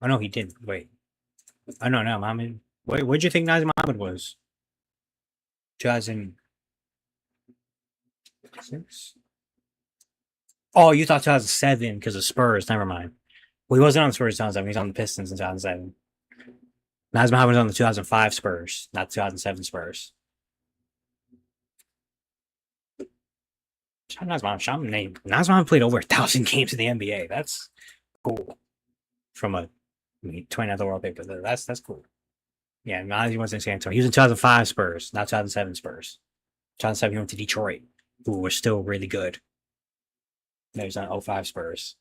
Oh no, he didn't. Wait. Oh no, Muhammad. Wait, what'd you think Nazim Muhammad was? 2006. Oh, you thought 2007 because of Spurs. Never mind. Well, he wasn't on the Spurs in 2007. He was on the Pistons in 2007. Nazim Muhammad was on the 2005 Spurs, not 2007 Spurs. Nazim Muhammad played over 1,000 games in the NBA. That's cool. From a 29th world paper. That's cool. Yeah, Nazim was in San Antonio. He was in 2005 Spurs, not 2007 Spurs. 2007 he went to Detroit, who were still really good. No, he's on 05 Spurs.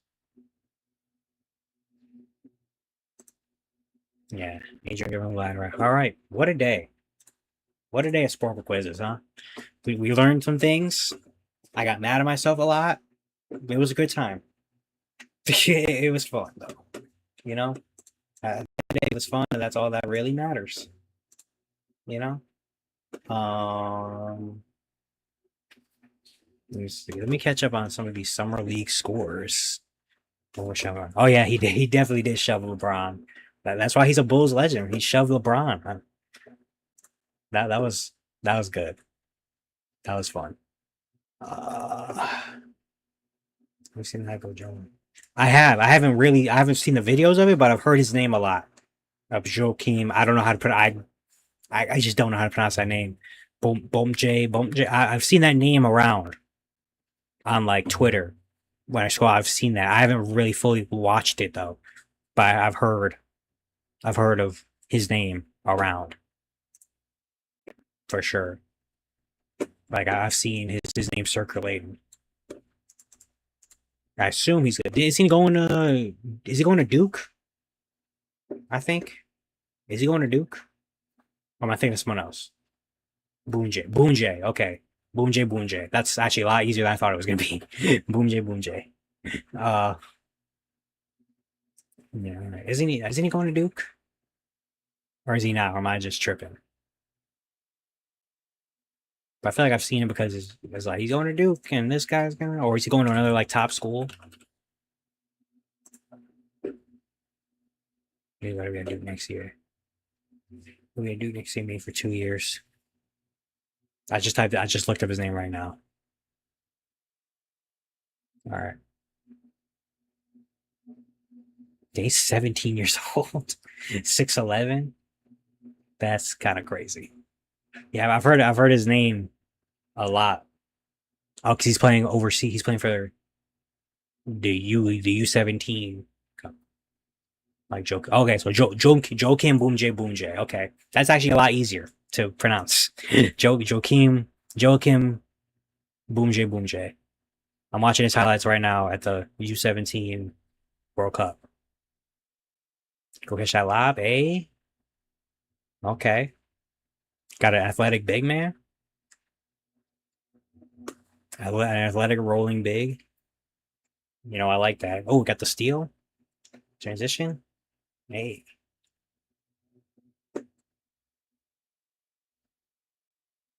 Yeah, Adrian Griffin Ladder. All right, what a day. What a day of Sporcle quizzes, huh? We learned some things. I got mad at myself a lot. It was a good time. It was fun, though. You know? The day was fun, and that's all that really matters. You know? Let me see. Let me catch up on some of these summer league scores. Oh yeah, he definitely did shove LeBron. That's why he's a Bulls legend. He shoved LeBron. That was good. That was fun. We've seen Michael Jordan. I haven't seen the videos of it, but I've heard his name a lot. Of Joakim. I don't know how to put I just don't know how to pronounce that name. Bomj. I've seen that name around on like Twitter when I scroll. I've seen that. I haven't really fully watched it though, but I've heard of his name around for sure. Like I've seen his name circulating. I assume he's good. Is he going to Duke? I think. Is he going to Duke? Or am I thinking of someone else? Boonjay. Okay. Boonjay. That's actually a lot easier than I thought it was gonna be. Boonjay. Uh yeah. Isn't he going to Duke? Or is he not? Or am I just tripping? But I feel like I've seen him because it's like he's going to Duke and this guy's gonna, or is he going to another like top school? Maybe what are we gonna do next year? We're gonna do next year maybe for 2 years. I just looked up his name right now. All right. He's 17 years old. 6'11". That's kind of crazy. Yeah, I've heard his name a lot. Oh, because he's playing overseas. He's playing for the U17. Like Joe. Okay, so Joakim Boomjay. Okay, that's actually a lot easier to pronounce. Joakim Boomjay. I'm watching his highlights right now at the U17 World Cup. Go catch that lob, eh? Okay. Got an athletic big man. An athletic rolling big. You know, I like that. Oh, got the steal. Transition. Hey.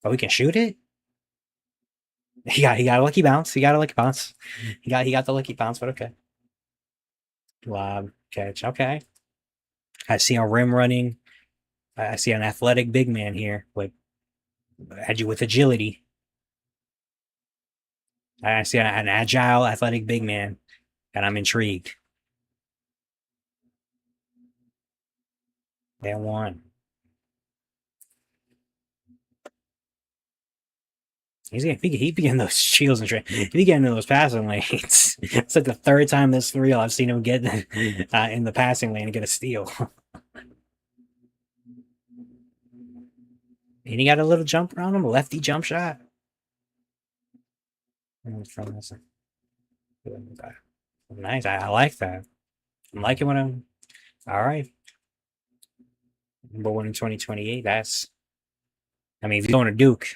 Oh, we can shoot it? He got a lucky bounce. He got a lucky bounce. He got the lucky bounce, but okay. Lob catch. Okay. I see a rim running. I see an athletic big man here with agility. I see an agile athletic big man, and I'm intrigued. They won. He be getting those shields and he be getting in those passing lanes. It's like the third time this reel I've seen him get in the passing lane and get a steal. And he got a little jump around him, a lefty jump shot. Nice. I like that. I'm liking what I'm. All right. Number one in 2028. I mean, if you're going to Duke,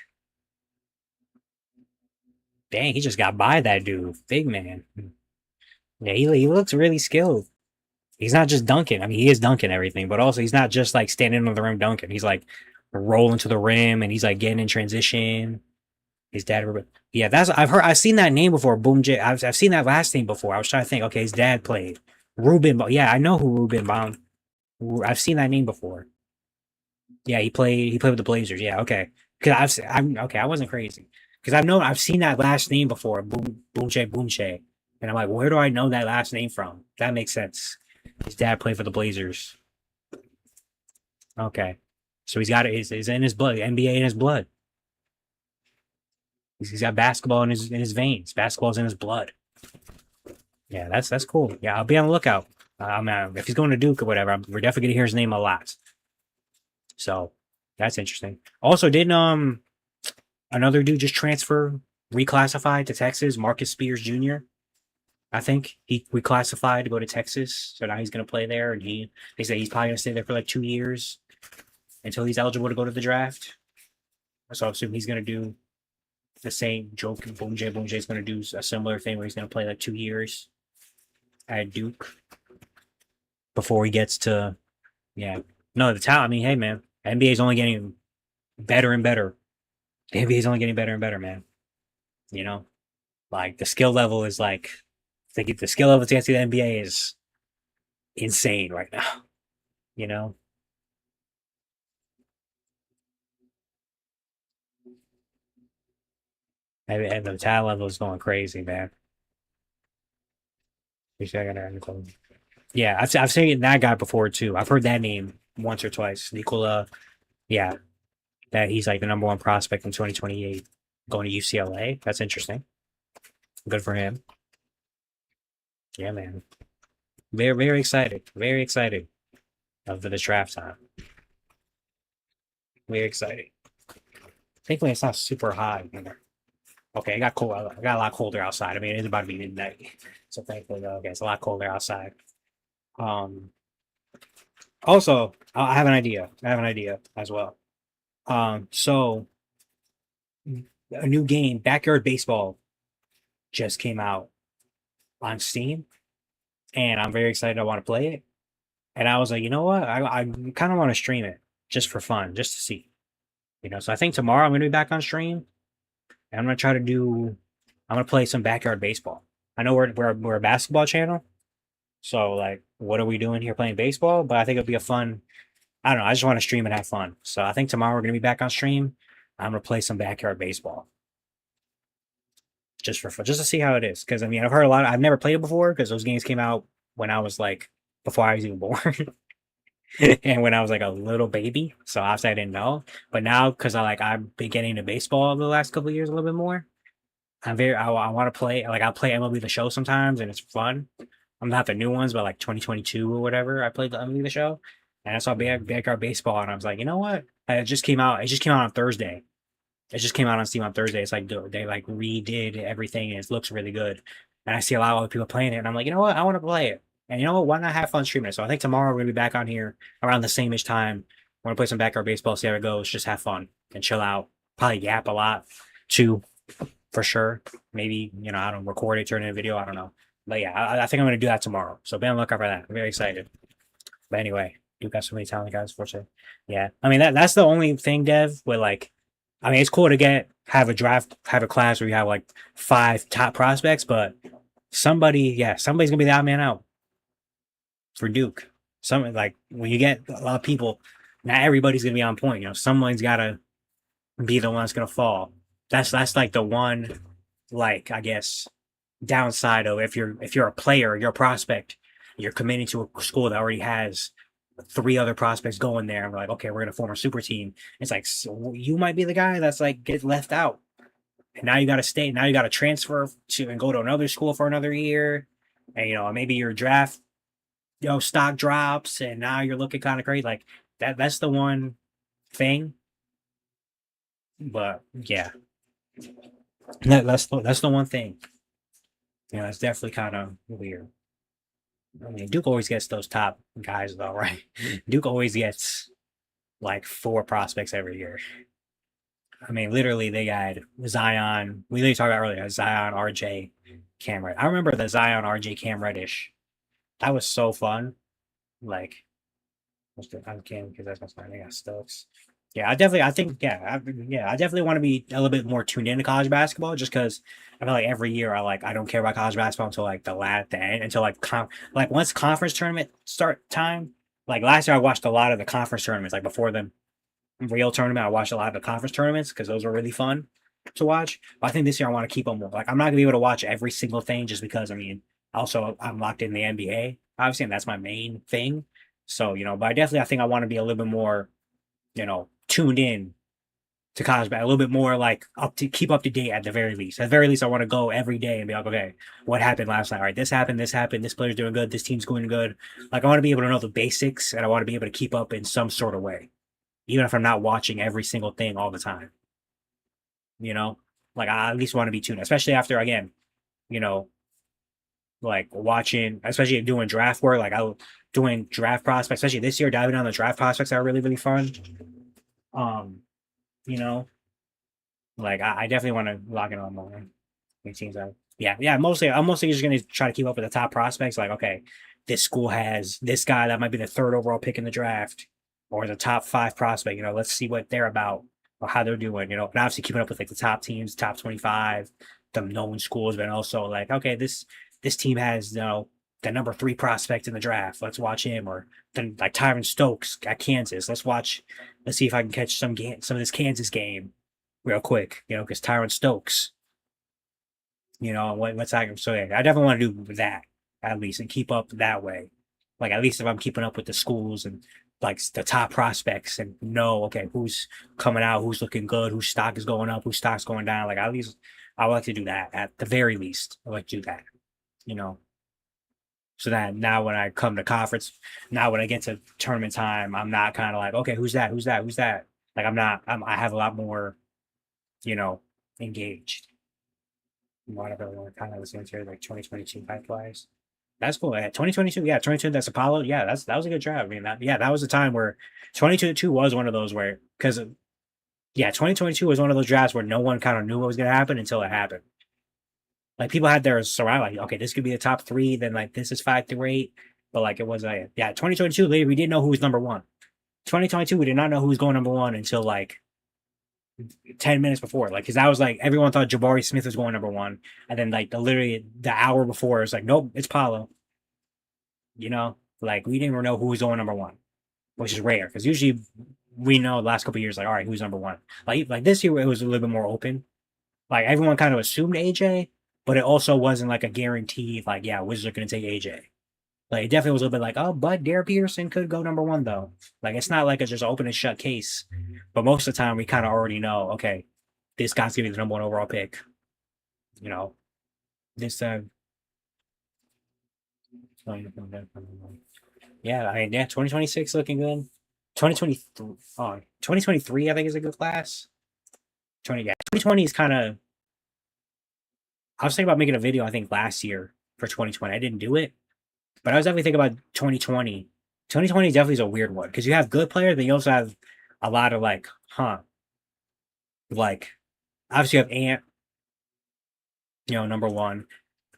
dang, he just got by that dude. Big man. Yeah, he looks really skilled. He's not just dunking. I mean, he is dunking everything, but also he's not just like standing on the rim dunking. He's like rolling to the rim and he's like getting in transition. His dad, yeah, I've seen that name before. Boom J. I've seen that last name before. I was trying to think. Okay, his dad played Ruben. Yeah, I know who Ruben Baum. I've seen that name before. Yeah, he played with the Blazers. Yeah, okay. Because I'm okay. I wasn't crazy because I've seen that last name before. Boom J. And I'm like, where do I know that last name from? That makes sense. His dad played for the Blazers. Okay, so he's got it. It's in his blood. NBA in his blood. He's got basketball in his veins. Basketball's in his blood. Yeah, that's cool. Yeah, I'll be on the lookout. If he's going to Duke or whatever, we're definitely gonna hear his name a lot. So that's interesting. Also, didn't another dude just transfer, reclassified to Texas? Marcus Spears Jr. I think he reclassified to go to Texas, so now he's gonna play there, and they say he's probably gonna stay there for like 2 years until he's eligible to go to the draft. So I assume he's gonna do the same joke. Boom J is gonna do a similar thing where he's gonna play like 2 years at Duke before he gets to yeah. No, the talent. I mean, hey man, NBA is only getting better and better. The NBA is only getting better and better, man. You know, like the skill level is like the skill level to get to the NBA is insane right now. You know, and the talent level is going crazy, man. Yeah, I've seen that guy before too. I've heard that name once or twice. Nikola, yeah, that he's like the number one prospect in 2028 going to UCLA. That's interesting. Good for him. Yeah, man. Very, very excited. Very excited for the draft time. Very excited. Thankfully, it's not super hot in there. Okay, it got cold. I got a lot colder outside. I mean, it's about to be midnight, so thankfully, okay, it's a lot colder outside. Um, Also, I have an idea. I have an idea as well. So a new game, Backyard Baseball, just came out on Steam, and I'm very excited. I want to play it, and I was like, you know what? I kind of want to stream it just for fun, just to see. So I think tomorrow I'm gonna be back on stream, and I'm gonna try to do. I'm gonna play some Backyard Baseball. I know we're a basketball channel, so like, what are we doing here playing baseball? But I think it'll be a fun. I don't know. I just want to stream and have fun. So I think tomorrow we're gonna be back on stream. I'm gonna play some Backyard Baseball just for fun, just to see how it is. Because I mean, I've heard a lot. I've never played it before because those games came out when I was like before I was even born, and when I was like a little baby. So obviously I didn't know. But now, because I've been getting into baseball over the last couple of years a little bit more. I want to play. Like I'll play MLB The Show sometimes, and it's fun. I'm not the new ones, but like 2022 or whatever. I played the MLB The Show, and I saw Backyard Baseball, and I was like, you know what? It just came out. It just came out on Thursday. It just came out on Steam on Thursday. It's like they like redid everything and it looks really good. And I see a lot of other people playing it, and I'm like, you know what? I want to play it. And you know what? Why not have fun streaming it? So I think tomorrow we're gonna be back on here around the same ish time. We're gonna play some backyard baseball, see how it goes, just have fun and chill out. Probably yap a lot too, for sure. Maybe I don't record it, turn it into a video. I don't know. But yeah, I think I'm gonna do that tomorrow. So be on the lookout for that. I'm very excited. But anyway, you got so many talented guys, for sure. Yeah, I mean that's the only thing, Dev, with like I mean, it's cool to have a draft, have a class where you have like five top prospects, but somebody's gonna be the odd man out for Duke. Some like when you get a lot of people, not everybody's gonna be on point. Someone's gotta be the one that's gonna fall. That's like the one, like, I guess, downside of if you're a player, you're a prospect, you're committing to a school that already has three other prospects going there, and we're like, okay, we're gonna form a super team. It's like, so you might be the guy that's like get left out, and now you got to stay. Now you got to transfer to and go to another school for another year, and maybe your draft stock drops, and now you're looking kind of great. Like that's the one thing. But yeah, that's the one thing. It's definitely kind of weird. I mean, Duke always gets those top guys though, right? Duke always gets like four prospects every year. I mean, literally, they got Zion. We literally talked about earlier Zion, RJ, Cam Red. I remember the Zion, RJ, Cam Reddish. That was so fun. Like, I can't because that's my name. I got Stokes. Yeah, I think, yeah, I definitely want to be a little bit more tuned into college basketball, just because I feel like every year I don't care about college basketball until like the end, until like once conference tournament start time. Like last year, I watched a lot of the conference tournaments, like before the real tournament. I watched a lot of the conference tournaments because those were really fun to watch. But I think this year I want to keep them. Like I'm not gonna be able to watch every single thing just because I mean, also I'm locked in the NBA, obviously, and that's my main thing. So but I think I want to be a little bit more tuned in to college basketball, a little bit more like keep up to date at the very least. At the very least, I want to go every day and be like, okay, what happened last night? All right, this happened, this player's doing good, this team's going good. Like I want to be able to know the basics, and I want to be able to keep up in some sort of way, even if I'm not watching every single thing all the time. You know, like I at least want to be tuned, especially after again, you know, like watching, especially doing draft work, like I doing draft prospects, especially this year, diving on the draft prospects are really really fun. Um, you know, like I definitely want to lock in on more. It seems like yeah. I'm mostly just gonna try to keep up with the top prospects. Like okay, this school has this guy that might be the third overall pick in the draft, or the top five prospect. Let's see what they're about or how they're doing. And obviously keeping up with like the top teams, top 25, the known schools, but also like okay, this team has the number three prospect in the draft. Let's watch him, or then like Tyron Stokes at Kansas. Let's see if I can catch some of this Kansas game real quick. Because Tyron Stokes what's that? So yeah, I definitely want to do that at least and keep up that way. Like at least if I'm keeping up with the schools and like the top prospects and know okay who's coming out, who's looking good, whose stock is going up, whose stock's going down. Like at least I would like to do that at the very least. I like to do that, you know. So that now when I come to conference, now when I get to tournament time, I'm not kind of like okay who's that, who's that, who's that. Like I'm not. I have a lot more, you know, engaged. Whatever one kind of listening to like 2022 pipe wise. That's cool. Yeah, 2022, yeah, 2022. That's Apollo. Yeah, that was a good draft. I mean, that was a time where 2022 was one of those where because yeah, 2022 was one of those drafts where no one kind of knew what was going to happen until it happened. Like people had their surround like, okay, this could be the top three. Then like this is 5 through 8, but like it was like yeah, 2022. Later, we didn't know who was number one. 2022, we did not know who was going number one until like 10 minutes before. Like, because I was like, everyone thought Jabari Smith was going number one. And then, like, literally the hour before, it's like, nope, it's Paulo. Like, we didn't even know who was going number one, which is rare because usually we know the last couple of years, like, all right, who's number one? Like this year, it was a little bit more open. Like, everyone kind of assumed AJ, but it also wasn't like a guaranteed, like, yeah, Wizards are going to take AJ. Like, it definitely was a little bit like, oh, but Derek Peterson could go number one, though. Like, it's not like a just open and shut case. But most of the time, we kind of already know, okay, this guy's gonna be the number one overall pick. You know, this yeah, I mean, yeah, 2026 looking good. 2023, 2023, I think is a good class. 2020 is kind of. I was thinking about making a video. I think last year for 2020, I didn't do it, but I was definitely thinking about 2020. 2020 definitely is a weird one because you have good players, but you also have a lot of like, like obviously you have Ant, number one,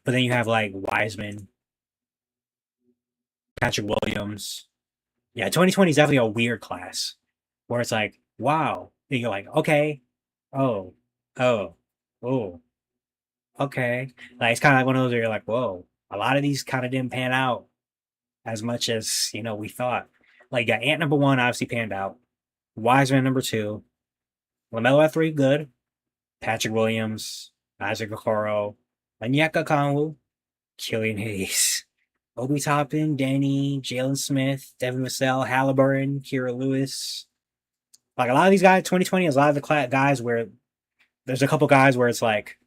but then you have like Wiseman, Patrick Williams. Yeah, 2020 is definitely a weird class where it's like, wow. And you're like, okay. Oh, oh, oh, okay. Like it's kind of like one of those where you're like, whoa, a lot of these kind of didn't pan out as much as we thought. Like you got Ant number one obviously panned out. Wiseman number two, Lamelo at three, good. Patrick Williams, Isaac Okoro, Onyeka Konwu, Killian Hayes, Obi Toppin, Danny, Jalen Smith, Devin Vassell, Halliburton, Kira Lewis. Like a lot of these guys, 2020 is a lot of the guys where there's a couple guys where it's like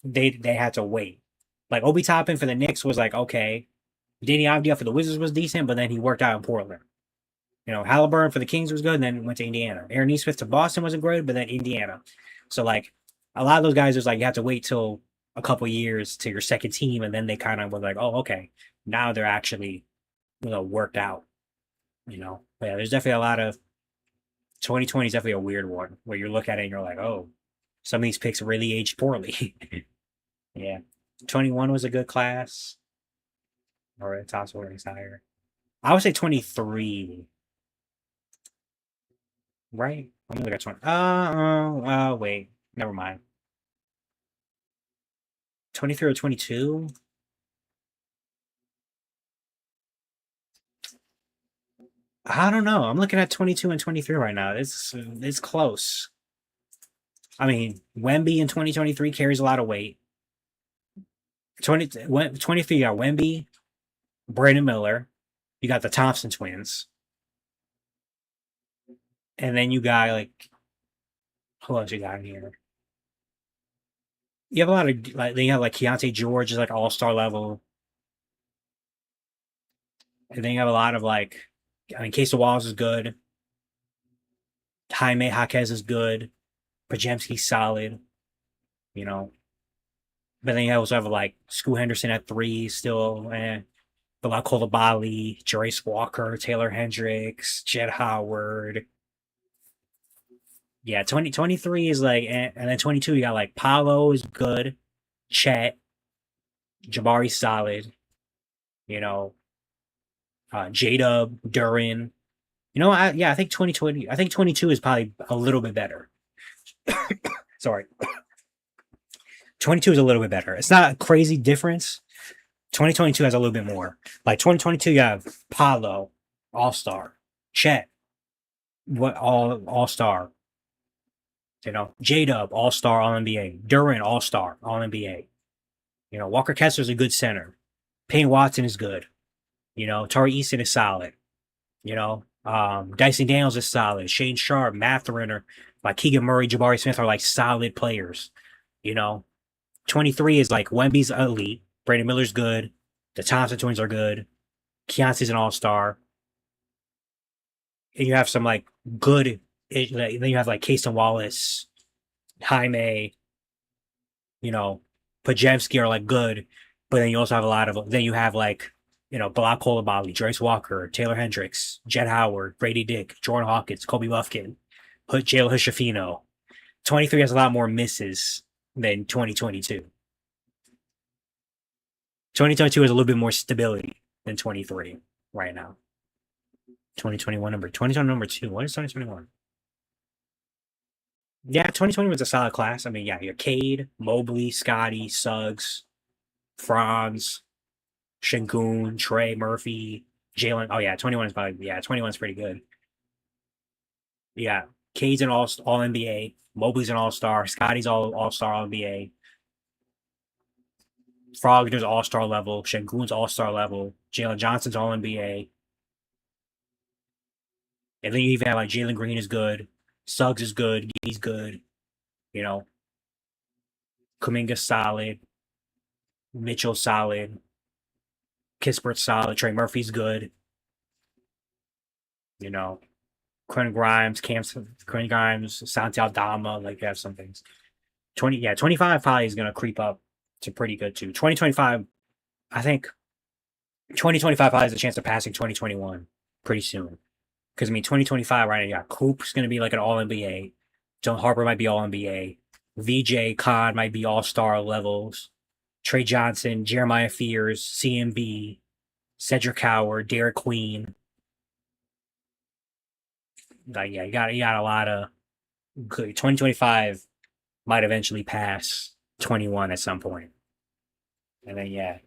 they had to wait. Like Obi Toppin for the Knicks was like okay. Danny Avdija for the Wizards was decent, but then he worked out in Portland. Halliburton for the Kings was good, and then went to Indiana. Aaron Nesmith to Boston wasn't good, but then Indiana. So like a lot of those guys, is like you have to wait till a couple years to your second team, and then they kind of were like, oh, okay, now they're actually worked out. But yeah, there's definitely a lot of 2020 is definitely a weird one where you look at it and you're like, oh, some of these picks really aged poorly. Yeah, 21 was a good class, or the top scoring is higher. I would say 23, right? I'm gonna look at 20. Wait, never mind. 23 or 22? I don't know. I'm looking at 22 and 23 right now. It's close. I mean, Wemby in 2023 carries a lot of weight. 23, you got Wemby, Brandon Miller, you got the Thompson twins, and then you got like who else you got in here? You have a lot of like then you have like Keontae George is like all-star level, and then you have a lot of like I mean Case Walls is good, Jaime Jaquez is good, Pajemski's solid, you know. But then you also have like Scoot Henderson at three still, Bilal Coulibaly, Jerace Walker, Taylor Hendricks, Jed Howard. Yeah, 2023 is like, and then 22 you got like Paolo is good, Chet, Jabari solid, you know, J-Dub, Duran. I think 2020, I think 22 is probably a little bit better. Sorry. 22 is a little bit better. It's not a crazy difference. 2022 has a little bit more. Like 2022, you have Paolo, All Star, Chet, what All Star, J Dub, All Star, All NBA, Duran, All Star, All NBA. Walker Kessler's a good center. Payne Watson is good. Tari Easton is solid. Dyson Daniels is solid. Shane Sharp, Mathurin, or like Keegan Murray, Jabari Smith are like solid players. You know, 23 is like Wemby's elite. Brandon Miller's good. The Thompson twins are good. Keontae's an all star. And you have some like good. Then you have like Casey Wallace, Jaime, Pajemski are like good. But then you also have a lot of. Then you have like, Bilal Coulibaly, Joyce Walker, Taylor Hendricks, Jed Howard, Brady Dick, Jordan Hawkins, Kobe Buffkin, Jalen Hood-Schifino. 23 has a lot more misses than 2022. 2022 has a little bit more stability than 23 right now. 2021 number two. What is 2021? Yeah, 2020 was a solid class. I mean, yeah, you're Cade, Mobley, Scotty, Suggs, Franz, Shingun, Trey, Murphy, Jalen. Oh yeah, 21 is probably 21 is pretty good. Yeah, Cade's an all NBA, Mobley's an all star, Scotty's all star all NBA, Frogner's all star level, Shingun's all star level, Jalen Johnson's all NBA, and then you even have like Jalen Green is good, Suggs is good, he's good, you know, Kuminga's solid, Mitchell solid, Kispert's solid, Trey Murphy's good, you know, Quinn Grimes, Santi Aldama, like you have some things. 25 probably is gonna creep up to pretty good too. 2025, I think 2025 probably has a chance of passing 2021 pretty soon. Because I mean 2025 right now, yeah, Coop's gonna be like an all NBA. John Harper might be all NBA. VJ Khan might be all star levels. Trey Johnson, Jeremiah Fears, CMB, Cedric Howard, Derek Queen. Like, yeah, you got a lot of good 2025. might eventually pass 21 at some point. And then, yeah,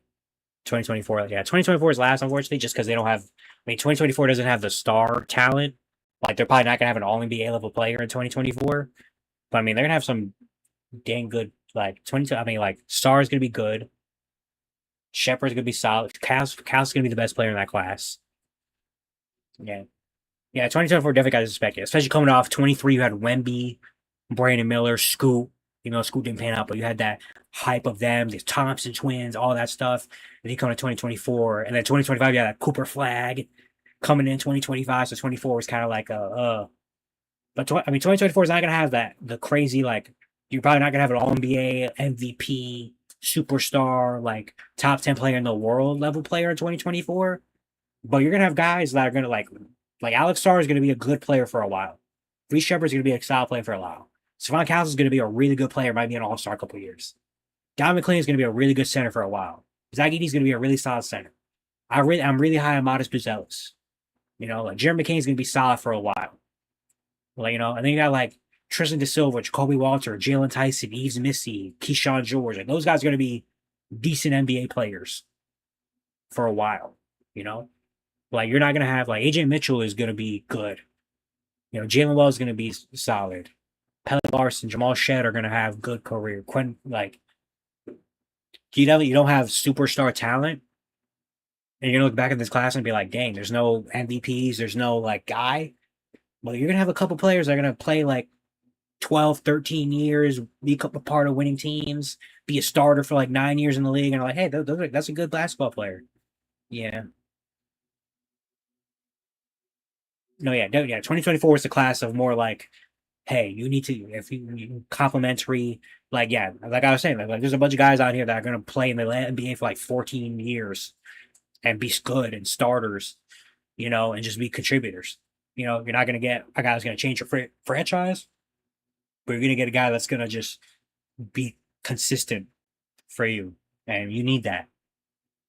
2024. Yeah, 2024 is last, unfortunately, just because they don't have. I mean, 2024 doesn't have the star talent. Like, they're probably not going to have an all NBA level player in 2024. But I mean, they're going to have some dang good, like, 22. I mean, like, Star's going to be good. Shepard's going to be solid. Cal's going to be the best player in that class. Yeah. Yeah, 2024 definitely got disrespected, especially coming off 23. You had Wemby, Brandon Miller, Scoot. You know, Scoot didn't pan out, but you had that hype of them, the Thompson twins, all that stuff. And then come to 2024, and then 2025, you had that Cooper Flag coming in 2025. So 24 was kind of like but I mean, 2024 is not gonna have that the crazy like you're probably not gonna have an All NBA MVP superstar like top 10 player in the world level player in 2024. But you're gonna have guys that are gonna like Alex Starr is gonna be a good player for a while. Reese Shepard's gonna be a solid player for a while. Savon Cowles is gonna be a really good player, might be an all-star a couple of years. Don McLean is gonna be a really good center for a while. Zach Edey's gonna be a really solid center. I'm really high on Modest Buzelis. You know, like Jeremy McCain's gonna be solid for a while. Like, you know, and then you got like Tristan Da Silva, Jacoby Walter, Jalen Tyson, Eves Missy, Keyshawn George. Like those guys are gonna be decent NBA players for a while, you know? Like you're not gonna have like AJ Mitchell is gonna be good. You know, Jalen Wells is gonna be solid. Pelly Larson, Jamal Shed are gonna have good career. Quinn, like you don't have superstar talent, and you're gonna look back at this class and be like, dang, there's no MVPs, there's no like guy. Well, you're gonna have a couple players that are gonna play like 12, 13 years, be a part of winning teams, be a starter for like 9 years in the league, and are like, hey, that's a good basketball player. Yeah. No, yeah, no, yeah. 2024 is the class of more like, hey, you need to if you complimentary, like yeah, like I was saying, like there's a bunch of guys out here that are gonna play in the NBA for like 14 years and be good and starters, you know, and just be contributors. You know, you're not gonna get a guy that's gonna change your franchise, but you're gonna get a guy that's gonna just be consistent for you, and you need that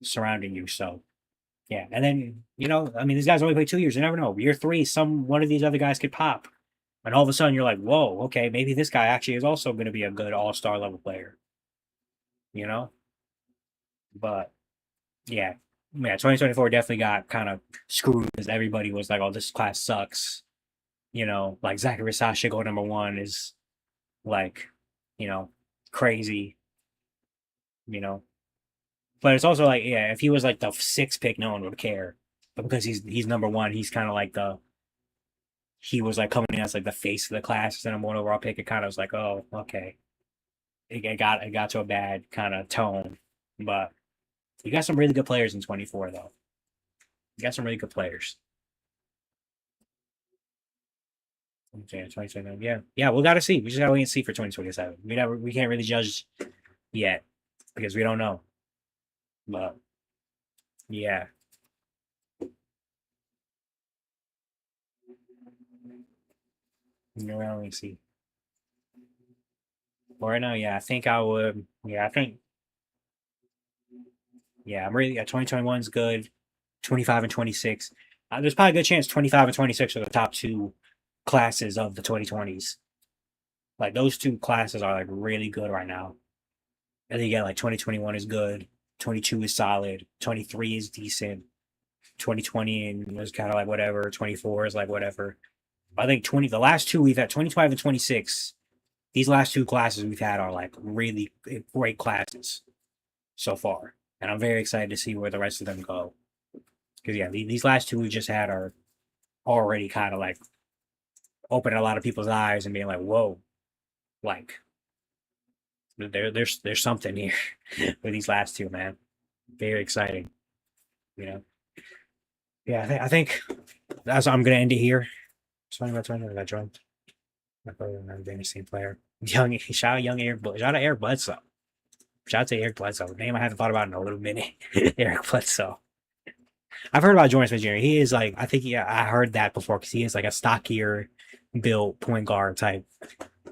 surrounding you. So yeah, and then you know, I mean, these guys only play 2 years. You never know. Year three, some one of these other guys could pop, and all of a sudden you're like, whoa, okay, maybe this guy actually is also going to be a good all-star level player. You know, but yeah, yeah, 2024 definitely got kind of screwed because everybody was like, oh, this class sucks. You know, like Zachary Sasha go number 1 is like, you know, crazy. You know, but it's also like, yeah, if he was like the 6th pick, no one would care. But because he's number 1, he's kind of like he was like coming in as like the face of the class, and I'm one overall pick. It kind of was like, oh, okay, it got to a bad kind of tone, but you got some really good players in 24 though. You got some really good players. Okay, 2029, yeah, yeah. We got to see. We just got to wait and see for 2027. We can't really judge yet because we don't know. But yeah, we don't really see. But right now, yeah, I think I would. Yeah, I think yeah, I'm really. Yeah, 2021 is good. 25 and 26. There's probably a good chance 25 and 26 are the top two classes of the 2020s. Like those two classes are like really good right now. And then you get like 2021 is good, 22 is solid, 23 is decent, 2020 and is kind of like whatever, 24 is like whatever. I think 20 the last two we've had 25 and 26. These last two classes we've had are like really great classes so far. And I'm very excited to see where the rest of them go. Because yeah, these last two we just had are already kind of like opening a lot of people's eyes and being like, whoa, like there's something here with these last two, man. Very exciting, you know. Yeah, I think that's I'm gonna end it here. Sorry about I got joined. My brother and I'm the same player. Shout out young Eric, shout out Eric Bledsoe. Shout out to Eric Bledsoe. Name I haven't thought about in a little minute. Eric Bledsoe. I've heard about Jordan Smith Jr. He is like, I think, yeah, I heard that before because he is like a stockier built point guard type.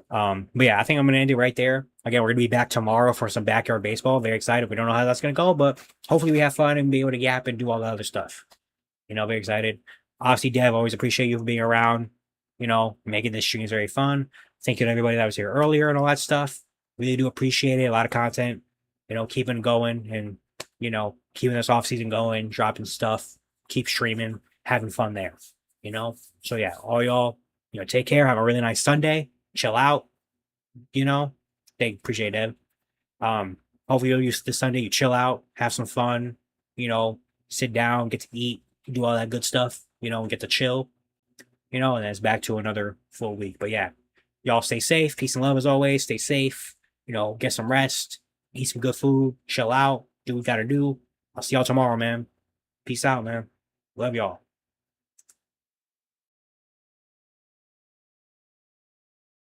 But yeah, I think I'm gonna end it right there. Again, we're gonna be back tomorrow for some backyard baseball. Very excited. We don't know how that's gonna go, but hopefully we have fun and be able to yap and do all the other stuff. You know, very excited. Obviously, Dev, always appreciate you for being around. You know, making this streams very fun. Thank you to everybody that was here earlier and all that stuff. Really do appreciate it. A lot of content, keeping going and, keeping this off season going, dropping stuff, keep streaming, having fun there, So yeah, all y'all, take care. Have a really nice Sunday. Chill out, They appreciate it. Hopefully you'll use this Sunday. You chill out, have some fun, sit down, get to eat, do all that good stuff, get to chill, and then it's back to another full week. But yeah, y'all stay safe. Peace and love as always. Stay safe. Get some rest, eat some good food, chill out, do what you gotta do. I'll see y'all tomorrow, man. Peace out, man. Love y'all.